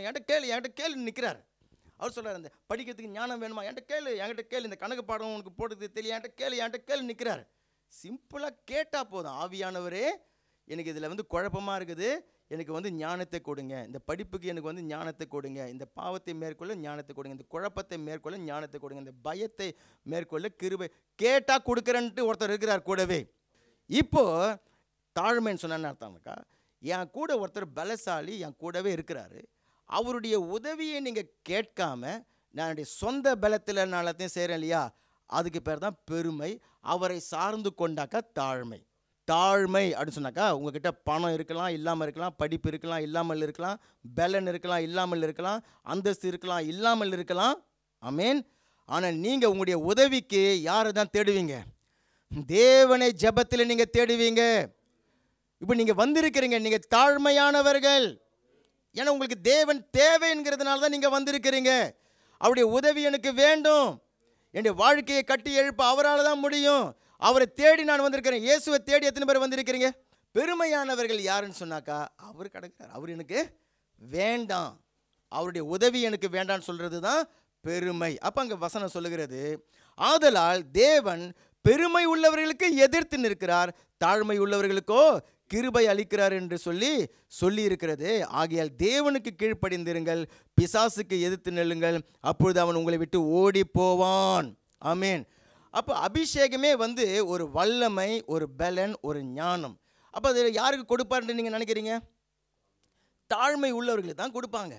என்கிட்ட கேளு நிற்கிறார். அவர் சொல்கிறார், அந்த படிக்கிறதுக்கு ஞானம் வேணுமா, என்கிட்ட கேளு, இந்த கணக்கு பாடம் உனக்கு போடுறது தெரியும், என்கிட்ட கேளு நிற்கிறார். சிம்பிளாக கேட்டால் போதும், ஆவியானவரே எனக்கு இதில் குழப்பமாக இருக்குது, எனக்கு ஞானத்தை கொடுங்க, இந்த படிப்புக்கு எனக்கு ஞானத்தை கொடுங்க, இந்த பாவத்தை மேற்கொள்ள ஞானத்தை கொடுங்க, இந்த குழப்பத்தை மேற்கொள்ள ஞானத்தை கொடுங்க, இந்த பயத்தை மேற்கொள்ள கிருபை. கேட்டால் கொடுக்குறேன்ட்டு ஒருத்தர் இருக்கிறார் கூடவே. இப்போது தாழ்மைன்னு சொன்னான்னு அர்த்தம்க்கா, என் கூட ஒருத்தர் பலசாலி என் கூடவே இருக்கிறாரு, அவருடைய உதவியை நீங்கள் கேட்காம நான் என்னுடைய சொந்த பலத்தில் எல்லாத்தையும் செய்கிறேன் இல்லையா, அதுக்கு பேர் தான் பெருமை. அவரை சார்ந்து கொண்டாக்கா தாழ்மை. தாழ்மை அப்படின்னு சொன்னாக்கா உங்ககிட்ட பணம் இருக்கலாம், இல்லாமல் இருக்கலாம், படிப்பு இருக்கலாம், இல்லாமல் இருக்கலாம், பலன் இருக்கலாம், இல்லாமல் இருக்கலாம், அந்தஸ்து இருக்கலாம், இல்லாமல் இருக்கலாம். ஆமென். ஆனால் நீங்கள் உங்களுடைய உதவிக்கு யாரை தான் தேடுவீங்க? தேவனை ஜெபத்தில் நீங்கள் தேடுவீங்க. இப்போ நீங்கள் வந்திருக்கிறீங்க, நீங்கள் தாழ்மையானவர்கள். ஏன்னா உங்களுக்கு தேவன் தேவைங்கிறதுனால தான் நீங்கள் வந்திருக்கிறீங்க. அவருடைய உதவி எனக்கு வேண்டும். என்னுடைய வாழ்க்கையை கட்டி எழுப்ப அவரால் தான் முடியும். அவரை தேடி நான் வந்திருக்கிறேன். இயேசுவை தேடி எத்தனை பேர் வந்திருக்கிறீங்க? பெருமையானவர்கள் யாருன்னு சொன்னாக்கா அவர் கிடக்கிறார், அவர் எனக்கு வேண்டாம், அவருடைய உதவி எனக்கு வேண்டான்னு சொல்கிறது தான் பெருமை. அப்போ அங்கே வசனம் சொல்லுகிறது, ஆதலால் தேவன் பெருமை உள்ளவர்களுக்கு எதிர்த்து நிற்கிறார், தாழ்மை உள்ளவர்களுக்கோ கிருபை அளிக்கிறார் என்று சொல்லி இருக்கிறது. ஆகையால் தேவனுக்கு கீழ்ப்படிந்திருங்கள், பிசாசுக்கு எதிர்த்து நில்லுங்கள், அப்பொழுது அவன் உங்களை விட்டு ஓடி போவான். ஆமென். அப்போ அபிஷேகமே ஒரு வல்லமை, ஒரு பலன், ஒரு ஞானம். அப்போ அது யாருக்கு கொடுப்பார்ன்னு நீங்கள் நினைக்கிறீங்க? தாழ்மை உள்ளவர்களுக்கு தான் கொடுப்பாங்க.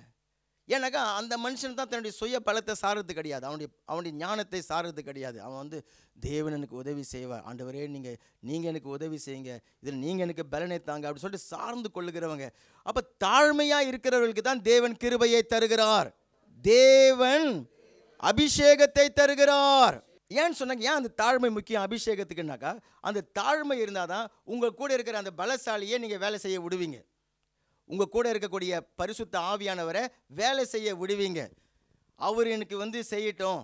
ஏன்னாக்கா அந்த மனுஷன் தான் தன்னுடைய சுய பலத்தை சார்றது கிடையாது, அவனுடைய ஞானத்தை சார்றது கிடையாது. அவன் தேவன் எனக்கு உதவி செய்வார், ஆண்டவரே நீங்கள் எனக்கு உதவி செய்யுங்க, இதில் நீங்கள் எனக்கு பலனை தாங்க அப்படின்னு சொல்லிட்டு சார்ந்து கொள்ளுகிறவங்க. அப்போ தாழ்மையாக இருக்கிறவர்களுக்கு தான் தேவன் கிருபையை தருகிறார், தேவன் அபிஷேகத்தை தருகிறார். ஏன்னு சொன்னாங்க, ஏன் அந்த தாழ்மை முக்கியம் அபிஷேகத்துக்குனாக்கா, அந்த தாழ்மை இருந்தால் தான் உங்கள் கூட இருக்கிற அந்த பலசாலியை நீங்கள் வேலை செய்ய விடுவீங்க, உங்கள் கூட இருக்கக்கூடிய பரிசுத்த ஆவியானவரை வேலை செய்ய விடுவீங்க. அவர் எனக்கு செய்யட்டும்,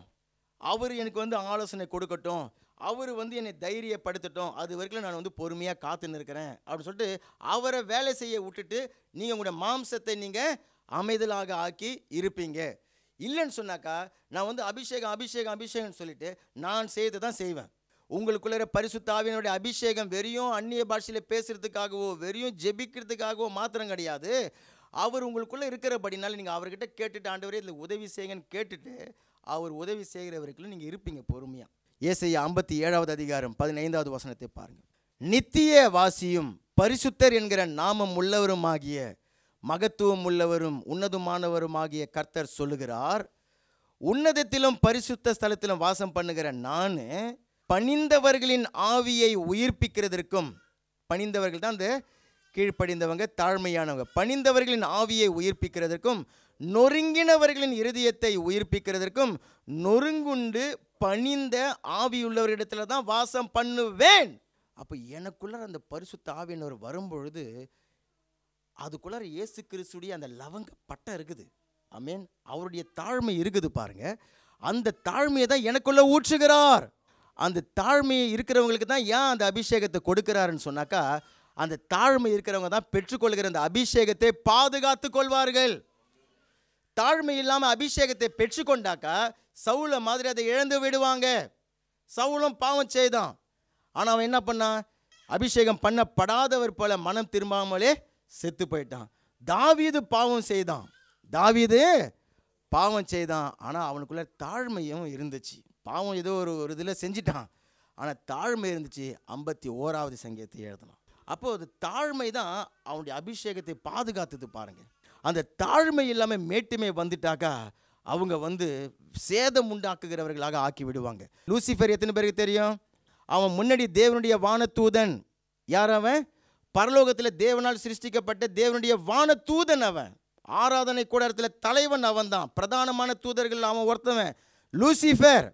அவர் எனக்கு ஆலோசனை கொடுக்கட்டும், அவர் என்னை தைரியப்படுத்தட்டும், அது வரைக்கும் நான் பொறுமையாக காத்துன்னு இருக்கிறேன் அப்படின்னு சொல்லிட்டு அவரை வேலை செய்ய விட்டுட்டு நீங்கள் உங்களோட மாம்சத்தை நீங்கள் அமைதலாக ஆக்கி இருப்பீங்க. இல்லைன்னு சொன்னாக்கா நான் அபிஷேகம்னு சொல்லிட்டு நான் செய்து தான் செய்வேன். உங்களுக்குள்ள பரிசுத்த ஆவியினுடைய அபிஷேகம் வெறியும் அந்நிய பாஷையில் பேசுறதுக்காகவோ வெறியும் ஜெபிக்கிறதுக்காகவோ மாத்திரம் கிடையாது. அவர் உங்களுக்குள்ளே இருக்கிறபடினால நீங்கள் அவர்கிட்ட கேட்டுட்டு, ஆண்டவரே இதில் உதவி செய்யுங்கன்னு கேட்டுட்டு அவர் உதவி செய்கிறவருக்குள்ள நீங்கள் இருப்பீங்க பொறுமையாக. ஏசாயா 57வது அதிகாரம் 15வது வசனத்தை பாருங்கள். நித்திய வாசியும் பரிசுத்தர் என்கிற நாமம் உள்ளவருமாகிய மகத்துவம் உள்ளவரும் உன்னதமானவருமாகிய கர்த்தர் சொல்லுகிறார், உன்னதத்திலும் பரிசுத்த ஸ்தலத்திலும் வாசம் பண்ணுகிற நான் பணிந்தவர்களின் ஆவியை உயிர்ப்பிக்கிறதற்கும், பணிந்தவர்கள் தான் அந்த கீழ்ப்படிந்தவங்க, தாழ்மையானவங்க, பணிந்தவர்களின் ஆவியை உயிர்ப்பிக்கிறதற்கும் நொறுங்கினவர்களின் இருதயத்தை உயிர்ப்பிக்கிறதற்கும் நொறுங்குண்டு பணிந்த ஆவியுள்ளவரிடத்துல தான் வாசம் பண்ணுவேன். அப்போ எனக்குள்ள அந்த பரிசுத்த ஆவியினர் வரும்பொழுது அதுக்குள்ளார இயேசு கிறிஸ்துடைய அந்த லவங்க பட்டம் இருக்குது. ஆமென். அவருடைய தாழ்மை இருக்குது பாருங்க. அந்த தாழ்மையை தான் எனக்குள்ள ஊற்றுகிறார். அந்த தாழ்மையை இருக்கிறவங்களுக்கு தான் ஏன் அந்த அபிஷேகத்தை கொடுக்கிறாருன்னு சொன்னாக்கா, அந்த தாழ்மை இருக்கிறவங்க தான் பெற்றுக்கொள்கிற அந்த அபிஷேகத்தை பாதுகாத்து கொள்வார்கள். தாழ்மை இல்லாமல் அபிஷேகத்தை பெற்றுக்கொண்டாக்கா சவுல மாதிரி அதை இழந்து விடுவாங்க. சவுலும் பாவம் செய்தான், ஆனால் அவன் என்ன பண்ணான்? அபிஷேகம் பண்ணப்படாதவர் போல மனம் திரும்பாமலே செத்து போயிட்டான். தாவீது பாவம் செய்தான், ஆனால் அவனுக்குள்ள தாழ்மையும் இருந்துச்சு. பாவம் ஏதோ ஒரு இதில் செஞ்சிட்டான், ஆனால் தாழ்மை இருந்துச்சு. 51வது சங்கீதத்தை எழுதணும். அப்போது அது தாழ்மை தான் அவனுடைய அபிஷேகத்தை பாதுகாத்தது பாருங்க. அந்த தாழ்மை இல்லாமல் மேட்டுமை வந்துட்டாக்கா அவங்க சேதம் உண்டாக்குகிறவர்களாக ஆக்கி விடுவாங்க. லூசிஃபர் எத்தனை பேருக்கு தெரியும்? அவன் முன்னாடி தேவனுடைய வானதூதன். யார் அவன்? பரலோகத்தில் தேவனால் சிருஷ்டிக்கப்பட்ட தேவனுடைய வானதூதன் அவன். ஆராதனை கூடத்தில் தலைவன் அவன் தான். பிரதானமான தூதர்கள் அவன் ஒருத்தவன் லூசிஃபர்.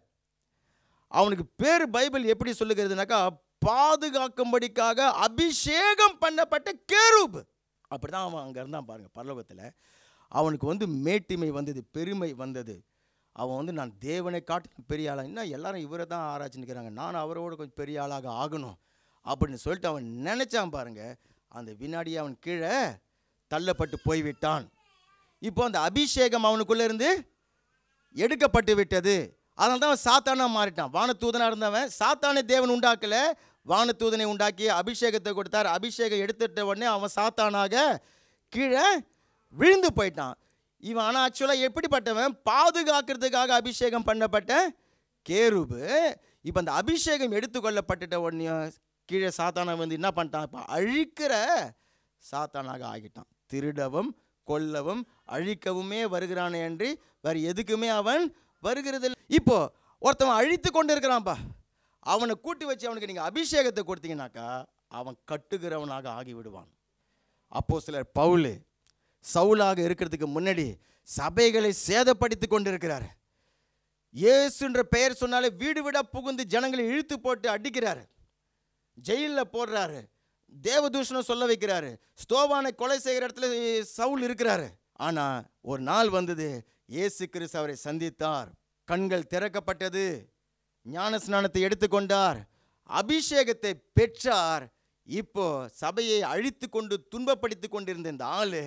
அவனுக்கு பேர் பைபிள் எப்படி சொல்லுகிறதுனாக்கா, பாதுகாக்கும்படிக்காக அபிஷேகம் பண்ணப்பட்ட கேரூப். அப்படி தான் அவன் அங்கே இருந்தான் பாருங்க. பரலோகத்தில் அவனுக்கு மேட்டிமை வந்தது, பெருமை வந்தது. அவன் நான் தேவனை காட்டு பெரிய ஆளாக, இன்னும் எல்லாரும் இவரை தான் ஆராய்ச்சிக்கிறாங்க, நான் அவரோட கொஞ்சம் பெரிய ஆளாக ஆகணும் அப்படின்னு சொல்லிட்டு அவன் நினச்சான் பாருங்க. அந்த வினாடியே அவன் கீழே தள்ளப்பட்டு போய்விட்டான். இப்போ அந்த அபிஷேகம் அவனுக்குள்ளே இருந்து எடுக்கப்பட்டு விட்டது. அதனால தான் அவன் சாத்தானாக மாறிட்டான். வானதூதனாக இருந்தவன் சாத்தானை தேவன் உண்டாக்கலை, வானதூதனை உண்டாக்கி அபிஷேகத்தை கொடுத்தார். அபிஷேகம் எடுத்துட்ட உடனே அவன் சாத்தானாக கீழே விழுந்து போயிட்டான். இவன் ஆனால் ஆக்சுவலாக எப்படிப்பட்டவன்? பாதுகாக்கிறதுக்காக அபிஷேகம் பண்ணப்பட்ட கேருபு. இப்போ அந்த அபிஷேகம் எடுத்துக்கொள்ளப்பட்டுட்ட உடனே கீழே சாத்தானை என்ன பண்ணிட்டான்? இப்போ அழிக்கிற சாத்தானாக ஆகிட்டான். திருடவும் கொல்லவும் அழிக்கவுமே வருகிறானே அன்றி வேறு எதுக்குமே அவன் வருகிறது. இப்போ ஒருத்தவன் அழித்து கொண்டு இருக்கிறான்ப்பா, அவனை கூட்டி வச்சு அவனுக்கு நீங்கள் அபிஷேகத்தை கொடுத்தீங்கன்னாக்கா அவன் கட்டுகிறவனாக ஆகிவிடுவான். அப்போஸ்தலர் பவுல் சவுலாக இருக்கிறதுக்கு முன்னாடி சபைகளை சேதப்படுத்தி கொண்டிருக்கிறார். இயேசுன்ற பெயர் சொன்னாலே வீடு வீடாக புகுந்து ஜனங்களை இழுத்து போட்டு அடிக்கிறாரு, ஜெயிலில் போடுறாரு, தேவதூஷணம் சொல்ல வைக்கிறாரு, ஸ்தோவானை கொலை செய்கிற இடத்துல சவுல் இருக்கிறாரு. ஆனால் ஒரு நாள் வந்தது, இயேசு கிறிஸ்து அவரை சந்தித்தார், கண்கள் திறக்கப்பட்டது, ஞான ஸ்நானத்தை எடுத்துக்கொண்டார், அபிஷேகத்தை பெற்றார். இப்போ சபையை அழித்து கொண்டு துன்பப்படுத்தி கொண்டிருந்த இந்த ஆளு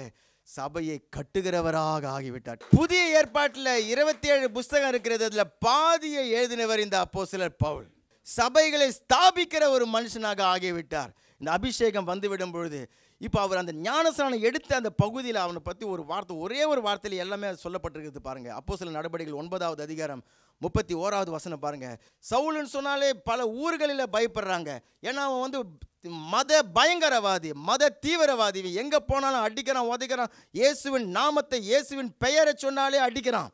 சபையை கட்டுகிறவராக ஆகிவிட்டார். புதிய ஏற்பாட்டில் 27 புஸ்தகம் இருக்கிறது. அதில் பாதியை எழுதினவர் இந்த அப்போஸ்தலர் பவுல். சபைகளை ஸ்தாபிக்கிற ஒரு மனுஷனாக ஆகிவிட்டார். இந்த அபிஷேகம் வந்துவிடும் பொழுது இப்போ அவர் அந்த ஞானஸ்நானம் எடுத்த அந்த பகுதியில் அவனை பற்றி ஒரு வார்த்தை, ஒரே ஒரு வார்த்தையில் எல்லாமே சொல்லப்பட்டிருக்கிறது பாருங்க. அப்போஸ்தலர் நடபடிகள் 9வது அதிகாரம் 31வது வசனம் பாருங்க. சவுலுன்னு சொன்னாலே பல ஊர்களில் பயப்படுறாங்க. ஏன்னா அவன் வந்து மத பயங்கரவாதி, மத தீவிரவாதி. எங்கே போனாலும் அடிக்கிறான், உதைக்கிறான், இயேசுவின் நாமத்தை, இயேசுவின் பெயரை சொன்னாலே அடிக்கிறான்.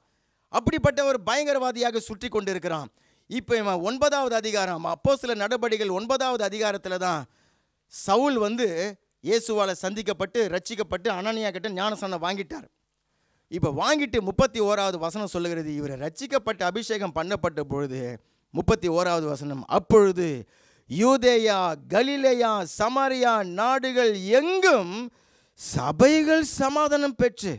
அப்படிப்பட்ட ஒரு பயங்கரவாதியாக சுற்றி கொண்டு இருக்கிறான். இப்போ இவன் 9வது அதிகாரம், அப்போஸ்தலர் நடபடிகள் 9வது அதிகாரத்தில் தான் சவுல் வந்து இயேசுவால் சந்திக்கப்பட்டு ரட்சிக்கப்பட்டு அனனியா கிட்ட ஞானஸ்நானம் வாங்கிட்டார். இப்போ வாங்கிட்டு 31வது வசனம் சொல்லுகிறது, இவரை ரட்சிக்கப்பட்டு அபிஷேகம் பண்ணப்பட்ட பொழுது 31வது வசனம், அப்பொழுது யூதேயா, கலிலேயா, சமாரியா நாடுகள் எங்கும் சபைகள் சமாதானம் பெற்று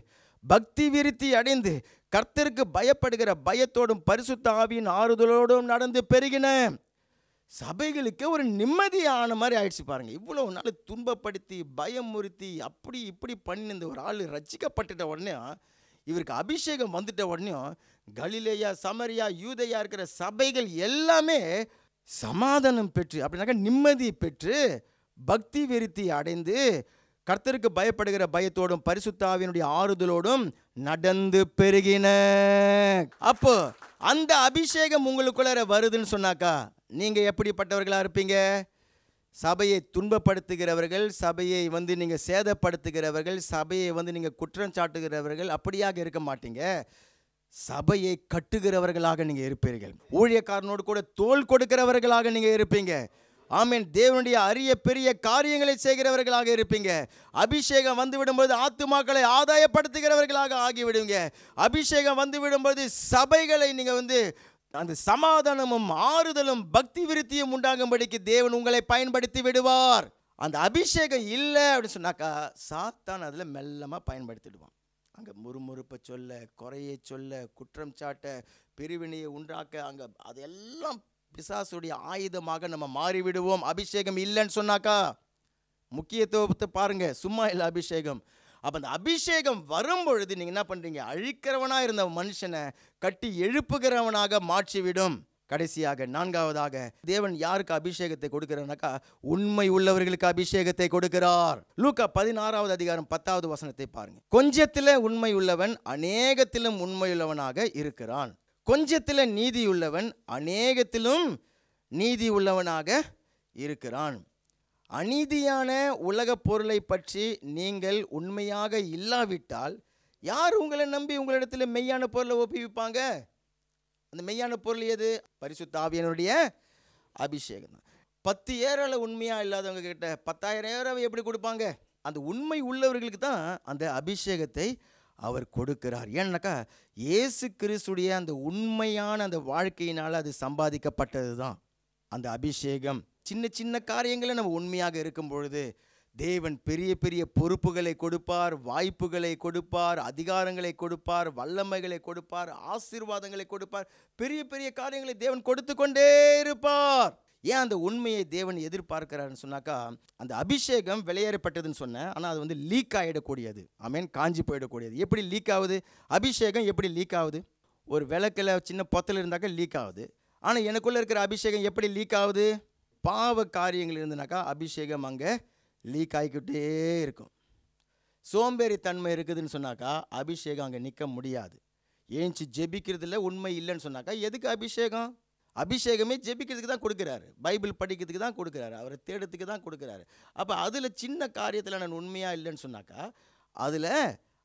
பக்தி விருத்தி அடைந்து கர்த்தருக்கு பயப்படுகிற பயத்தோடும் பரிசுத்த ஆவியின் ஆறுதலோடும் நடந்து பெருகின. சபைகளுக்கு ஒரு நிம்மதியான மாதிரி ஆயிடுச்சு பாருங்க. இவ்வளோ நாள் துன்பப்படுத்தி பயமுறுத்தி அப்படி இப்படி பண்ணி இந்த ஒரு ஆள் ரட்சிக்கப்பட்டுட்ட உடனே, இவருக்கு அபிஷேகம் வந்துட்ட உடனே கலிலேயா, சமரியா, யூதேயா இருக்கிற சபைகள் எல்லாமே சமாதானம் பெற்று, அப்படின்னாக்க நிம்மதி பெற்று பக்தி விருத்தி அடைந்து கர்த்தருக்கு பயப்படுகிற பயத்தோடும் பரிசுத்த ஆவியினுடைய ஆறுதலோடும் நடந்து பெருகின. அப்போ அந்த அபிஷேகம் உங்களுக்குள்ள வருதுன்னு சொன்னாக்கா நீங்கள் எப்படிப்பட்டவர்களாக இருப்பீங்க? சபையை துன்பப்படுத்துகிறவர்கள், சபையை வந்து நீங்கள் சேதப்படுத்துகிறவர்கள், சபையை வந்து நீங்கள் குற்றம் சாட்டுகிறவர்கள் அப்படியாக இருக்க மாட்டீங்க. சபையை கட்டுகிறவர்களாக நீங்கள் இருப்பீர்கள். ஊழியக்காரனோடு கூட தோள் கொடுக்கிறவர்களாக நீங்கள் இருப்பீங்க. ஆமீன். தேவனுடைய அரிய பெரிய காரியங்களை செய்கிறவர்களாக இருப்பீங்க. அபிஷேகம் வந்து விடும்போது ஆத்துமாக்களை ஆதாயப்படுத்துகிறவர்களாக ஆகிவிடுவீங்க. அபிஷேகம் வந்து விடும்போது சபைகளை நீங்கள் வந்து அந்த சமாதானமும் ஆறுதலும் பக்தி விருத்தியும் உண்டாகும்படிக்கு தேவன் உங்களை பயன்படுத்தி விடுவார். அந்த அபிஷேகம் இல்லை அப்படின்னு சொன்னாக்கா சாத்தான் அதில் மெல்லமாக பயன்படுத்திடுவான். அங்கே முறுமுறுப்பை சொல்ல, குறையை சொல்ல, குற்றம் சாட்ட, பிரிவினையை உண்டாக்க, அங்கே அதெல்லாம் பிசாசுடைய ஆயுதமாக நம்ம மாறிவிடுவோம். அபிஷேகம் இல்லைன்னு சொன்னாக்கா முக்கியத்துவத்தை பாருங்க. சும்மா இல்லை அபிஷேகம். அப்போ அந்த அபிஷேகம் வரும்பொழுது நீங்கள் என்ன பண்ணுறீங்க? அழிக்கிறவனாக இருந்த மனுஷனை கட்டி எழுப்புகிறவனாக மாற்றிவிடும். கடைசியாக 4வதாக தேவன் யாருக்கு அபிஷேகத்தை கொடுக்கிறார்னாக்கா உண்மை உள்ளவர்களுக்கு அபிஷேகத்தை கொடுக்கிறார். லூக்கா 16வது அதிகாரம் 10வது வசனத்தை பாருங்க. கொஞ்சத்தில் உண்மை உள்ளவன் அநேகத்திலும் உண்மையுள்ளவனாக இருக்கிறான். கொஞ்சத்தில் நீதியுள்ளவன் அநேகத்திலும் நீதி உள்ளவனாக இருக்கிறான். அநீதியான உலக பொருளை பற்றி நீங்கள் உண்மையாக இல்லாவிட்டால் யார் உங்களை நம்பி உங்களிடத்தில் மெய்யான பொருளை ஒப்புவிப்பாங்க? அந்த மெய்யான பொருள் எது? பரிசுத்த ஆவியானுடைய அபிஷேகம் தான். 10 ஏரோல உண்மையாக இல்லாதவங்க கிட்ட 10,000 ஏரோவை எப்படி கொடுப்பாங்க? அந்த உண்மை உள்ளவர்களுக்கு தான் அந்த அபிஷேகத்தை அவர் கொடுக்கிறார். ஏன்னாக்கா இயேசு கிறிஸ்துடைய அந்த உண்மையான அந்த வாழ்க்கையினால் அது சம்பாதிக்கப்பட்டது தான் அந்த அபிஷேகம். சின்ன சின்ன காரியங்களை நம்ம உண்மையாக இருக்கும் பொழுது தேவன் பெரிய பெரிய பொறுப்புகளை கொடுப்பார், வாய்ப்புகளை கொடுப்பார், அதிகாரங்களை கொடுப்பார், வல்லமைகளை கொடுப்பார், ஆசீர்வாதங்களை கொடுப்பார், பெரிய பெரிய காரியங்களை தேவன் கொடுத்து கொண்டே இருப்பார். ஏன் அந்த உண்மையை தேவன் எதிர்பார்க்கிறாருன்னு சொன்னாக்கா அந்த அபிஷேகம் வெளியேறப்பட்டதுன்னு சொன்னேன். ஆனால் அது வந்து லீக் ஆகிடக்கூடியது. ஆமேன். காஞ்சி போயிடக்கூடியது. எப்படி லீக் ஆகுது? அபிஷேகம் எப்படி லீக் ஆகுது? ஒரு விளக்கில் சின்ன பொத்தல் இருந்தாக்கா லீக் ஆகுது. ஆனால் எனக்குள்ளே இருக்கிற அபிஷேகம் எப்படி லீக் ஆகுது? பாவ காரியங்கள் இருந்துனாக்கா அபிஷேகம் அங்கே லீக் ஆகிக்கிட்டே இருக்கும். சோம்பேறி தன்மை இருக்குதுன்னு சொன்னாக்கா அபிஷேகம் அங்கே நிற்க முடியாது. ஏஞ்சி ஜெபிக்கிறதுல உண்மை இல்லைன்னு சொன்னாக்கா எதுக்கு அபிஷேகம்? அபிஷேகமே ஜெபிக்கிறதுக்கு தான் கொடுக்குறாரு, பைபிள் படிக்கிறதுக்கு தான் கொடுக்குறாரு, அவரை தேடுறதுக்கு தான் கொடுக்குறாரு. அப்போ அதில் சின்ன காரியத்தில் நான் உண்மையாக இல்லைன்னு சொன்னாக்கா அதில்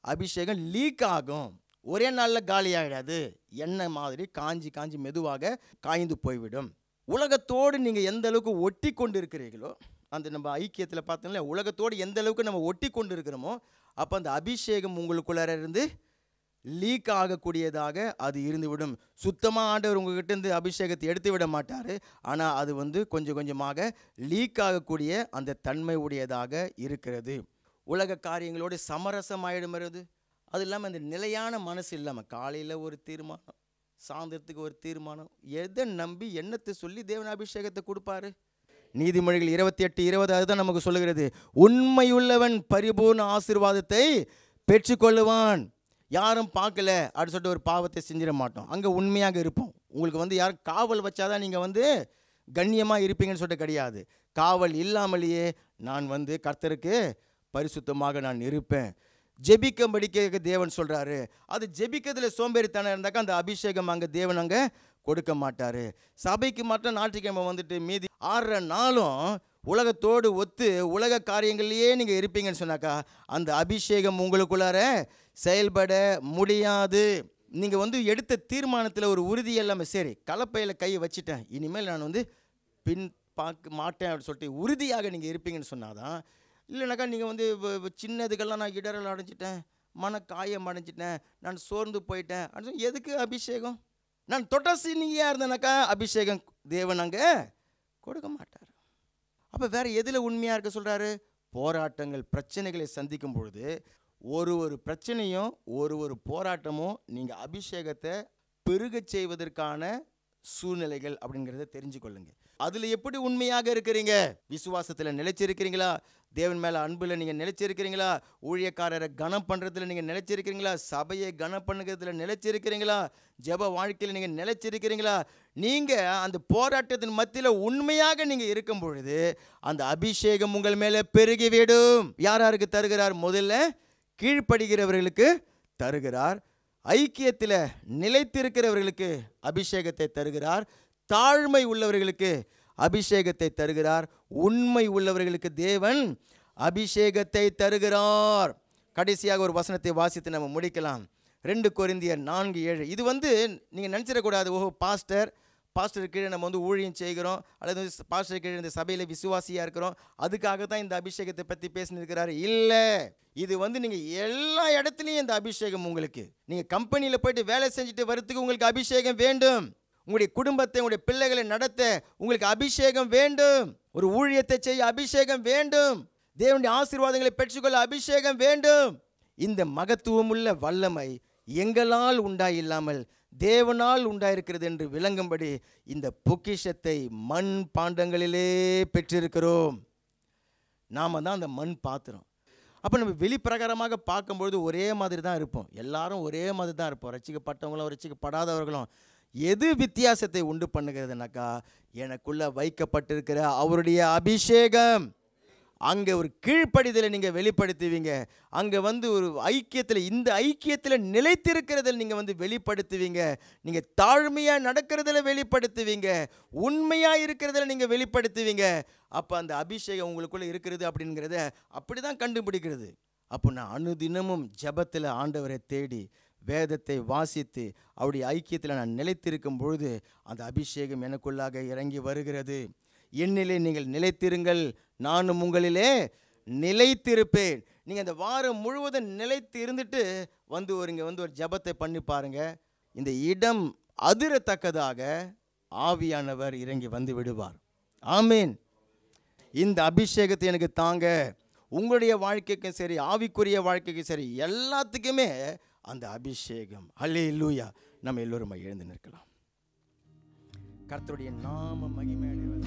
அபிஷேகம் லீக் ஆகும். ஒரே நாளில் காலி ஆகிடாது. எண்ணெய் மாதிரி காஞ்சி காஞ்சி மெதுவாக காய்ந்து போய்விடும். உலகத்தோடு நீங்கள் எந்த அளவுக்கு ஒட்டி கொண்டு இருக்கிறீர்களோ அந்த நம்ம ஐக்கியத்தில் பார்த்தோம்ல, உலகத்தோடு எந்த அளவுக்கு நம்ம ஒட்டி கொண்டு இருக்கிறோமோ அப்போ அந்த அபிஷேகம் உங்களுக்குள்ளார இருந்து லீக் ஆகக்கூடியதாக அது இருந்துவிடும். சுத்தமாக ஆண்டவர் உங்ககிட்ட இருந்து அபிஷேகத்தை எடுத்து விட மாட்டார். ஆனால் அது கொஞ்சம் கொஞ்சமாக லீக் ஆகக்கூடிய அந்த தன்மை உடையதாக இருக்கிறது. உலக காரியங்களோடு சமரசம் ஆயிடும்றது. அது இல்லாமல் அந்த நிலையான மனசு இல்லாமல் காலையில் ஒரு தீர்மானம், சாயந்தரத்துக்கு ஒரு தீர்மானம், எதை நம்பி என்னத்தை சொல்லி தேவன் அபிஷேகத்தை கொடுப்பாரு? நீதிமொழிகள் 28:20 அதுதான் நமக்கு சொல்லுகிறது. உண்மையுள்ளவன் பரிபூர்ண ஆசீர்வாதத்தை பெற்றுக்கொள்ளுவான். யாரும் பார்க்கல அப்படின்னு சொல்லிட்டு ஒரு பாவத்தை செஞ்சிட மாட்டோம். அங்கே உண்மையாக இருப்போம். உங்களுக்கு யாரும் காவல் வச்சாதான் நீங்கள் கண்ணியமாக இருப்பீங்கன்னு சொல்லிட்டு கிடையாது. காவல் இல்லாமலேயே நான் கர்த்தருக்கு பரிசுத்தமாக நான் இருப்பேன். ஜெபிக்கும்படி கேட்க தேவன் சொல்கிறாரு. அது ஜெபிக்கிறதுல சோம்பேறித்தனம் இருந்தாக்கா அந்த அபிஷேகம் அங்கே தேவன் அங்கே கொடுக்க மாட்டார். சபைக்கு மட்டும் ஞாயிற்றுக்கிழமை மீதி 6 நாளும் உலகத்தோடு ஒத்து உலக காரியங்கள்லேயே நீங்கள் இருப்பீங்கன்னு சொன்னாக்கா அந்த அபிஷேகம் உங்களுக்குள்ளார செயல்பட முடியாது. நீங்கள் எடுத்த தீர்மானத்தில் ஒரு உறுதி எல்லாமே சரி, கலப்பையில் கையை வச்சுட்டேன், இனிமேல் நான் பின் பார்க்க மாட்டேன் அப்படின்னு சொல்லிட்டு உறுதியாக நீங்கள் இருப்பீங்கன்னு சொன்னாதான். இல்லைனாக்கா நீங்கள் சின்னதுக்கெல்லாம் நான் இடரல் அடைஞ்சிட்டேன், மன காயம் அடைஞ்சிட்டேன், நான் சோர்ந்து போயிட்டேன் அப்படின்னு எதுக்கு அபிஷேகம்? நான் தொட்டசினியாக இருந்தேனாக்கா அபிஷேகம் தேவன் அங்கே கொடுக்க மாட்டார். அப்போ வேறு எதில் உண்மையாக இருக்க சொல்கிறாரு? போராட்டங்கள் பிரச்சனைகளை சந்திக்கும் பொழுது ஒரு பிரச்சனையும் ஒரு போராட்டமும் நீங்கள் அபிஷேகத்தை பெருகச் செய்வதற்கான சூழ்நிலைகள் அப்படிங்கிறத தெரிஞ்சு கொள்ளுங்க. அதில் எப்படி உண்மையாக இருக்கிறீங்க? விசுவாசத்தில் நிலைச்சிருக்கிறீங்களா? தேவன் மேலே அன்பில் நீங்கள் நிலைச்சிருக்கிறீங்களா? ஊழியக்காரரை கனம் பண்ணுறதுல நீங்கள் நிலைச்சிருக்கிறீங்களா? சபையை கனம் பண்ணுறதுல நிலைச்சிருக்கிறீங்களா? ஜெப வாழ்க்கையில் நீங்கள் நிலைச்சிருக்கிறீங்களா? நீங்கள் அந்த போராட்டத்தின் மத்தியில் உண்மையாக நீங்கள் இருக்கும் பொழுது அந்த அபிஷேகம் உங்கள் மேலே பெருகிவிடும். யாருக்கு தருகிறார்? முதல்ல கீழ்ப்படுகிறவர்களுக்கு தருகிறார். ஐக்கியத்தில் நிலைத்திருக்கிறவர்களுக்கு அபிஷேகத்தை தருகிறார். தாழ்மை உள்ளவர்களுக்கு அபிஷேகத்தை தருகிறார். உண்மை உள்ளவர்களுக்கு தேவன் அபிஷேகத்தை தருகிறார். கடைசியாக ஒரு வசனத்தை வாசித்து நம்ம முடிக்கலாம். 2 கொரிந்தியர் 4:7. இது நீங்கள் நினச்சிடக்கூடாது, ஓஹோ பாஸ்டர் கீழே நம்ம ஊழியம் செய்கிறோம் அல்லது பாஸ்டர் கீழே இந்த சபையில் விசுவாசியாக இருக்கிறோம், அதுக்காக தான் இந்த அபிஷேகத்தை பற்றி பேசினிருக்கிறாரு. இல்லை, இது நீங்கள் எல்லா இடத்துலையும் இந்த அபிஷேகம் உங்களுக்கு. நீங்கள் கம்பெனியில் போயிட்டு வேலை செஞ்சுட்டு வரத்துக்கு உங்களுக்கு அபிஷேகம் வேண்டும். உங்களுடைய குடும்பத்தை, உங்களுடைய பிள்ளைகளை நடத்த உங்களுக்கு அபிஷேகம் வேண்டும். ஒரு ஊழியத்தை செய்ய அபிஷேகம் வேண்டும். தேவனுடைய ஆசீர்வாதங்களை பெற்றுக்கொள்ள அபிஷேகம் வேண்டும். இந்த மகத்துவம் உள்ள வல்லமை எங்களால் உண்டாயில்லாமல் தேவனால் உண்டாயிருக்கிறது என்று விளங்கும்படி இந்த பொக்கிஷத்தை மண் பாண்டங்களிலே பெற்றிருக்கிறோம். நாம தான் அந்த மண் பாத்திரம். அப்போ நம்ம வெளிப்பிரகாரமாக பார்க்கும்பொழுது ஒரே மாதிரி தான் இருப்போம். எல்லாரும் ஒரே மாதிரி தான் இருப்போம். ரட்சிக்கப்பட்டவங்களும் ரட்சிக்கப்படாதவர்களும். எது வித்தியாசத்தை உண்டு பண்ணுகிறதுனாக்கா எனக்குள்ள வைக்கப்பட்டிருக்கிற அவருடைய அபிஷேகம். அங்கே ஒரு கீழ்ப்படிதலை நீங்கள் வெளிப்படுத்துவீங்க. அங்கே ஒரு ஐக்கியத்தில், இந்த ஐக்கியத்தில் நிலைத்திருக்கிறதில் நீங்கள் வெளிப்படுத்துவீங்க. நீங்கள் தாழ்மையாக நடக்கிறதில் வெளிப்படுத்துவீங்க. உண்மையாக இருக்கிறதில் நீங்கள் வெளிப்படுத்துவீங்க. அப்போ அந்த அபிஷேகம் உங்களுக்குள்ளே இருக்கிறது அப்படிங்கிறத அப்படி தான் கண்டுபிடிக்கிறது. அப்போ நான் அனுதினமும் ஜெபத்தில் ஆண்டவரை தேடி வேதத்தை வாசித்து அவருடைய ஐக்கியத்தில் நான் நிலைத்திருக்கும் பொழுது அந்த அபிஷேகம் எனக்குள்ளாக இறங்கி வருகிறது. என்னிலே நீங்கள் நிலைத்திருங்கள், நானும் உங்களிலே நிலைத்திருப்பேன். நீங்கள் இந்த வாரம் முழுவதும் நிலைத்து இருந்துட்டு ஒரு ஜெபத்தை பண்ணி பாருங்க. இந்த இடம் அதிரத்தக்கதாக ஆவியானவர் இறங்கி வந்து விடுவார். ஆமீன். இந்த அபிஷேகத்தை எனக்கு தாங்க. உங்களுடைய வாழ்க்கைக்கும் சரி, ஆவிக்குரிய வாழ்க்கைக்கும் சரி, எல்லாத்துக்குமே அந்த அபிஷேகம். அல்லேலூயா. நம்ம எல்லோரும் எழுந்து நிற்கலாம். கர்த்தருடைய நாம மகிமை அடைவது.